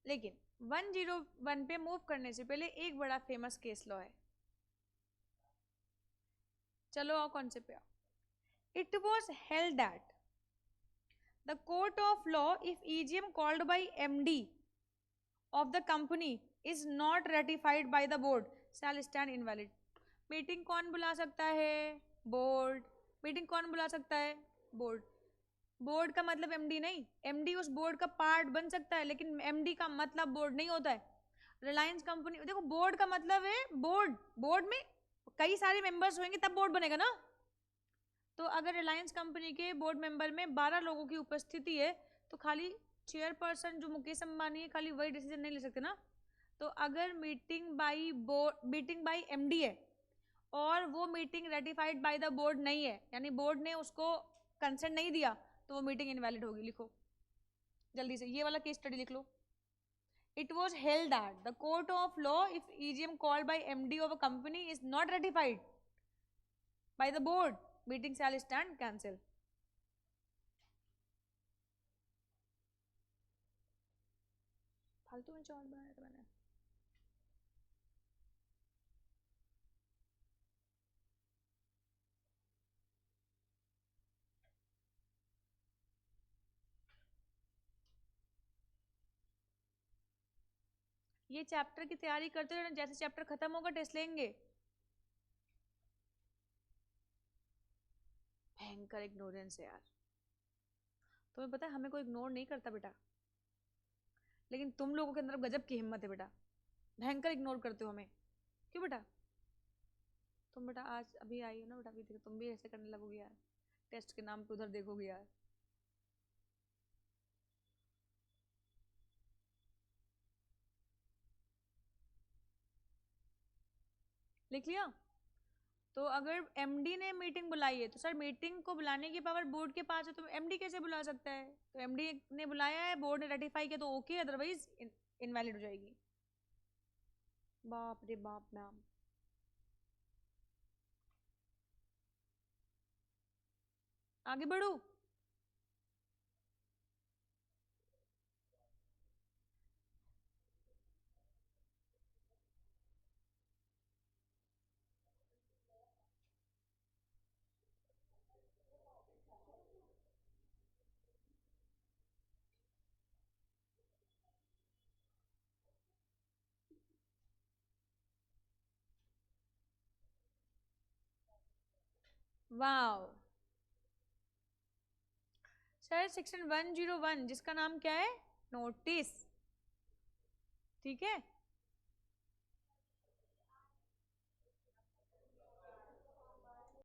लेकिन 101 पे मूव करने से पहले एक बड़ा फेमस केस लॉ है। चलो आओ कौन से पे आओ। It was held that the court of law if EGM called by MD of the company is not ratified by the board shall stand invalid। Meeting कौन बुला सकता है? बोर्ड। मीटिंग कौन बुला सकता है? बोर्ड। बोर्ड का मतलब एमडी नहीं, एमडी उस बोर्ड का पार्ट बन सकता है, लेकिन एमडी का मतलब बोर्ड नहीं होता है। रिलायंस कंपनी, देखो बोर्ड का मतलब है बोर्ड, बोर्ड में कई सारे मेंबर्स होंगे तब बोर्ड बनेगा ना। तो अगर रिलायंस कंपनी के बोर्ड मेंबर में 12 लोगों की उपस्थिति है तो खाली चेयरपर्सन जो मुकेश अंबानी है खाली वही डिसीजन नहीं ले सकते ना। तो अगर मीटिंग बाई एमडी है और वो meeting ratified by the board नहीं है, यानी बोर्ड ने उसको कंसेंट नहीं दिया तो वो मीटिंग इनवैलिड होगी। लिखो जल्दी से, ये वाला केस स्टडी लिख लो। It was held that the court of law, if EGM called by MD of a company is not ratified by the board, meeting shall stand cancel. फालतू में चार्ट बनाया था मैंने। ये चैप्टर की तैयारी करते हुए जैसे चैप्टर खत्म होगा टेस्ट लेंगे। भयंकर इग्नोरेंस है यार, तुम्हें पता है हमें कोई इग्नोर नहीं करता बेटा, लेकिन तुम लोगों के अंदर गजब की हिम्मत है बेटा, भयंकर इग्नोर करते हो हमें। क्यों बेटा? तुम बेटा आज अभी आई हो ना बेटा, अभी देखो तुम भी ऐसे करने लगोगे यार, टेस्ट के नाम पे उधर देखोगे यार। लिख लिया? तो अगर एमडी ने मीटिंग बुलाई है तो सर मीटिंग को बुलाने की पावर बोर्ड के पास है, तो एमडी कैसे बुला सकता है? तो एमडी ने बुलाया है, बोर्ड ने रेटिफाई किया तो ओके, अदरवाइज इनवैलिड हो जाएगी। बाप रे बाप मैम। आगे बढ़ू? वाओ सर, सेक्शन 101 जिसका नाम क्या है? नोटिस। ठीक है,